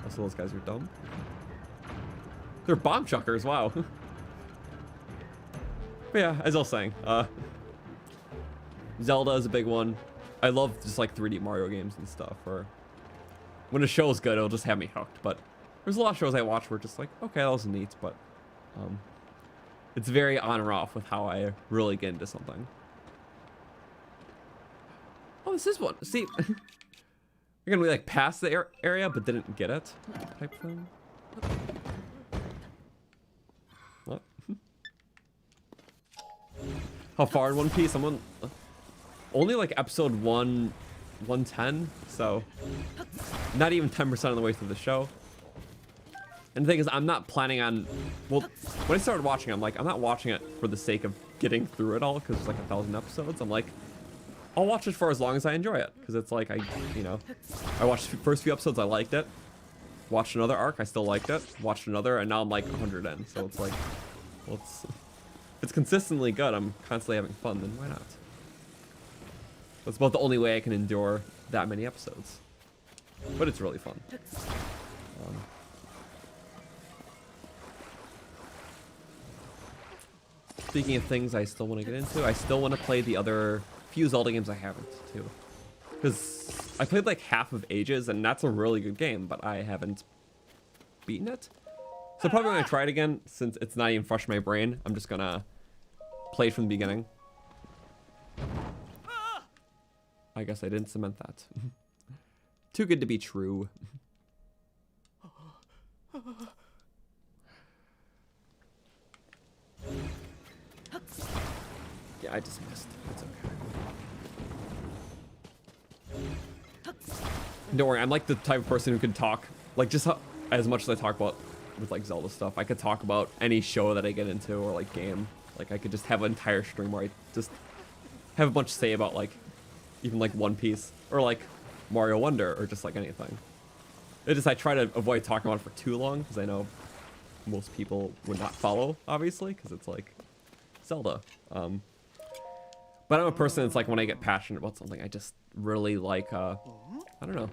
Also, those guys are dumb. They're bomb chuckers, wow. But yeah, as I was saying, Zelda is a big one. I love just like 3D Mario games and stuff, or when a show's good, it'll just have me hooked. But there's a lot of shows I watch where just like, okay, that was neat, but it's very on or off with how I really get into something. Oh, this is one. See, you're gonna be like past the area, but didn't get it, type thing. What? How far in One Piece? I'm on only like episode 110, so not even 10% of the way through the show. And the thing is, I'm not planning on, well, when I started watching, I'm like, I'm not watching it for the sake of getting through it all, because there's like 1,000 episodes. I'm like, I'll watch it for as long as I enjoy it, because it's like, I watched the first few episodes, I liked it. Watched another arc, I still liked it. Watched another, and now I'm like 100 in, so it's like, well, if it's consistently good, I'm constantly having fun, then why not? That's about the only way I can endure that many episodes. But it's really fun. Speaking of things I still want to get into, I still want to play the other few Zelda games I haven't, too. Because I played like half of Ages, and that's a really good game, but I haven't beaten it. So probably when I try it again, since it's not even fresh in my brain, I'm just gonna play it from the beginning. I guess I didn't cement that. Too good to be true. Yeah, I just missed. That's okay. Don't worry, I'm like the type of person who can talk, like just as much as I talk about with like Zelda stuff, I could talk about any show that I get into or like game. Like I could just have an entire stream where I just have a bunch to say about like even like One Piece or like Mario Wonder or just like anything. It just, I try to avoid talking about it for too long because I know most people would not follow, obviously, because it's like Zelda. But I'm a person that's like, when I get passionate about something, I just really like, I don't know,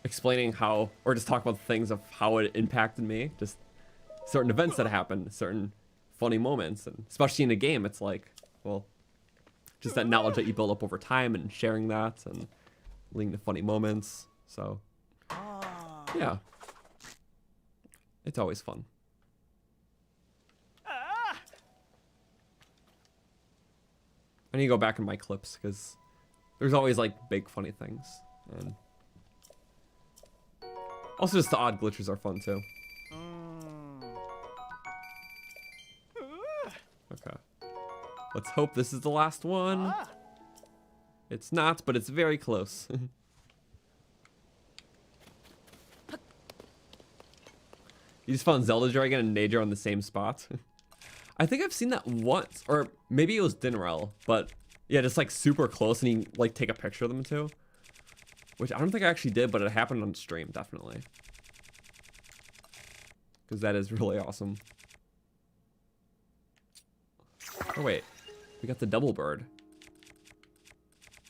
explaining how, or just talk about the things of how it impacted me, just certain events that happened, certain funny moments, and especially in a game, it's like, well, just that knowledge that you build up over time and sharing that and leading to funny moments. So, yeah, it's always fun. I need to go back in my clips because there's always like big funny things, and also just the odd glitches are fun too. Okay, let's hope this is the last one. It's not, but it's very close. You just found Zelda Dragon and Nager on the same spot. I think I've seen that once, or maybe it was Dinrel, but yeah, just like super close, and you like take a picture of them too, which I don't think I actually did, but it happened on stream, definitely, because that is really awesome. Oh wait, we got the double bird.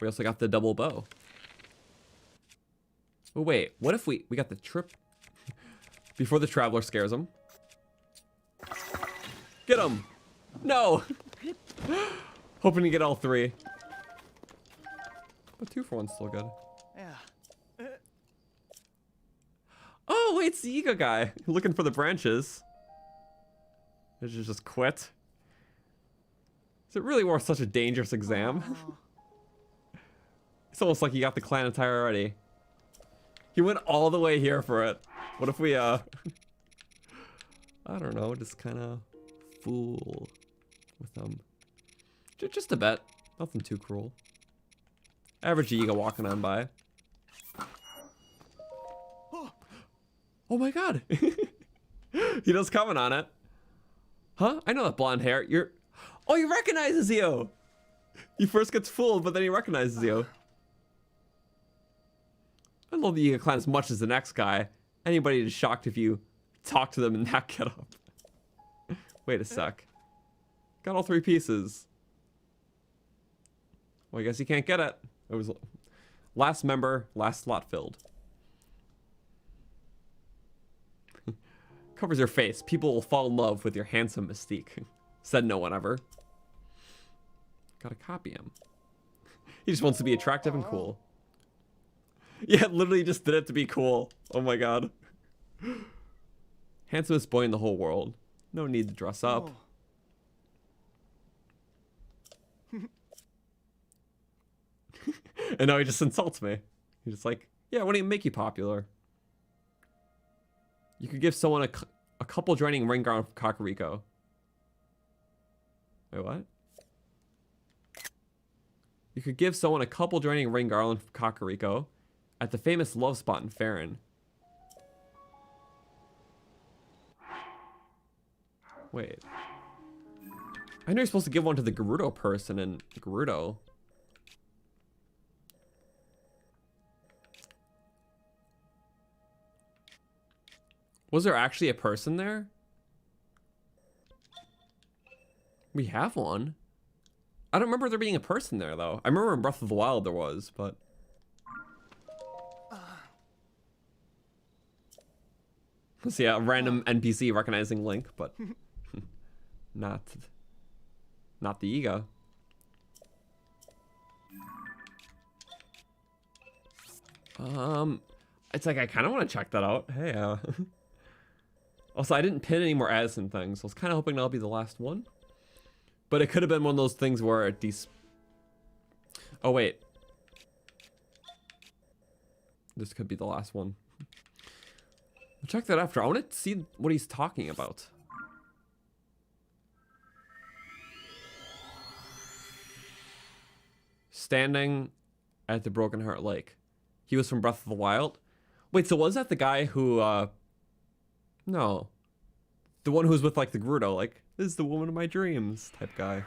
We also got the double bow. Oh wait, what if we got the trip before the traveler scares him? Get him! No! Hoping to get all three. But 2 for 1's still good. Yeah. Oh, wait, it's the Yiga guy. Looking for the branches. Did you just quit? Is it really worth such a dangerous exam? It's almost like he got the clan attire already. He went all the way here for it. What if we, I don't know, just kind of fool with them. Just a bet. Nothing too cruel. Average Yiga walking on by. Oh my god! He does comment on it. Huh? I know that blonde hair. You're... Oh, he recognizes you! He first gets fooled, but then he recognizes you. I love the Yiga clan as much as the next guy. Anybody is shocked if you talk to them in that getup. Wait a sec. Got all 3 pieces. Well, I guess you can't get it. It was last member, last slot filled. Covers your face. People will fall in love with your handsome mystique. Said no one ever. Gotta copy him. He just wants to be attractive and cool. Yeah, literally just did it to be cool. Oh my god. Handsomest boy in the whole world. No need to dress up. And now he just insults me. He's just like, yeah, what do you make you popular? You could give someone a couple draining ring garland from Kakariko. Wait, what? You could give someone a couple draining ring garland from Kakariko at the famous love spot in Farron. Wait. I know you're supposed to give one to the Gerudo person in Gerudo. Was there actually a person there? We have one. I don't remember there being a person there, though. I remember in Breath of the Wild there was, but... Let's see, a random NPC recognizing Link, but... not the Yiga. It's like, I kind of want to check that out. Hey, Also, I didn't pin any more Addison things, so I was kind of hoping that'll be the last one. But it could have been one of those things where oh, wait. This could be the last one. We'll check that after. I want to see what he's talking about. Standing at the Broken Heart Lake. He was from Breath of the Wild. Wait, so was that the guy who, no. The one who was with, like, the Gerudo, like, this is the woman of my dreams type guy.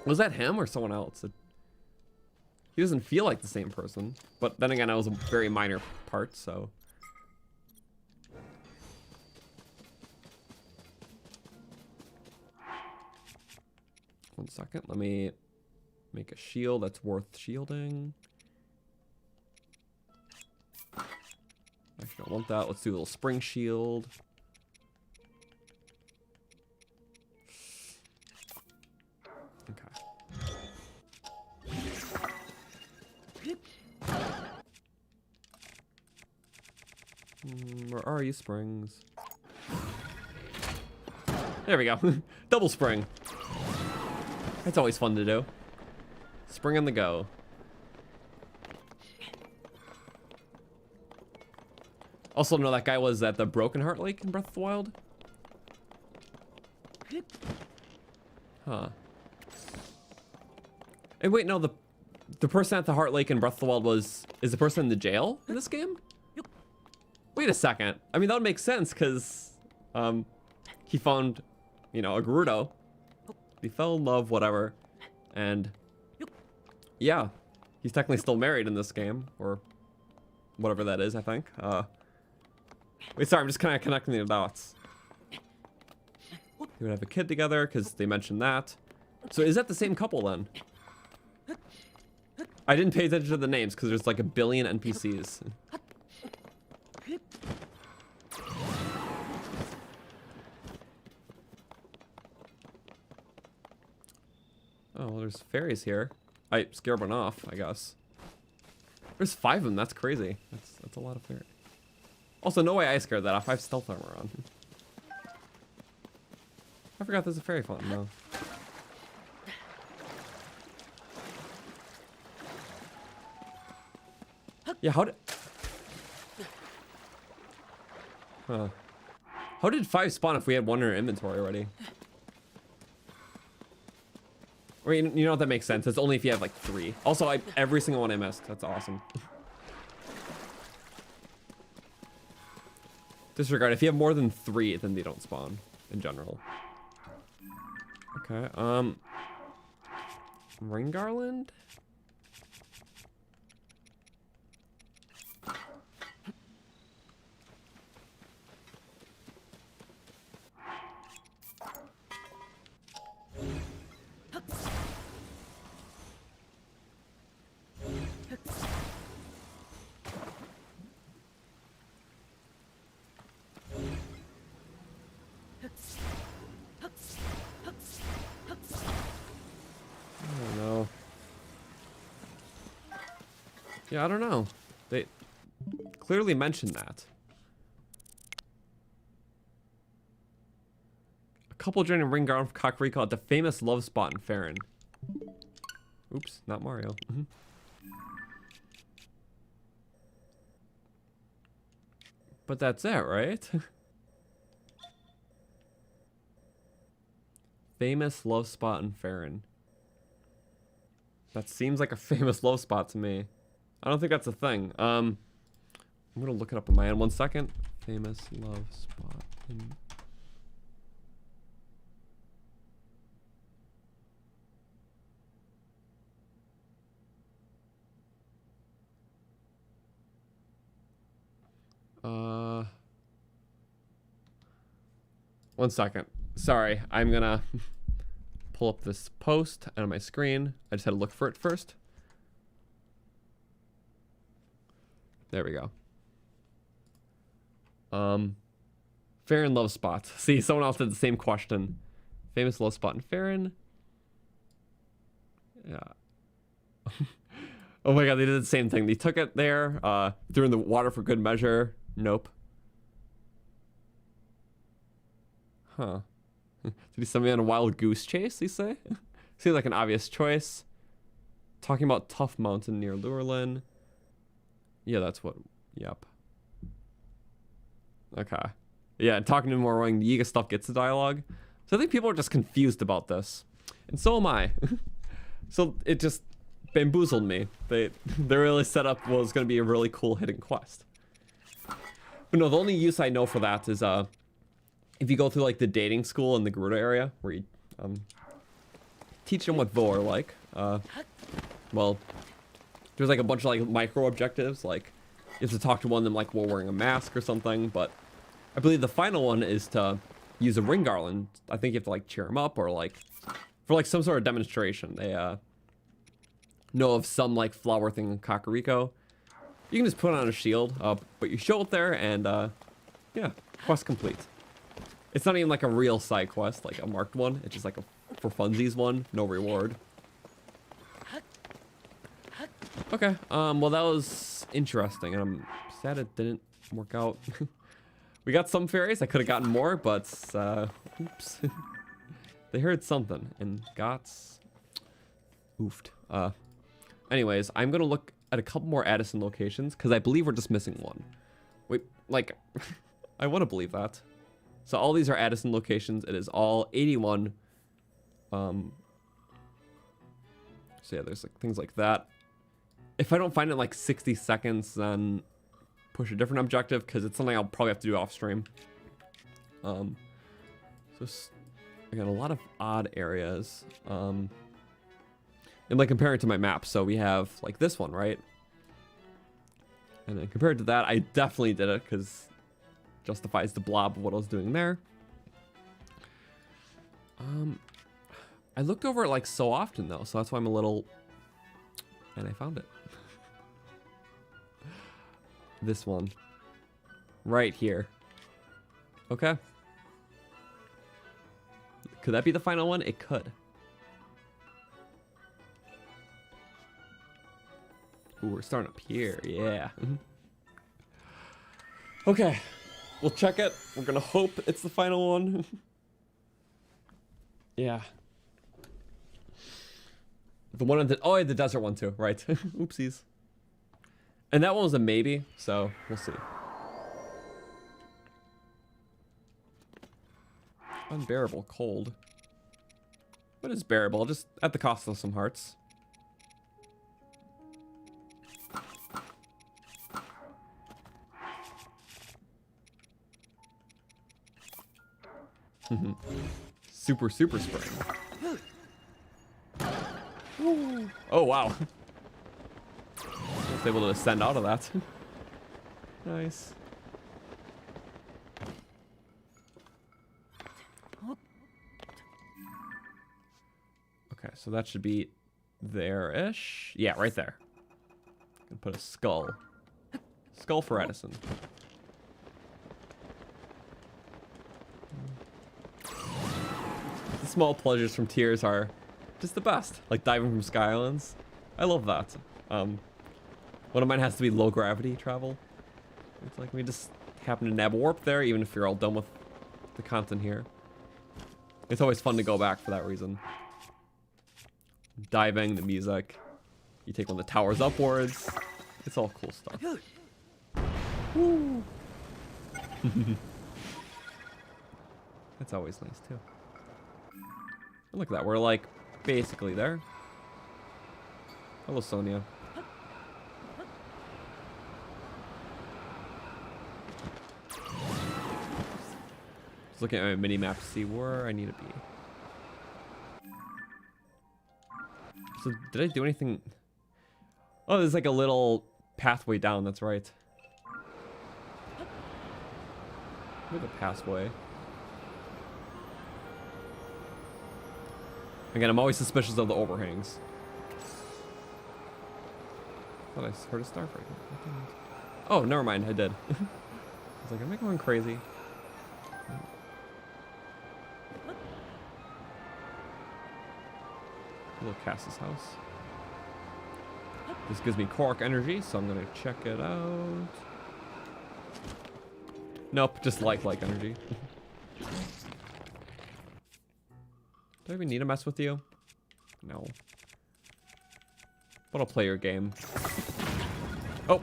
Was that him or someone else? He doesn't feel like the same person. But then again, that was a very minor part, so. One second, let me make a shield that's worth shielding. Actually, I don't want that. Let's do a little spring shield. Okay. Where are you, springs? There we go. Double spring. That's always fun to do. Spring on the go. Also know that guy was at the Broken Heart Lake in Breath of the Wild. Huh. Hey, wait, no, the person at the Heart Lake in Breath of the Wild is the person in the jail in this game? Wait a second. I mean, that would make sense, because he found, you know, a Gerudo. He fell in love, whatever. And yeah, he's technically still married in this game, or whatever that is, I think. Wait, sorry, I'm just kind of connecting the dots. They would have a kid together, because they mentioned that. So is that the same couple, then? I didn't pay attention to the names, because there's like a billion NPCs. Oh, well, there's fairies here. I scared one off, I guess. There's 5 of them, that's crazy. That's a lot of fairies. Also, no way I scared that off. I have stealth armor on. I forgot there's a fairy fountain, though. Yeah, how did 5 spawn if we had 1 in our inventory already? Or, you know what, that makes sense. It's only if you have like 3. Also, every single one I missed. That's awesome. Disregard, if you have more than 3, then they don't spawn in general. Okay, ring garland? Yeah, I don't know. They clearly mentioned that. A couple joining ring guard of Kakariko at the famous love spot in Farron. Oops, not Mario. But that's it, right? Famous love spot in Farron. That seems like a famous love spot to me. I don't think that's a thing. I'm gonna look it up on my end 1 second. Famous love spot in... One second. Sorry, I'm gonna pull up this post on my screen. I just had to look for it first. There we go. Farron love spots. See, someone else did the same question. Famous love spot in Farron. Yeah. Oh my god, they did the same thing. They took it there, threw in the water for good measure. Nope. Huh. Did he send me on a wild goose chase, you say? Seems like an obvious choice. Talking about Tough Mountain near Lurelin. Yeah, that's what... Yep. Okay. Yeah, and talking to him more when Yiga stuff gets the dialogue. So I think people are just confused about this. And so am I. So it just bamboozled me. They really set up what was going to be a really cool hidden quest. But no, the only use I know for that is if you go through like the dating school in the Gerudo area, where you teach them what Vo are like. Well, there's like a bunch of like micro objectives, like you have to talk to one of them like while wearing a mask or something. But I believe the final one is to use a ring garland. I think you have to like cheer them up or like for like some sort of demonstration. They know of some like flower thing in Kakariko. You can just put on a shield, but you show it there and yeah, quest complete. It's not even like a real side quest, like a marked one. It's just like a for funsies one, no reward. Okay, well that was interesting, and I'm sad it didn't work out. We got some fairies, I could have gotten more, but oops. They heard something and got oofed. Anyways, I'm gonna look at a couple more Addison locations, because I believe we're just missing one. Wait, like, I want to believe that. So all these are Addison locations. It is all 81. So yeah, there's like things like that. If I don't find it in like 60 seconds, then push a different objective, because it's something I'll probably have to do off stream. So again, a lot of odd areas. And like comparing it to my map, so we have like this one, right? And then compared to that, I definitely did it, because justifies the blob of what I was doing there. I looked over it like so often though, so that's why I'm a little... And I found it. This one. Right here. Okay. Could that be the final one? It could. Ooh, we're starting up here, yeah. Okay. We'll check it. We're gonna hope it's the final one. Yeah. The one on the... Oh, the desert one too, right. Oopsies. And that one was a maybe, so we'll see. Unbearable cold. What is bearable? Just at the cost of some hearts. Super spring. Oh, wow. I was able to ascend out of that. Nice. Okay, so that should be there-ish. Yeah, right there. Can put a skull. Skull for Addison. The small pleasures from Tears are just the best. Like diving from Sky Islands. I love that. One of mine has to be low gravity travel. It's like we just happen to nab a warp there, even if you're all done with the content here. It's always fun to go back for that reason. Diving, the music. You take one of the towers upwards. It's all cool stuff. Woo. That's always nice too. And look at that, we're like basically there. Hello, Sonia. Just looking at my mini map to see where I need to be. So did I do anything? Oh, there's like a little pathway down, that's right. Look at the pathway. Again, I'm always suspicious of the overhangs. I thought I heard a starfighter. Oh, never mind, I did. I was like, am I going crazy? Little Cass's house. This gives me korok energy, so I'm gonna check it out. Nope, just like energy. Do I even need to mess with you? No. But I'll play your game. Oh!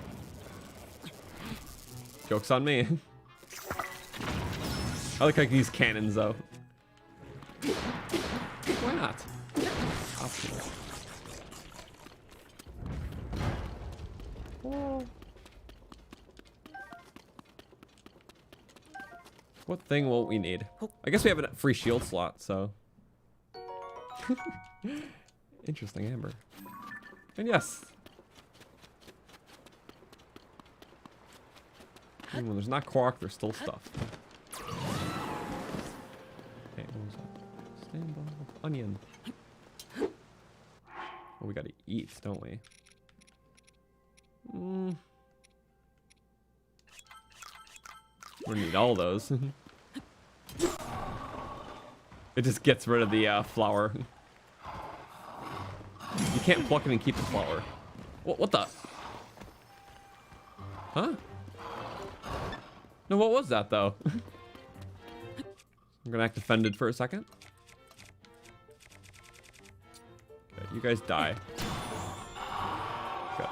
Joke's on me. I like how I can use cannons though. Why not? Optional. Oh. What thing will we need? I guess we have a free shield slot, so. Interesting, Amber. And yes. Even when there's not korok, there's still stuff. Okay, what was that? Stand by. Onion. Oh, we gotta eat, don't we? We're gonna need all those. It just gets rid of the flower. You can't pluck it and keep the flower. What the? Huh? No, what was that though? I'm gonna act offended for a second. Okay, you guys die. Good.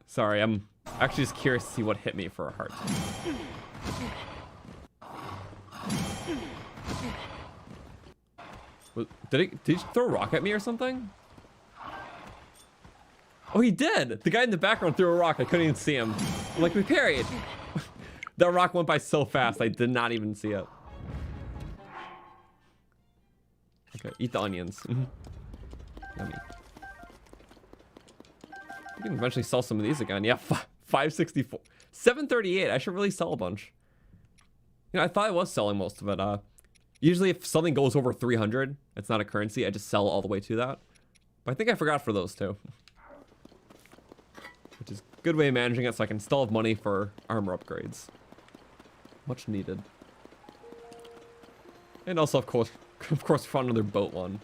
Sorry, I'm actually just curious to see what hit me for a heart. Did he throw a rock at me or something? Oh, he did! The guy in the background threw a rock. I couldn't even see him. I'm like, we parried. That rock went by so fast, I did not even see it. Okay, eat the onions. Yummy. We can eventually sell some of these again. Yeah, 564. 738. I should really sell a bunch. You know, I thought I was selling most of it. Usually if something goes over 300, it's not a currency. I just sell all the way to that. But I think I forgot for those too. Which is a good way of managing it so I can still have money for armor upgrades. Much needed. And also, of course, found another boat one.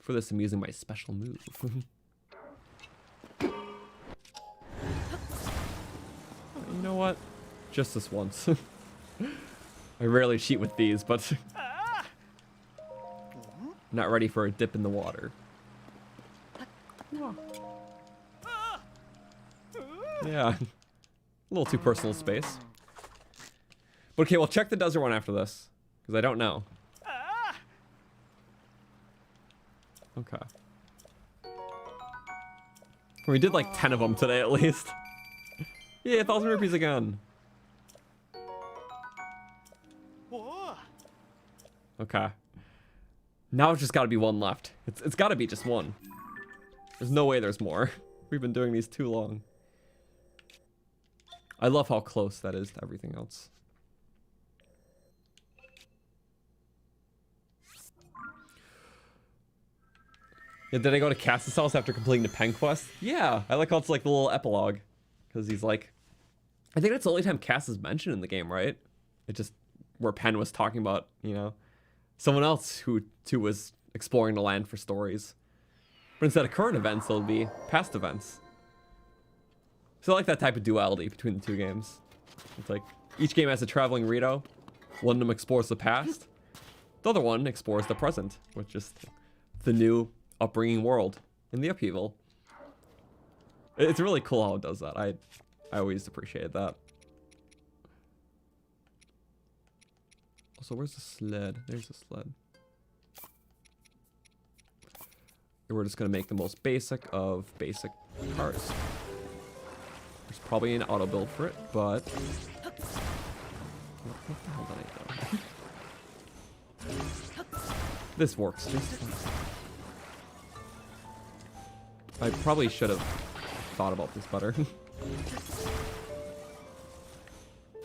For this, I'm using my special move. You know what? Just this once. I rarely cheat with these, but not ready for a dip in the water. Yeah, a little too personal space. But okay, we'll check the desert one after this, because I don't know. Okay. We did like 10 of them today at least. Yeah, 1,000 rupees again. Okay. Now it's just got to be one left. It's got to be just one. There's no way there's more. We've been doing these too long. I love how close that is to everything else. Yeah, did I go to Cass's house after completing the pen quest? Yeah, I like how it's like the little epilogue. Because he's like... I think that's the only time Cass is mentioned in the game, right? It just... Where Penn was talking about, you know... Someone else who, too, was exploring the land for stories. But instead of current events, it'll be past events. So I like that type of duality between the two games. It's like, each game has a traveling Rito. One of them explores the past. The other one explores the present, with just the new upbringing world in the upheaval. It's really cool how it does that. I always appreciated that. So where's the sled? There's the sled. And we're just gonna make the most basic of basic cars. There's probably an auto build for it, but what the hell did I do? This works just fine. I probably should have thought about this better.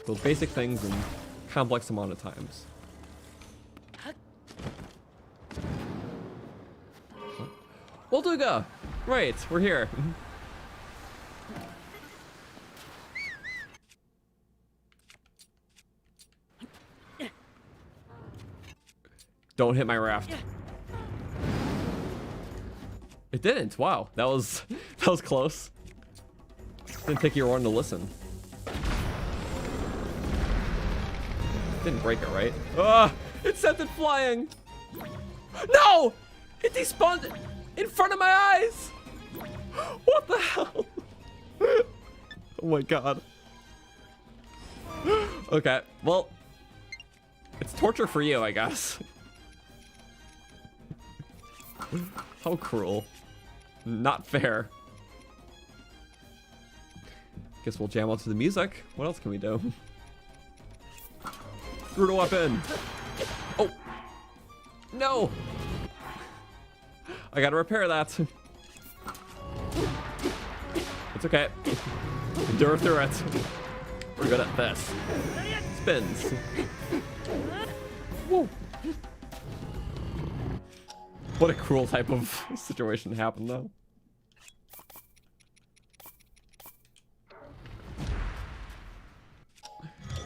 Those basic things in complex amount of times. Molduga! Right, we're here. Don't hit my raft. It didn't. Wow, that was close. Didn't take you long to listen. Didn't break it, right? Ah! It sent it flying! No! It despawned in front of my eyes! What the hell? Oh my god. Okay, well, it's torture for you, I guess. How cruel. Not fair. Guess we'll jam out to the music. What else can we do? Brutal weapon. Oh. No. I gotta repair that. It's okay. Endure through it. We're good at this. Spins. Woo. What a cruel type of situation happened, though.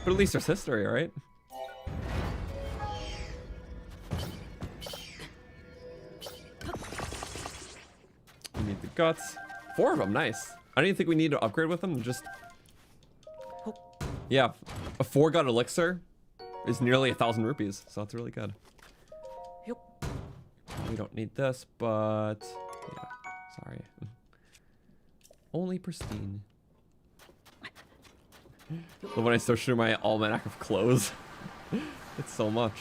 But at least there's history, right? We need the guts. 4 of them, nice. I don't even think we need to upgrade with them, just... Yeah, a 4-gut elixir is nearly 1,000 rupees, so that's really good. We don't need this, but... Yeah, sorry. Only pristine. But when I start shooting my almanac of clothes, it's so much.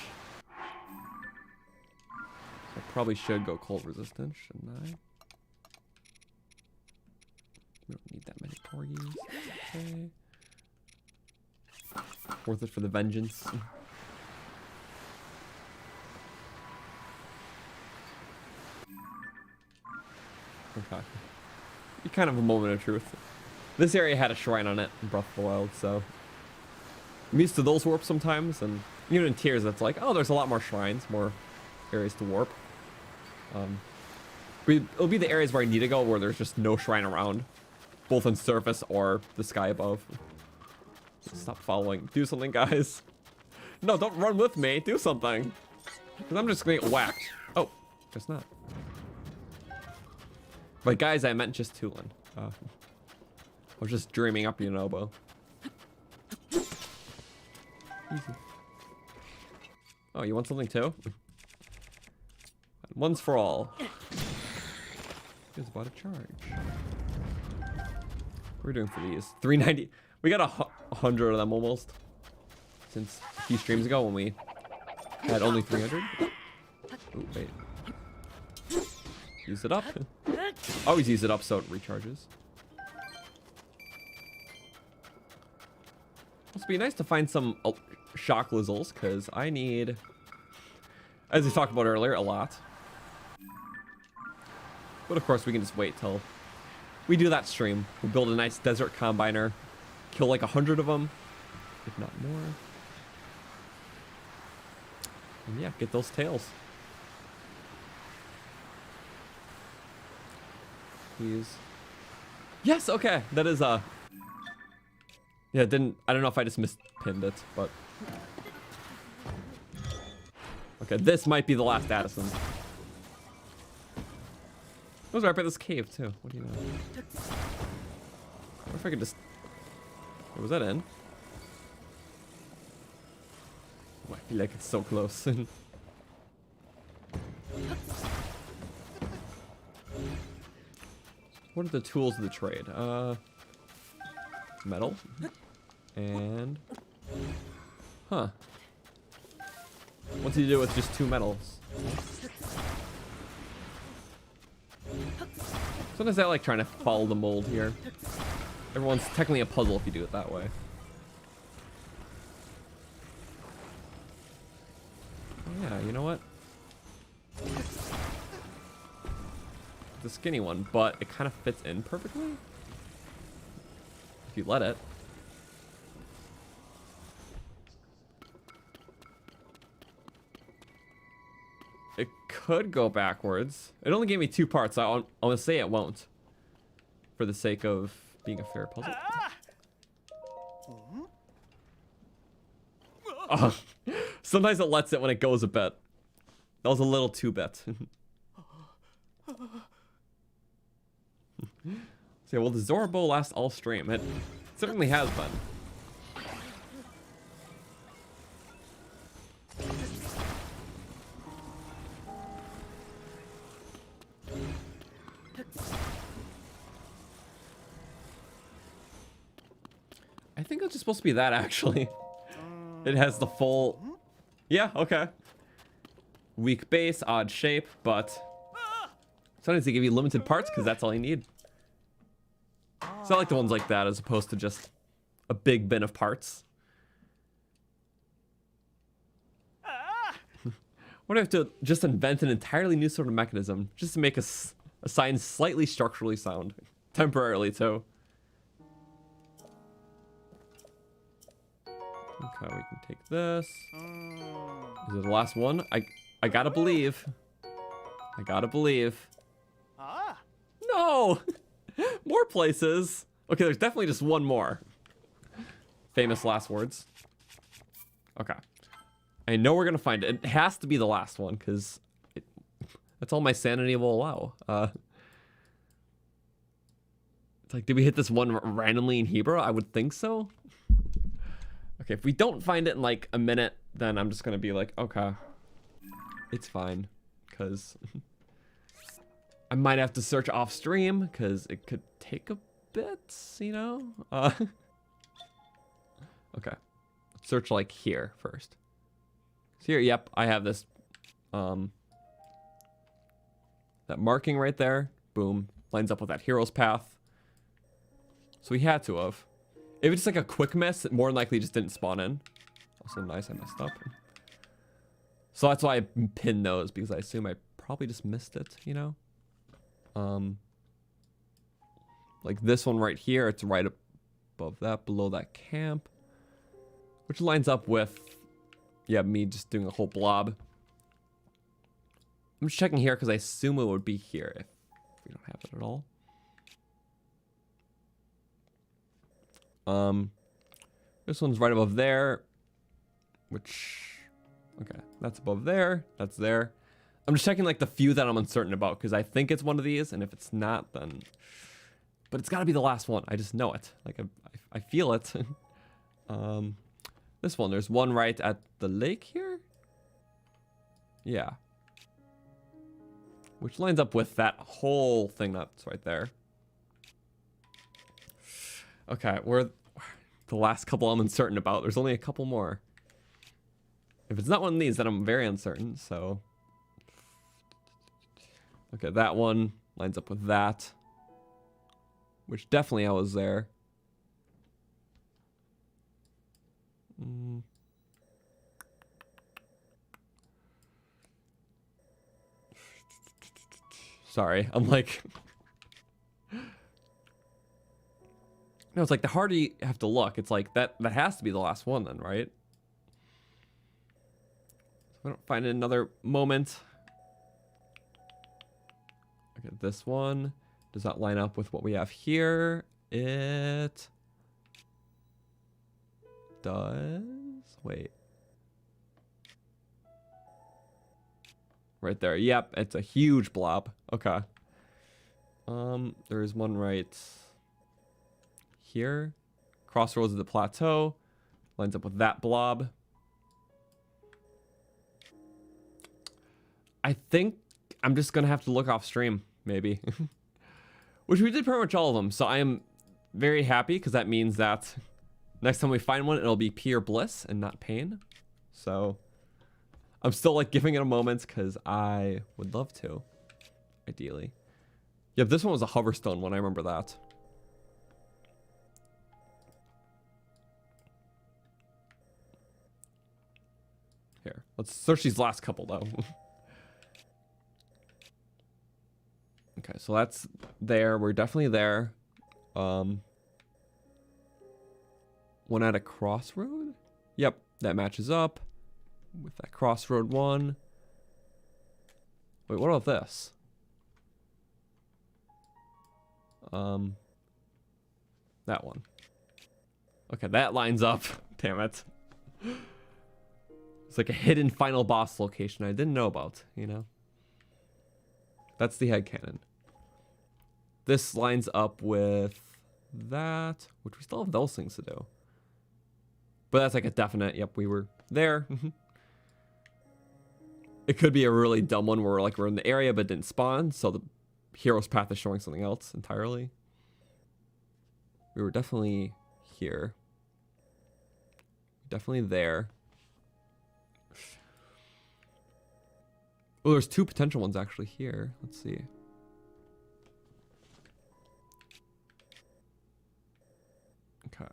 I probably should go cold resistant, shouldn't I? We don't need that many porgies. Okay. Worth it for the vengeance. Okay. Kind of a moment of truth. This area had a shrine on it in Breath of the Wild, so I'm used to those warps sometimes, and even in Tears, it's like, oh, there's a lot more shrines, more areas to warp. It'll be the areas where I need to go, where there's just no shrine around, both on surface or the sky above. Stop following. Do something, guys. No, don't run with me. Do something. Because I'm just gonna get whacked. Oh, guess not. But guys, I meant just Tulin. I was just dreaming up Amiibo. Easy. Oh, you want something too? One's for all. It's about to charge. What are we doing for these? 390. We got 100 of them almost. Since a few streams ago when we had only 300. Oh, wait. Use it up. Always use it up so it recharges. be nice to find some shock lizzles, because I need, as we talked about earlier, a lot. But of course, we can just wait till we do that stream. We'll build a nice desert combiner, kill like 100 of them, if not more. And yeah, get those tails. Please. Yes, okay. That is yeah, I don't know if I just mispinned it, but okay, this might be the last Addison. It was right by this cave too. What do you know? What if I could just, was that in? Oh, I feel like it's so close. What are the tools of the trade? Metal. And... Huh. What's he do with just 2 metals? Sometimes I like trying to follow the mold here. Everyone's technically a puzzle if you do it that way. Oh yeah, you know what? The skinny one, but it kind of fits in perfectly if you let it. It could go backwards. It only gave me 2 parts, so I'm gonna say it won't, for the sake of being a fair puzzle. Oh, sometimes it lets it when it goes a bit. That was a little too bit. So yeah, will the Zorbo last all stream? It certainly has been. I think it's just supposed to be that, actually. It has the full... Yeah, okay. Weak base, odd shape, but... sometimes they give you limited parts because that's all you need. So I like the ones like that as opposed to just a big bin of parts. What do I have to just invent an entirely new sort of mechanism just to make a sign slightly structurally sound? Temporarily, too. Okay, we can take this. Is it the last one? I gotta believe. I gotta believe. No! More places. Okay, there's definitely just one more. Famous last words. Okay. I know we're gonna find it. It has to be the last one, because that's all my sanity will allow. It's like, did we hit this one randomly in Hebrew? I would think so. Okay, if we don't find it in like a minute, then I'm just gonna be like, okay. It's fine, because... I might have to search off stream because it could take a bit, you know? Okay. Let's search like here first. So here, yep, I have this, that marking right there. Boom. Lines up with that hero's path. So we had to have. If it's like a quick miss, it more than likely just didn't spawn in. Also nice, I messed up. So that's why I pinned those, because I assume I probably just missed it, you know? Like this one right here, it's right above that, below that camp, which lines up with, yeah, me just doing a whole blob. I'm just checking here because I assume it would be here if we don't have it at all. This one's right above there, which, okay, that's above there, that's there. I'm just checking like the few that I'm uncertain about because I think it's one of these, and if it's not, then... But it's got to be the last one. I just know it. Like, I feel it. This one, there's one right at the lake here? Yeah. Which lines up with that whole thing that's right there. Okay, we're... The last couple I'm uncertain about. There's only a couple more. If it's not one of these, then I'm very uncertain, so... Okay, that one lines up with that. Which definitely I was there. Sorry, I'm like... No, it's like the harder you have to look, it's like that has to be the last one then, right? If I don't find another moment. Okay, this one does not line up with what we have here. It does. Wait. Right there. Yep, it's a huge blob. Okay. There's one right here. Crossroads of the plateau. Lines up with that blob. I think I'm just gonna have to look off stream, maybe. Which we did pretty much all of them, so I am very happy because that means that next time we find one, it'll be pure bliss and not pain. So I'm still like giving it a moment because I would love to, ideally. Yep, this one was a hoverstone one. I remember that. Here, let's search these last couple though. Okay, so that's there. We're definitely there. One at a crossroad? Yep, that matches up with that crossroad one. Wait, what about this? That one. Okay, that lines up. Damn it. It's like a hidden final boss location I didn't know about, you know? That's the headcanon. This lines up with that, which we still have those things to do. But that's like a definite, yep, we were there. It could be a really dumb one where like we're in the area but didn't spawn, so the hero's path is showing something else entirely. We were definitely here. Definitely there. Oh, there's two potential ones actually here. Let's see. Okay.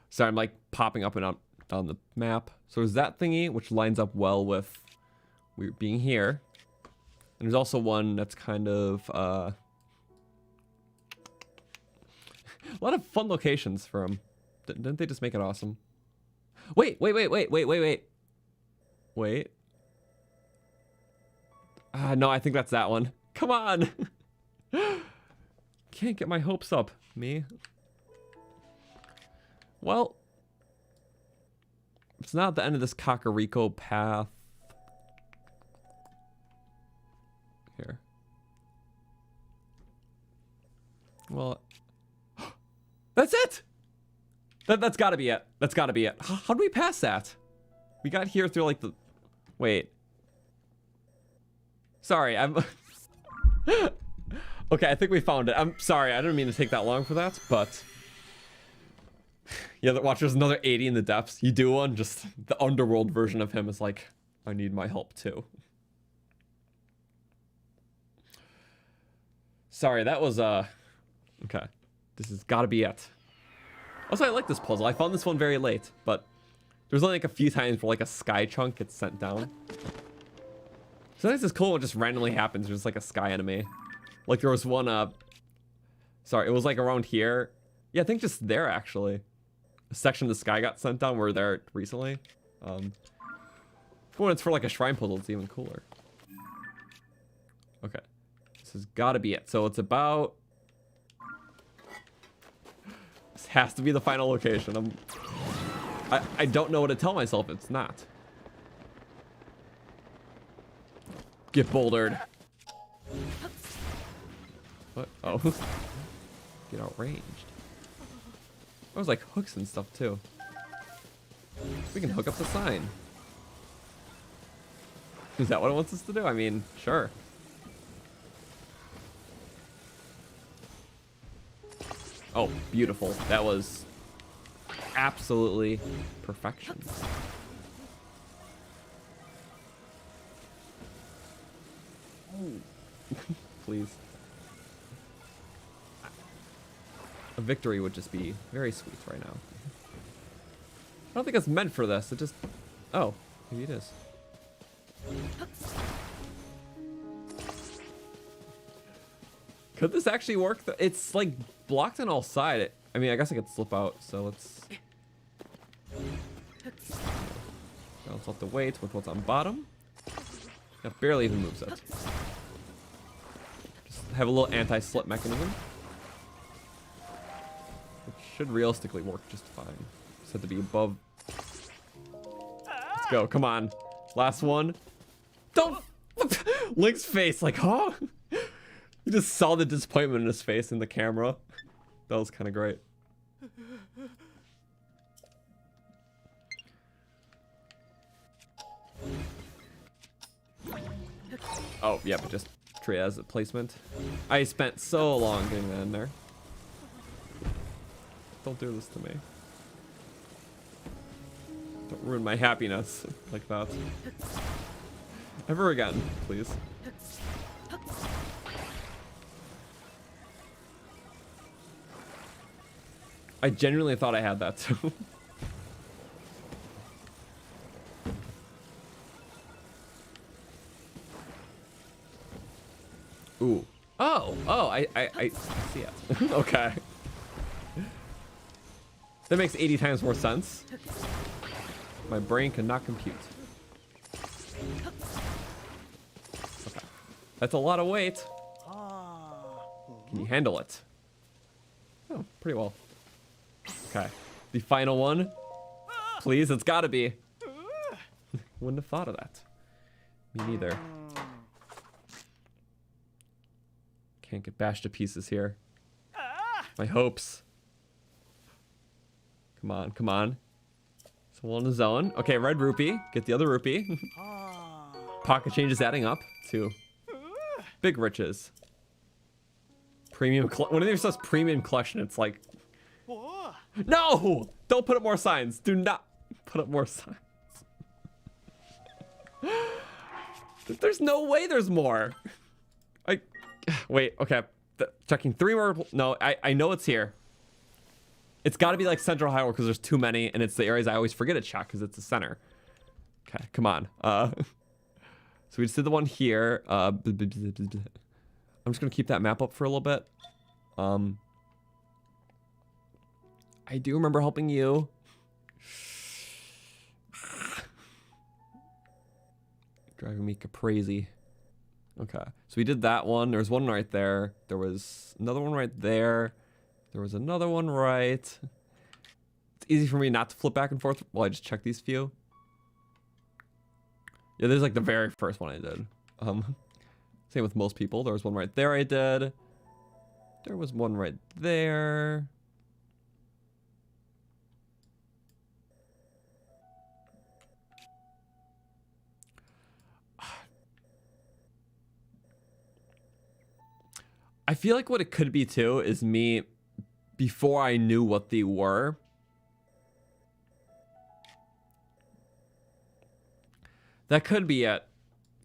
Sorry, I'm like popping up and up on the map. So there's that thingy, which lines up well with we being here. And there's also one that's kind of a lot of fun locations for them. Didn't they just make it awesome? Wait. No, I think that's that one. Come on. Can't get my hopes up, me. Well, it's not the end of this Kakariko path. Here. Well, that's it. That's gotta be it. That's gotta be it. How do we pass that? We got here through like the... Wait. Sorry, I'm... Okay, I think we found it. I'm sorry, I didn't mean to take that long for that, but... Yeah, watch, there's another 80 in the depths. You do one, just the underworld version of him is like, I need my help too. Sorry, that was, okay. This has gotta be it. Also, I like this puzzle. I found this one very late, but there's only like a few times where like a sky chunk gets sent down. Sometimes it's cool when it just randomly happens. There's like a sky enemy. Like there was one, sorry, it was like around here. Yeah, I think just there actually. A section of the sky got sent down. We were there recently. When it's for like a shrine puzzle, it's even cooler. Okay. This has got to be it. So it's about... This has to be the final location. I don't know what to tell myself if it's not. Get bouldered. What? Oh. Get outraged. There was like hooks and stuff too. We can hook up the sign. Is that what it wants us to do? I mean, sure. Oh, beautiful. That was absolutely perfection. Please. A victory would just be very sweet right now. don't think it's meant for this. It just... Oh, maybe it is. Could this actually work? It's like blocked on all sides. I mean, I guess I could slip out, so let's... Balance out the weight with what's on bottom. That barely even moves it. Just have a little anti-slip mechanism. Which should realistically work just fine. Just have to be above. Let's go, come on. Last one. Don't! Link's face, like, huh? You just saw the disappointment in his face in the camera. That was kind of great. Oh, yeah, but just treat it as a placement. I spent so long getting that in there. Don't do this to me. Don't ruin my happiness like that. Ever again, please. I genuinely thought I had that too. Ooh. Oh, I see it. Okay. That makes 80 times more sense. My brain cannot compute. Okay. That's a lot of weight. Can you handle it? Oh, pretty well. Okay. The final one. Please, it's gotta be. Wouldn't have thought of that. Me neither. Can't get bashed to pieces here. My hopes. Come on, come on. So on the zone. Okay, red rupee. Get the other rupee. Pocket change is adding up to big riches. Premium. When it says premium collection, it's like, no! Don't put up more signs. Do not put up more signs. There's no way there's more. Wait, okay. Checking 3 more. No, I know it's here. It's got to be like Central Hyrule because there's too many, and it's the areas I always forget to check because it's the center. Okay, come on. So we just did the one here. I'm just gonna keep that map up for a little bit. I do remember helping you. Driving me crazy. Okay, so we did that one. There was one right there. There was another one right there. There was another one right. It's easy for me not to flip back and forth while I just check these few. Yeah, there's like the very first one I did. Same with most people. There was one right there I did. There was one right there. I feel like what it could be too is me before I knew what they were. That could be it.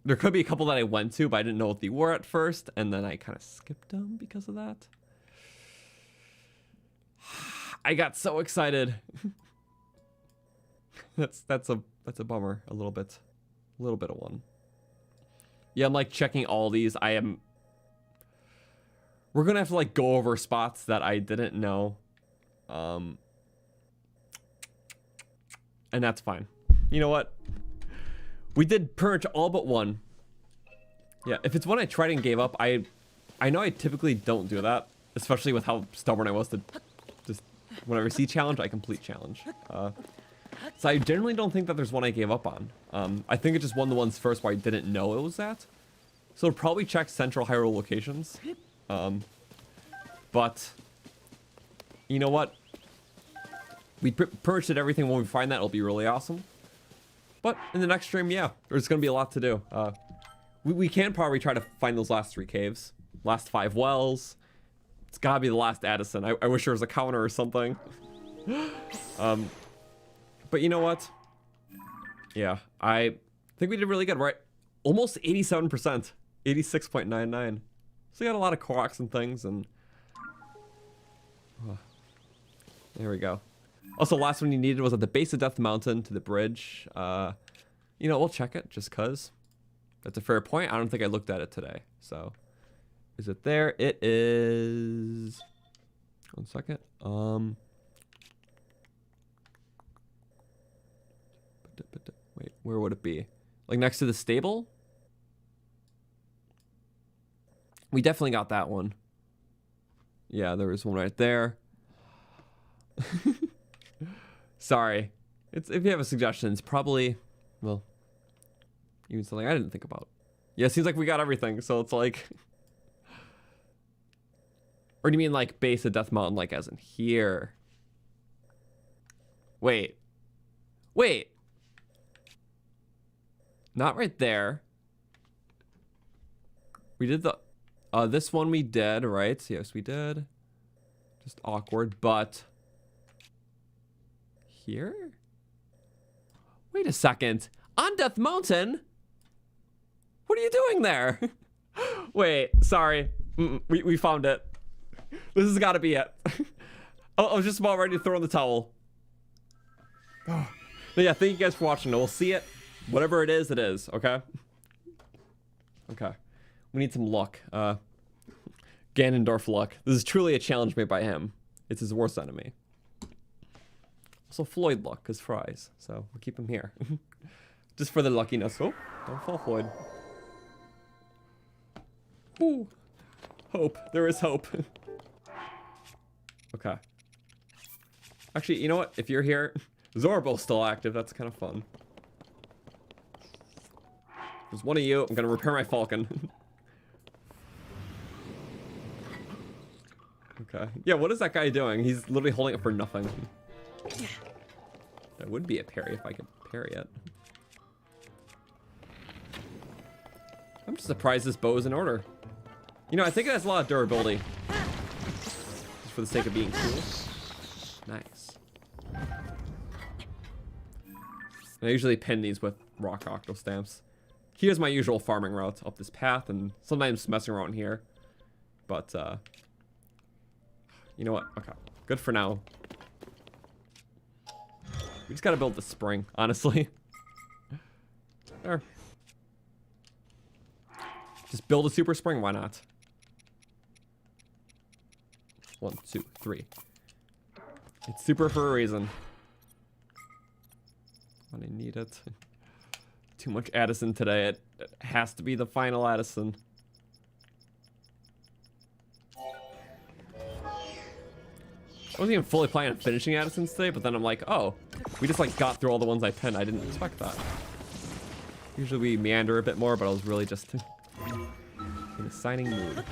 There could be a couple that I went to, but I didn't know what they were at first, and then I kind of skipped them because of that. I got so excited. that's a bummer. A little bit of one. Yeah, I'm like checking all these. We're gonna have to like go over spots that I didn't know, and that's fine. You know what? We did pretty much all but one. Yeah, if it's one I tried and gave up, I know I typically don't do that, especially with how stubborn I was to just whenever I see challenge, I complete challenge. So I generally don't think that there's one I gave up on. I think it just one of the ones first where I didn't know it was that. So it'll probably check Central Hyrule locations. But you know what? We purchased everything. When we find that, it'll be really awesome. But in the next stream, yeah, there's gonna be a lot to do. We can probably try to find those last 3 caves, last 5 wells. It's gotta be the last Addison. I wish there was a counter or something. But you know what? Yeah, I think we did really good, right? Almost 87%, 86.99. So we got a lot of Koroks and things, and there we go. Also, last one you needed was at the base of Death Mountain to the bridge. You know, we'll check it just cause. That's a fair point. I don't think I looked at it today. So, is it there? It is. 1 second. Wait, where would it be? Like next to the stable? We definitely got that one. Yeah, there was one right there. Sorry. If you have a suggestion, it's probably, well, even something I didn't think about. Yeah, it seems like we got everything, so it's like... Or do you mean like base of Death Mountain, like as in here? Wait. Wait. Not right there. We did the... this one we did, right? Yes, we did. Just awkward, but... Here? Wait a second. On Death Mountain? What are you doing there? Wait, sorry. We found it. This has got to be it. I was just about ready to throw in the towel. But yeah, thank you guys for watching. We'll see it. Whatever it is, okay? Okay. We need some luck. Ganondorf luck. This is truly a challenge made by him. It's his worst enemy. Also Floyd luck, because fries. So we'll keep him here. Just for the luckiness. Oh, don't fall, Floyd. Ooh. Hope. There is hope. Okay. Actually, you know what? If you're here, Zorbo's still active. That's kind of fun. There's one of you. I'm going to repair my falcon. Okay. Yeah, what is that guy doing? He's literally holding it for nothing. That would be a parry if I could parry it. I'm just surprised this bow is in order. You know, I think it has a lot of durability. Just for the sake of being cool. Nice. I usually pin these with rock octo stamps. Here's my usual farming route up this path, and sometimes messing around here. But, you know what? Okay. Good for now. We just gotta build the spring, honestly. There. Just build a super spring, why not? 1, 2, 3. It's super for a reason. When I need it. Too much Addison today. It has to be the final Addison. I wasn't even fully planning on finishing Addison's today, but then I'm like, oh, we just like got through all the ones I pinned. I didn't expect that. Usually we meander a bit more, but I was really just in a signing mood.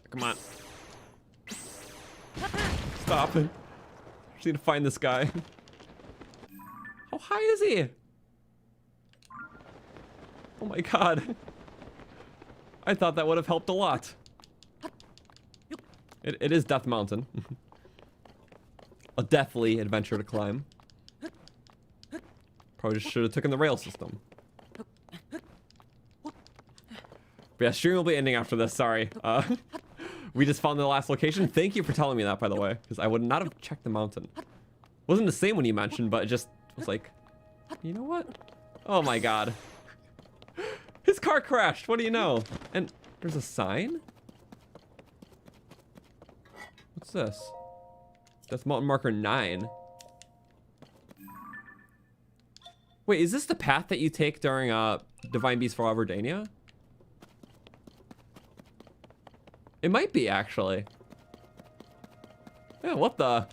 Come on. Stop. I just need to find this guy. How high is he? Oh my god. I thought that would have helped a lot. It is Death Mountain. A deathly adventure to climb. Probably just should have taken the rail system. But yeah, stream will be ending after this, sorry. We just found the last location. Thank you for telling me that, by the way, because I would not have checked the mountain. Wasn't the same when you mentioned, but it just was like, you know what? Oh my god. His car crashed, what do you know? And there's a sign? What's this? Death Mountain marker 9. Wait, is this the path that you take during Divine Beast for Verdania? It might be, actually. Yeah, what the?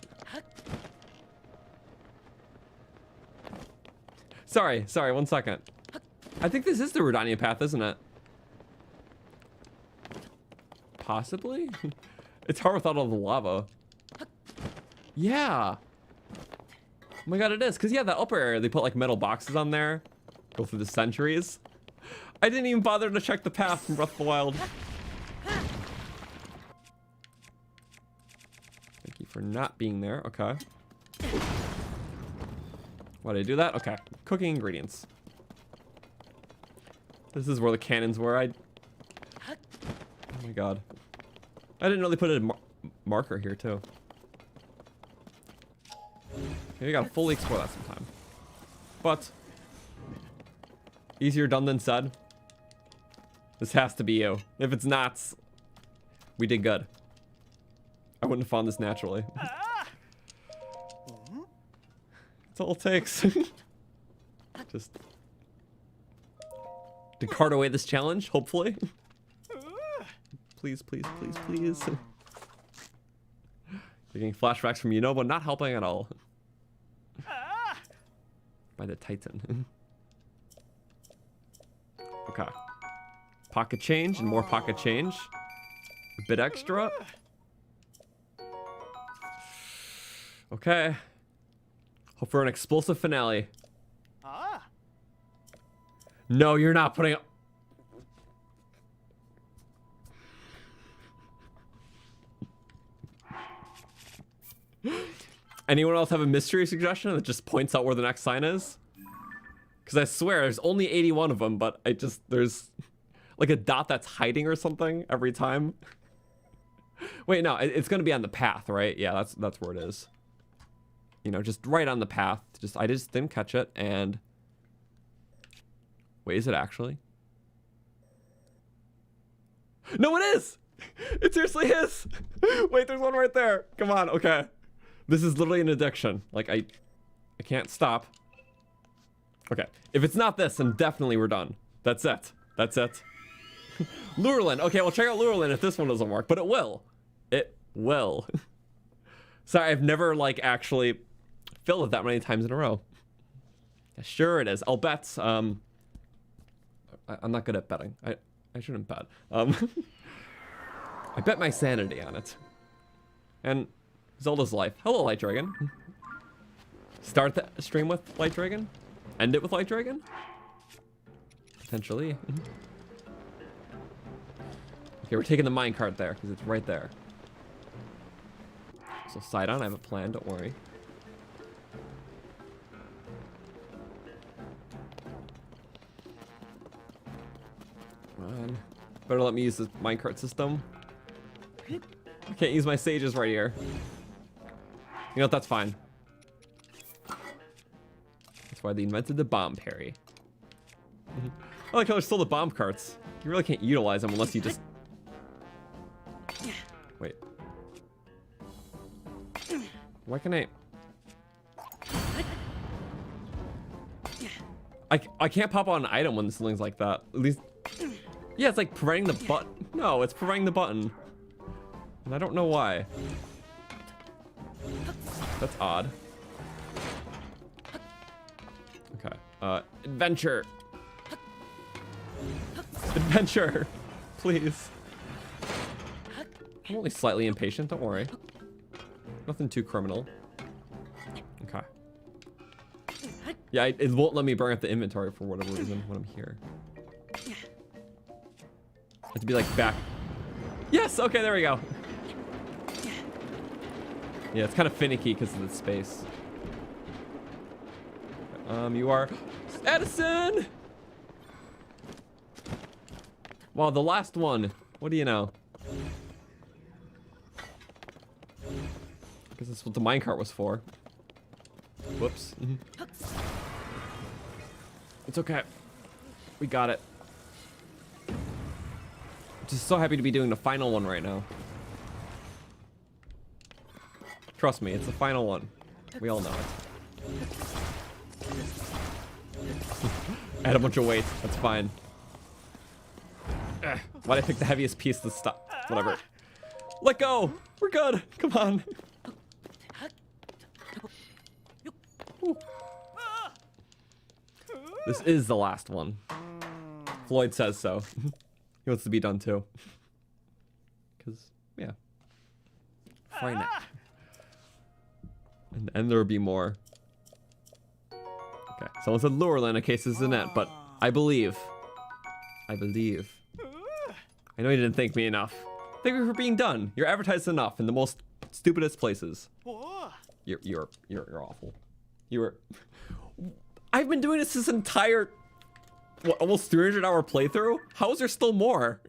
Sorry, 1 second. I think this is the Redania path, isn't it? Possibly? It's hard without all the lava. Yeah. Oh my god, it is. Because, yeah, that upper area, they put, like, metal boxes on there. Go through the centuries. I didn't even bother to check the path from Breath of the Wild. Thank you for not being there. Okay. Why did I do that? Okay. Cooking ingredients. This is where the cannons were. Oh my god. I didn't really put a marker here too. Maybe we gotta fully explore that sometime. But easier done than said. This has to be you. If it's not, we did good. I wouldn't have found this naturally. That's all it takes. Just to cart away this challenge, hopefully. Please, please, please, please. Getting flashbacks from but not helping at all. By the Titan. Okay. Pocket change and more pocket change. A bit extra. Okay. Hope for an explosive finale. No, you're not putting up. Anyone else have a mystery suggestion that just points out where the next sign is? Because I swear there's only 81 of them, but there's like a dot that's hiding or something every time. Wait, no, it's gonna be on the path, right? Yeah, that's where it is. You know, just right on the path. I just didn't catch it, and wait, is it actually? No, it is! It seriously is! Wait, there's one right there. Come on, okay. This is literally an addiction. Like, I can't stop. Okay, if it's not this, then definitely we're done. That's it. That's it. Lurelin. Okay, we'll check out Lurelin if this one doesn't work, but it will. It will. Sorry, I've never, like, actually filled it that many times in a row. Sure it is. I'll bet, I'm not good at betting. I shouldn't bet. I bet my sanity on it. And Zelda's life. Hello, Light Dragon. Start the stream with Light Dragon? End it with Light Dragon? Potentially. Okay, we're taking the minecart there, because it's right there. So Sidon, I have a plan, don't worry. Come on. Better let me use the minecart system. I can't use my sages right here. You know what, that's fine. That's why they invented the bomb parry. I like how there's still the bomb carts. You really can't utilize them unless you just... Wait. Why can I can't pop on an item when something's like that. At least... Yeah, it's like preventing the button. No, it's preventing the button. And I don't know why. That's odd. Okay. Adventure. Adventure. Please. I'm only slightly impatient, don't worry. Nothing too criminal. Okay. Yeah, it won't let me bring up the inventory for whatever reason when I'm here. I have to be like back. Yes, okay, there we go. Yeah, it's kind of finicky because of the space. You are Addison! Wow, the last one. What do you know? Because that's what the minecart was for. Whoops. It's okay. We got it. Just so happy to be doing the final one right now. Trust me, it's the final one. We all know it. Add a bunch of weight. That's fine. Why'd I pick the heaviest piece to stop? Whatever. Let go! We're good! Come on. Ooh. This is the last one. Floyd says so. He wants to be done too. Because, yeah. Why not? And there will be more. Okay, someone said Lurelin in case this is Annette, but I believe. I believe. I know you didn't thank me enough. Thank you for being done. You're advertised enough in the most stupidest places. You're awful. I've been doing this entire, what, almost 300-hour playthrough? How is there still more?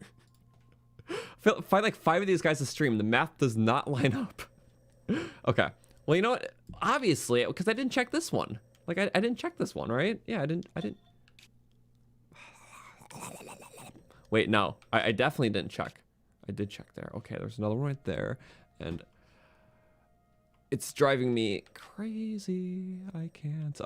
fight like 5 of these guys to stream. The math does not line up. Okay. Well, you know what? Obviously, because I didn't check this one. Like, I didn't check this one, right? Yeah, I didn't. Wait, no. I definitely didn't check. I did check there. Okay, there's another one right there. And it's driving me crazy. I can't.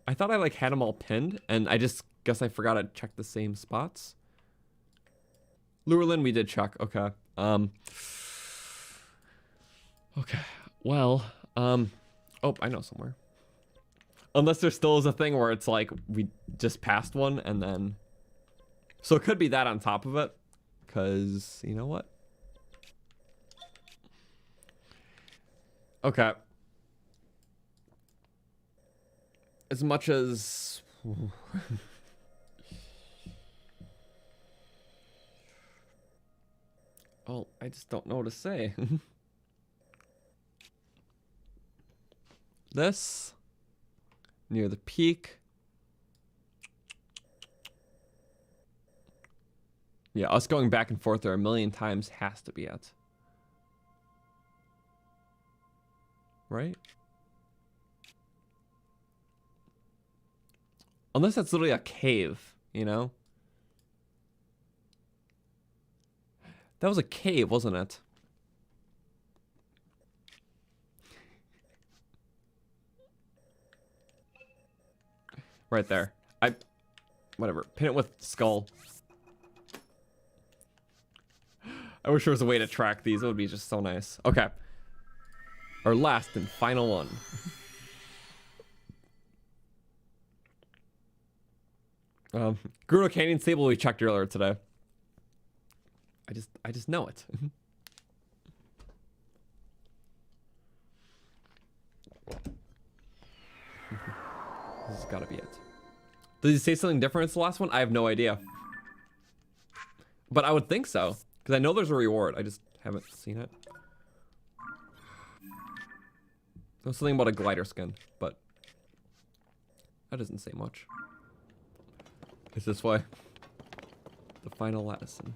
I thought I like had them all pinned, and I just guess I forgot to check the same spots. Lurelin, we did check. Okay. Okay. Well, oh, I know somewhere. Unless there still is a thing where it's like we just passed one and then, so it could be that on top of it, because you know what? Okay. As much as oh, I just don't know what to say. This near the peak. Yeah, us going back and forth there a million times has to be it. Right? Unless that's literally a cave, you know? That was a cave, wasn't it? Right there. Whatever. Pin it with skull. I wish there was a way to track these. It would be just so nice. Okay. Our last and final one. Gerudo Canyon Stable we checked earlier today. I just know it. This has got to be it. Did he say something different as the last one? I have no idea. But I would think so. Because I know there's a reward. I just haven't seen it. There's something about a glider skin, but that doesn't say much. It's this way. The final Addison.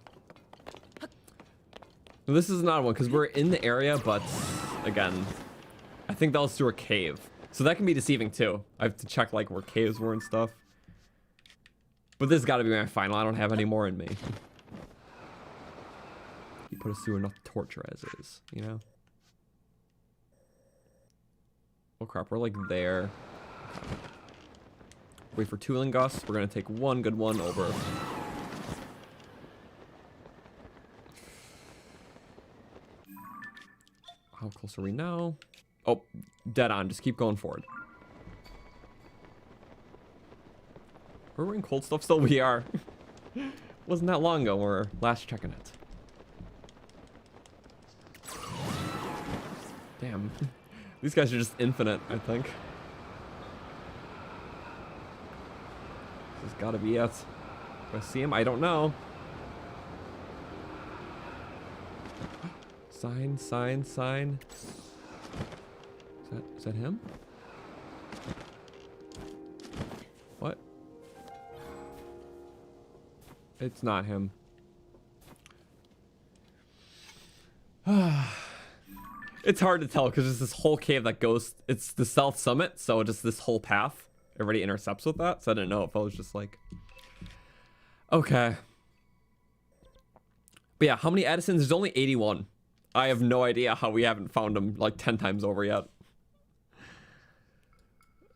This is not one because we're in the area, but again, I think that was through a cave. So that can be deceiving too. I have to check like where caves were and stuff. But this has got to be my final. I don't have any more in me. You put us through enough torture as is, you know? Oh crap, we're like there. Okay. Wait for 2 Lingus. We're going to take one good one over. How close are we now? Oh, dead on. Just keep going forward. We're in cold stuff still? We are. Wasn't that long ago when we were last checking it. Damn. These guys are just infinite, I think. This has got to be it. Do I see him? I don't know. Sign, sign, sign. Is that him? What? It's not him. It's hard to tell because there's this whole cave that goes, it's the South Summit, so just this whole path, everybody intercepts with that, so I didn't know if I was just like, okay. But yeah, how many Addisons? There's only 81. I have no idea how we haven't found them like 10 times over yet.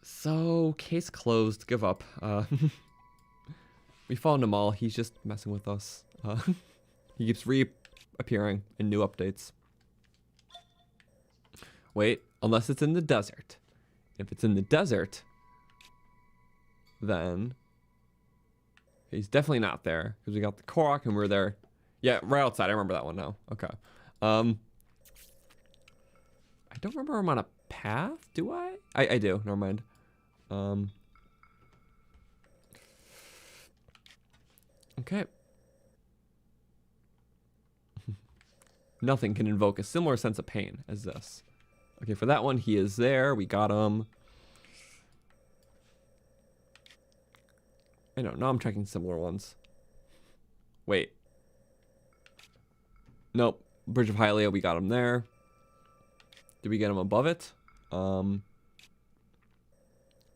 So, case closed, give up. We found them all, he's just messing with us. He keeps reappearing in new updates. Wait, unless it's in the desert. If it's in the desert, then he's definitely not there because we got the korok and we're there. Yeah, right outside. I remember that one now. Okay. I don't remember I'm on a path. Do I? I do. Never mind. Okay. Nothing can invoke a similar sense of pain as this. Okay, for that one, he is there. We got him. I know, now I'm checking similar ones. Wait. Nope. Bridge of Hylia, we got him there. Did we get him above it?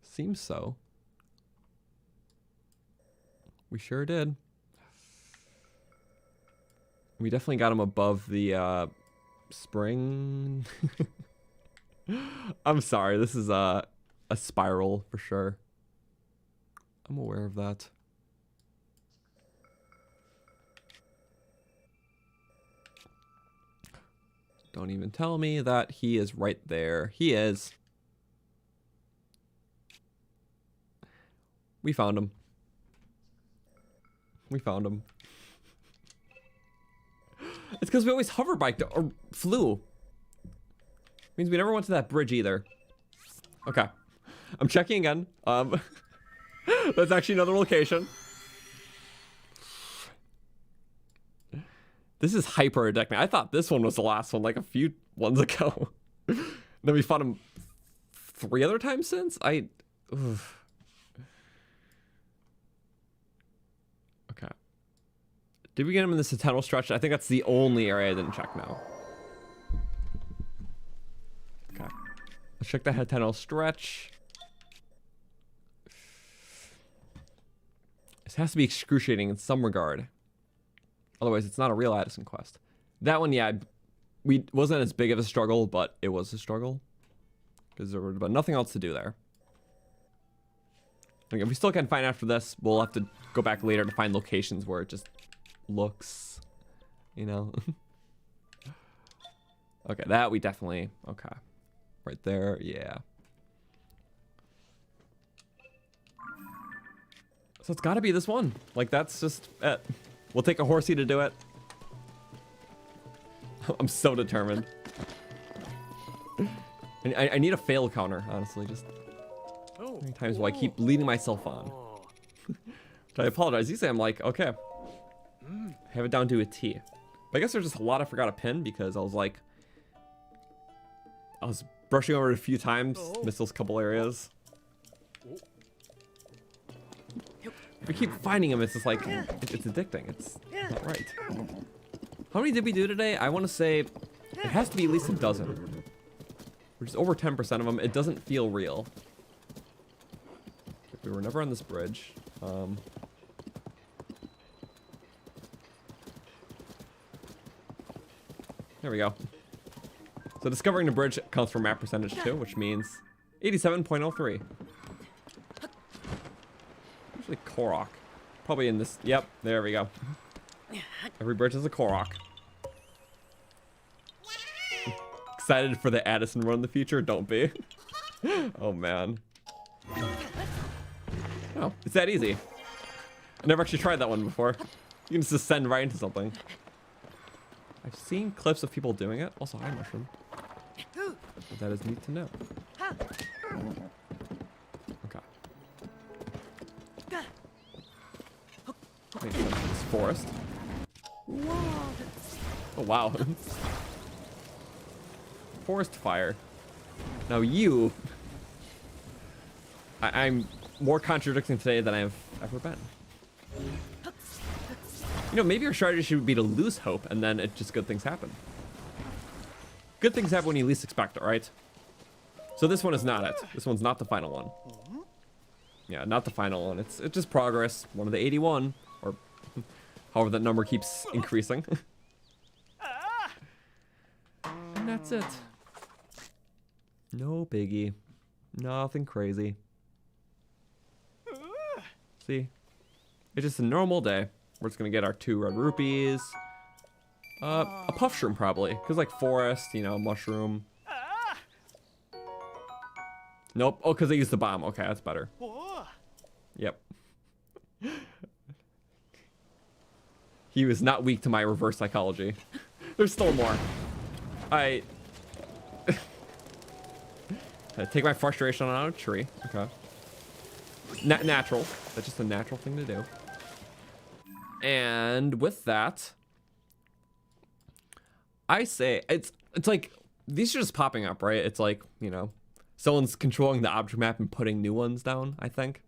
Seems so. We sure did. We definitely got him above the spring. I'm sorry, this is a spiral for sure. I'm aware of that. Don't even tell me that he is right there. He is. We found him. We found him. It's because we always hoverbiked or flew. Means we never went to that bridge either. Okay. I'm checking again. That's actually another location. This is hyper addicting. I thought this one was the last one like a few ones ago. Then we fought him 3 other times since? Okay. Did we get him in the Sentinel stretch? I think that's the only area I didn't check now. Okay. Let's check the Sentinel stretch. This has to be excruciating in some regard. Otherwise, it's not a real Addison quest. That one, yeah, wasn't as big of a struggle, but it was a struggle. Because there was nothing else to do there. Again, we still can't find after this. We'll have to go back later to find locations where it just looks, you know. Okay, that we definitely, okay. Right there, yeah. So it's gotta be this one. Like, that's just it. We'll take a horsey to do it. I'm so determined. I need a fail counter, honestly. Just how many times will I keep leading myself on? I apologize. Usually I'm like, okay. Have it down to a T. But I guess there's just a lot I forgot to pin because I was brushing over it a few times, missed those couple areas. If we keep finding them, it's just like, it's addicting. It's not right. How many did we do today? I want to say it has to be at least a dozen. Which is over 10% of them. It doesn't feel real. We were never on this bridge. There we go. So discovering the bridge counts for map percentage too, which means 87.03. Actually, korok. Probably in this. Yep, there we go. Every bridge is a korok. Excited for the Addison run in the future? Don't be. Oh man. Oh, it's that easy. I never actually tried that one before. You can just descend right into something. I've seen clips of people doing it. Also, hi, mushroom. But that is neat to know. Okay. Wait, it's forest. Oh wow. Forest fire. Now you. I'm more contradicting today than I've ever been. You know, maybe your strategy should be to lose hope, and then it just good things happen. Good things happen when you least expect it, right? So this one is not it. This one's not the final one. Yeah, not the final one. It's just progress. One of the 81, or however that number keeps increasing. And that's it. No biggie. Nothing crazy. See? It's just a normal day. We're just gonna get our 2 red rupees. A puff shroom probably. Cause like forest, you know, mushroom. Nope. Oh, cause they used the bomb. Okay, that's better. Yep. He was not weak to my reverse psychology. There's still more. I take my frustration on a tree. Okay. Natural. That's just a natural thing to do. And with that, I say it's like these are just popping up, right? It's like, you know, someone's controlling the object map and putting new ones down, I think.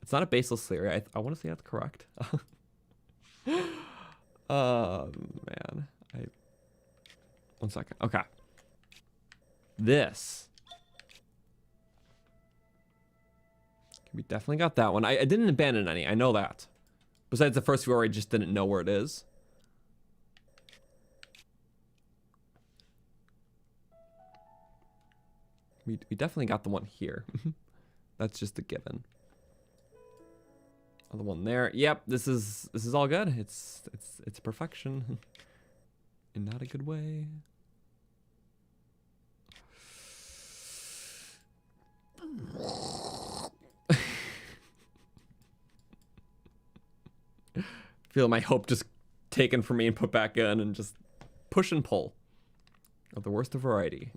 It's not a baseless theory. I want to say that's correct. Oh, man. One second. Okay. This. We definitely got that one. I didn't abandon any. I know that. Besides the first few where I just didn't know where it is. We definitely got the one here. That's just a given. Oh, the one there. Yep, this is all good. It's perfection. In not a good way. Feel my hope just taken from me and put back in, and just push and pull of the worst of variety.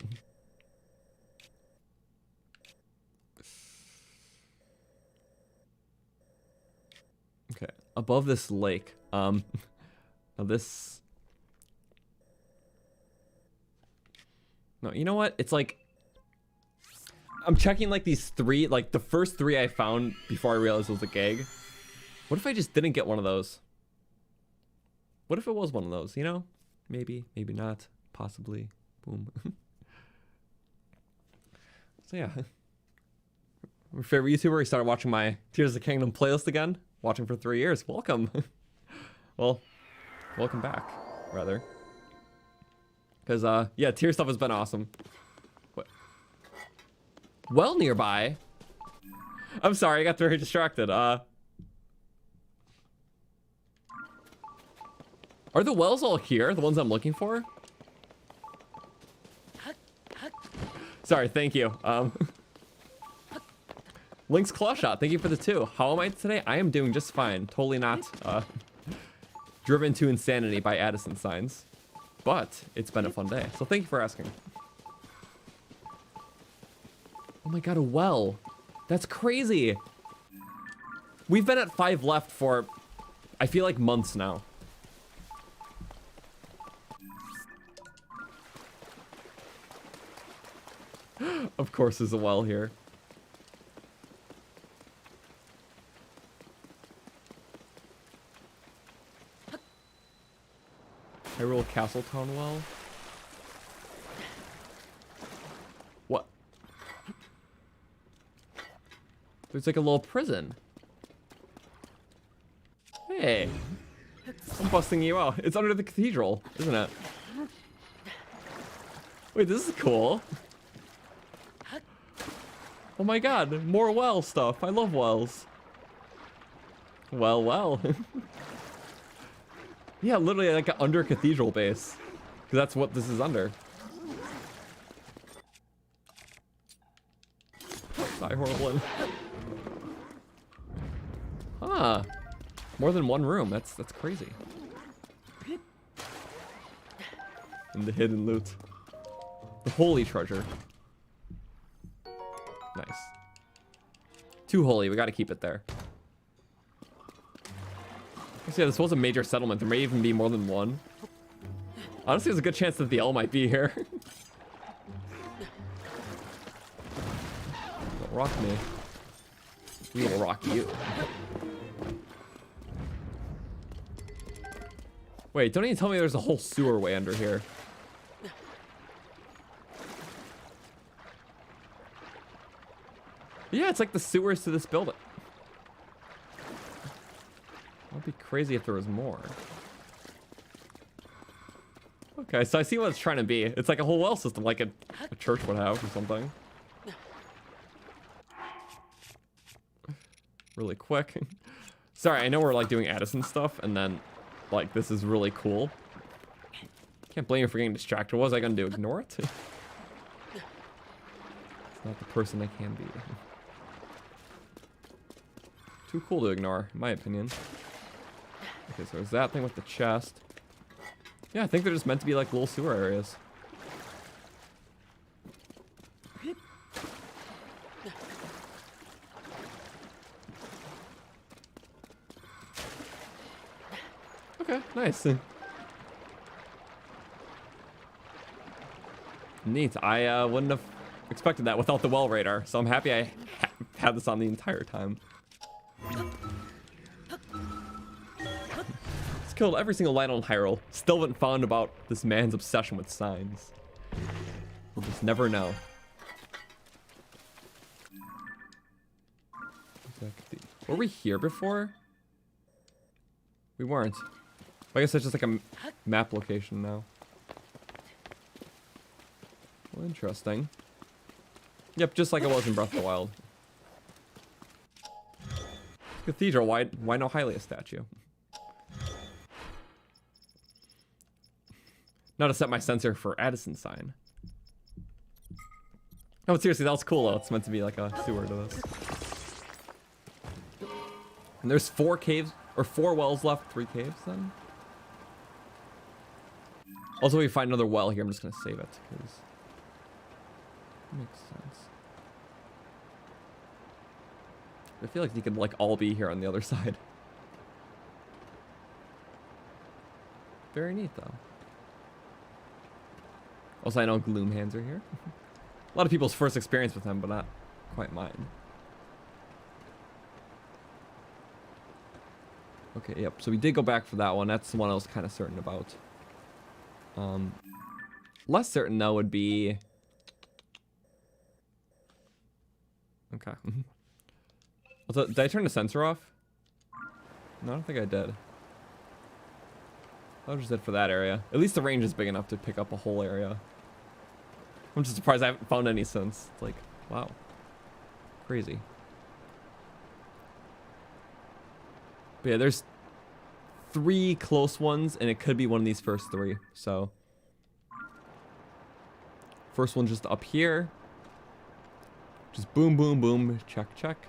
Okay, above this lake, now this, no, you know what? It's like, I'm checking like these three, like the first three I found before I realized it was a gag. What if I just didn't get one of those? What if it was one of those, you know? Maybe, maybe not, possibly, boom. So yeah. My favorite YouTuber, he started watching my Tears of the Kingdom playlist again. Watching for 3 years. Welcome. Well, welcome back, rather. Because, yeah, tier stuff has been awesome. What? Well nearby. I'm sorry, I got very distracted. Are the wells all here? The ones I'm looking for? Sorry, thank you. Link's Claw Shot, thank you for the 2. How am I today? I am doing just fine. Totally not driven to insanity by Addison signs. But it's been a fun day, so thank you for asking. Oh my god, a well. That's crazy. We've been at 5 left for, I feel like, months now. Of course there's a well here. Hyrule Castletown well. What? There's like a little prison. Hey. I'm busting you out. It's under the cathedral, isn't it? Wait, this is cool. Oh my god, more well stuff. I love wells. Well, well. Yeah, literally like an under cathedral base. Because that's what this is under. Die horrible. Huh. More than one room. That's crazy. And the hidden loot. The holy treasure. Nice. Too holy. We gotta keep it there. Yeah, this was a major settlement. There may even be more than one. Honestly, there's a good chance that the L might be here. Don't rock me. We will rock you. Wait, don't even tell me there's a whole sewer way under here. Yeah, it's like the sewers to this building. That'd be crazy if there was more. Okay, so I see what it's trying to be. It's like a whole well system, like a church would have or something. Really quick. Sorry, I know we're like doing Addison stuff, and then like this is really cool. Can't blame you for getting distracted. What was I gonna do? Ignore it? It's not the person I can be. Too cool to ignore, in my opinion. Okay, so there's that thing with the chest. Yeah, I think they're just meant to be like little sewer areas. Okay, nice. Neat. I wouldn't have expected that without the well radar, so I'm happy I had this on the entire time. killed every single light on Hyrule. Still haven't found about this man's obsession with signs. We'll just never know. Were we here before? We weren't. I guess it's just like a map location now. Well, interesting. Yep, just like it was in Breath of the Wild. Cathedral, why no Hylia statue? Now to set my sensor for Addison sign. No, but seriously, that was cool though. It's meant to be like a sewer to this. And there's 4 caves, or 4 wells left, 3 caves then? Also, if we find another well here, I'm just gonna save it, because it makes sense. I feel like you could like all be here on the other side. Very neat though. Also, I know Gloom Hands are here. A lot of people's first experience with them, but not quite mine. Okay, yep, so we did go back for that one. That's the one I was kind of certain about. Less certain, though, would be... Okay. Also, did I turn the sensor off? No, I don't think I did. I just did for that area. At least the range is big enough to pick up a whole area. I'm just surprised I haven't found any since. It's like, wow. Crazy. But yeah, there's 3 close ones, and it could be one of these first 3. So, first one just up here. Just boom, boom, boom. Check, check.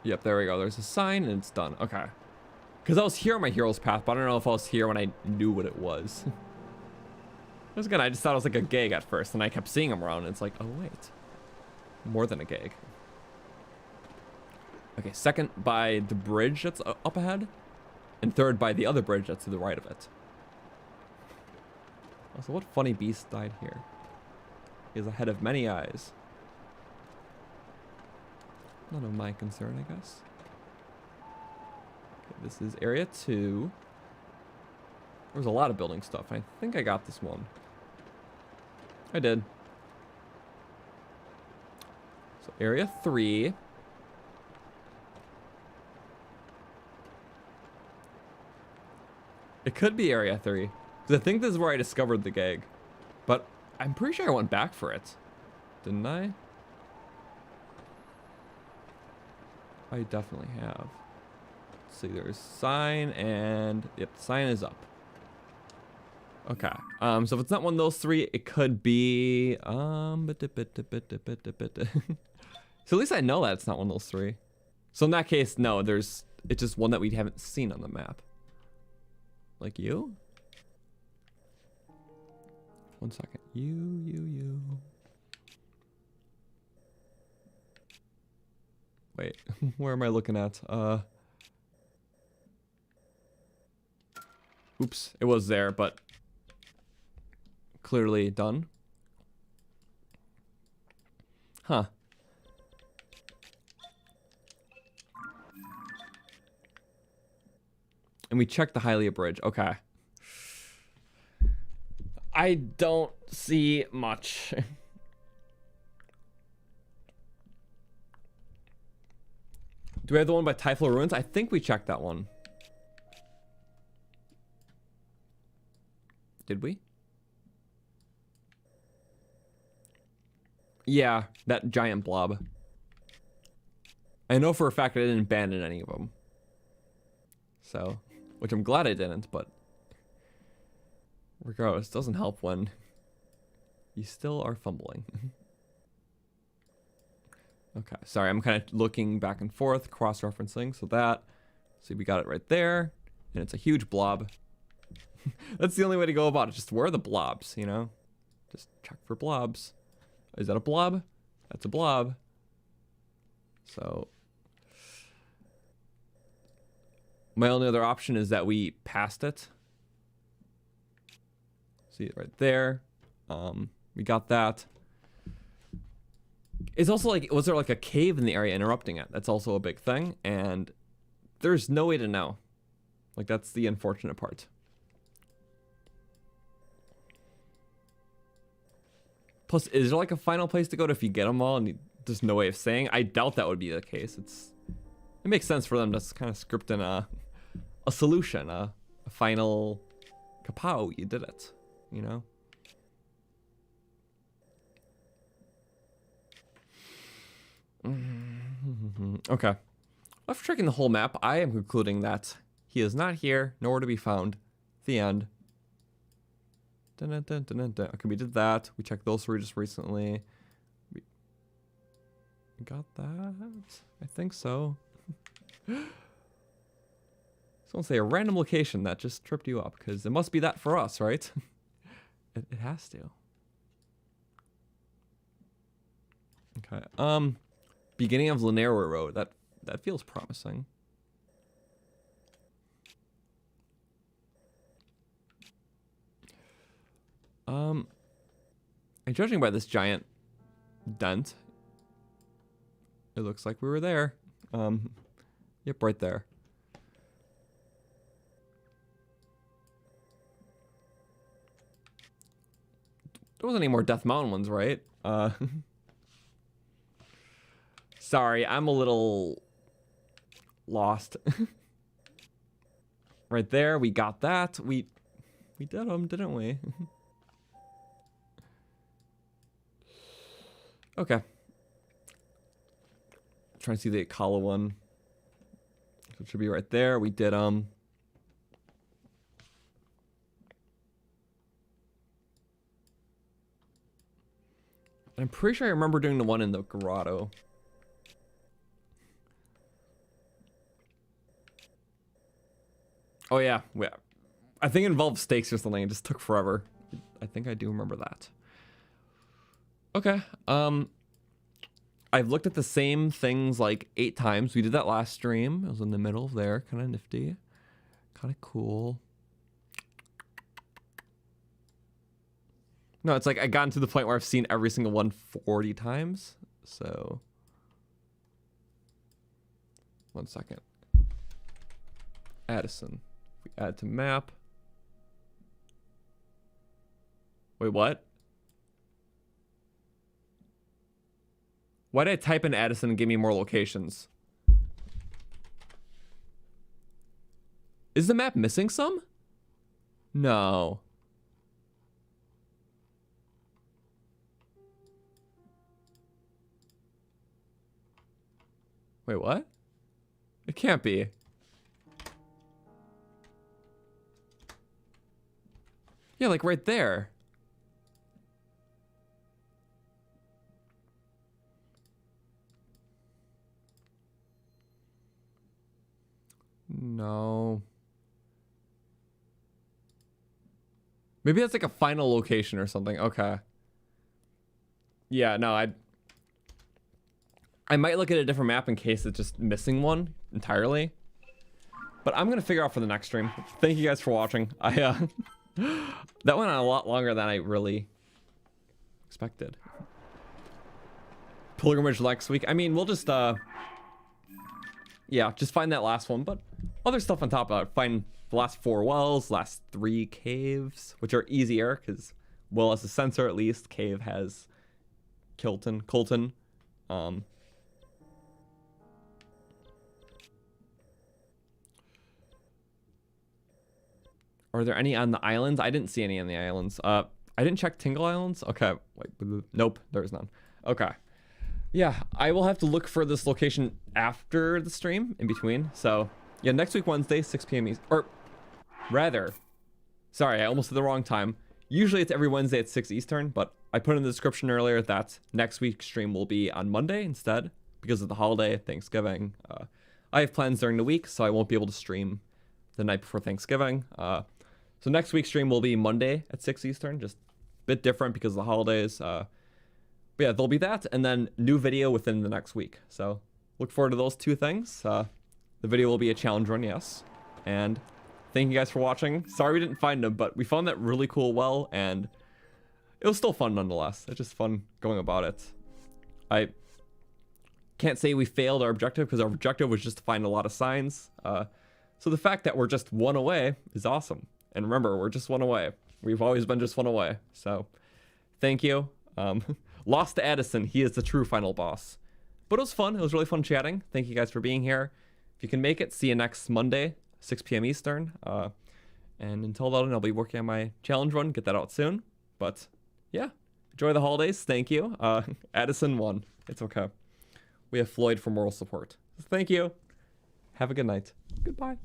Yep, there we go. There's a sign, and it's done. Okay. Because I was here on my hero's path, but I don't know if I was here when I knew what it was. Again, I just thought it was like a gig at first, and I kept seeing him around, and it's like, oh wait, more than a gig. Okay, second by the bridge that's up ahead, and third by the other bridge that's to the right of it. Also, what funny beast died here? He is a head of many eyes. None of my concern, I guess. Okay, this is area 2. There was a lot of building stuff. I think I got this one. I did. So area 3. It could be area 3. Because I think this is where I discovered the gig. But I'm pretty sure I went back for it. Didn't I? I definitely have. Let's see, there's sign and... Yep, sign is up. Okay. So if it's not one of those 3, it could be so at least I know that it's not one of those 3. So in that case, no, it's just one that we haven't seen on the map. Like you? One second. You. Wait, where am I looking at? Oops, it was there, but clearly done. Huh. And we checked the Hylia Bridge. Okay. I don't see much. Do we have the one by Typhlo Ruins? I think we checked that one. Did we? Yeah, that giant blob. I know for a fact I didn't abandon any of them. So, which I'm glad I didn't, but regardless, doesn't help when you still are fumbling. Okay, sorry, I'm kind of looking back and forth, cross-referencing, so that, see, we got it right there, and it's a huge blob. That's the only way to go about it, just where are the blobs, you know? Just check for blobs. Is that a blob? That's a blob. So, my only other option is that we passed it. See it right there. We got that. It's also like, was there like a cave in the area interrupting it? That's also a big thing, and there's no way to know. Like, that's the unfortunate part. Plus, is there like a final place to go to if you get them all and there's no way of saying? I doubt that would be the case. It makes sense for them to kind of script in a solution, a final kapow, you did it, you know? Okay. After checking the whole map, I am concluding that he is not here, nowhere to be found. The end. Dun, dun, dun, dun, dun, dun. Okay, we did that. We checked those three just recently. We got that? I think so. Someone say a random location that just tripped you up, because it must be that for us, right? it has to. Okay. Beginning of Lanera Road. That feels promising. And judging by this giant dent, it looks like we were there. Yep, right there. There wasn't any more Death Mountain ones, right? Sorry, I'm a little lost. Right there, we got that. We did them, didn't we? Okay. Trying to see the Akala one. So it should be right there. We did I'm pretty sure I remember doing the one in the grotto. Oh yeah, I think it involved stakes or something. It just took forever. I think I do remember that. Okay. I've looked at the same things like 8 times. We did that last stream. It was in the middle of there. Kind of nifty. Kind of cool. No, it's like I gotten to the point where I've seen every single one 40 times. So, 1 second. Addison. If we add to map. Wait, what? Why did I type in Addison and give me more locations? Is the map missing some? No. Wait, what? It can't be. Yeah, like right there. No. Maybe that's like a final location or something. Okay. Yeah, no, I might look at a different map in case it's just missing one entirely. But I'm going to figure out for the next stream. Thank you guys for watching. That went on a lot longer than I really expected. Pilgrimage next week. I mean, we'll just yeah, just find that last one, but other stuff on top of it. Find the last 4 wells, last 3 caves, which are easier because well has a sensor at least. Cave has Colton. Are there any on the islands? I didn't see any on the islands. I didn't check Tingle Islands. Okay, wait, nope, there's none. Okay. Yeah, I will have to look for this location after the stream, in between. So, yeah, next week, Wednesday, 6 p.m. East, or rather, sorry, I almost said the wrong time. Usually it's every Wednesday at 6 Eastern, but I put in the description earlier that next week's stream will be on Monday instead, because of the holiday, Thanksgiving. I have plans during the week, so I won't be able to stream the night before Thanksgiving. So next week's stream will be Monday at 6 Eastern, just a bit different because of the holidays. But yeah, there'll be that, and then new video within the next week. So look forward to those 2 things. The video will be a challenge run, yes. And thank you guys for watching. Sorry we didn't find them, but we found that really cool well, and it was still fun nonetheless. It's just fun going about it. can't say we failed our objective because our objective was just to find a lot of signs. So the fact that we're just one away is awesome. And remember, we're just one away. We've always been just one away. So thank you. Lost to Addison. He is the true final boss. But it was fun. It was really fun chatting. Thank you guys for being here. If you can make it, see you next Monday, 6 p.m. Eastern. And until then, I'll be working on my challenge run. Get that out soon. But yeah, enjoy the holidays. Thank you. Addison won. It's okay. We have Floyd for moral support. Thank you. Have a good night. Goodbye.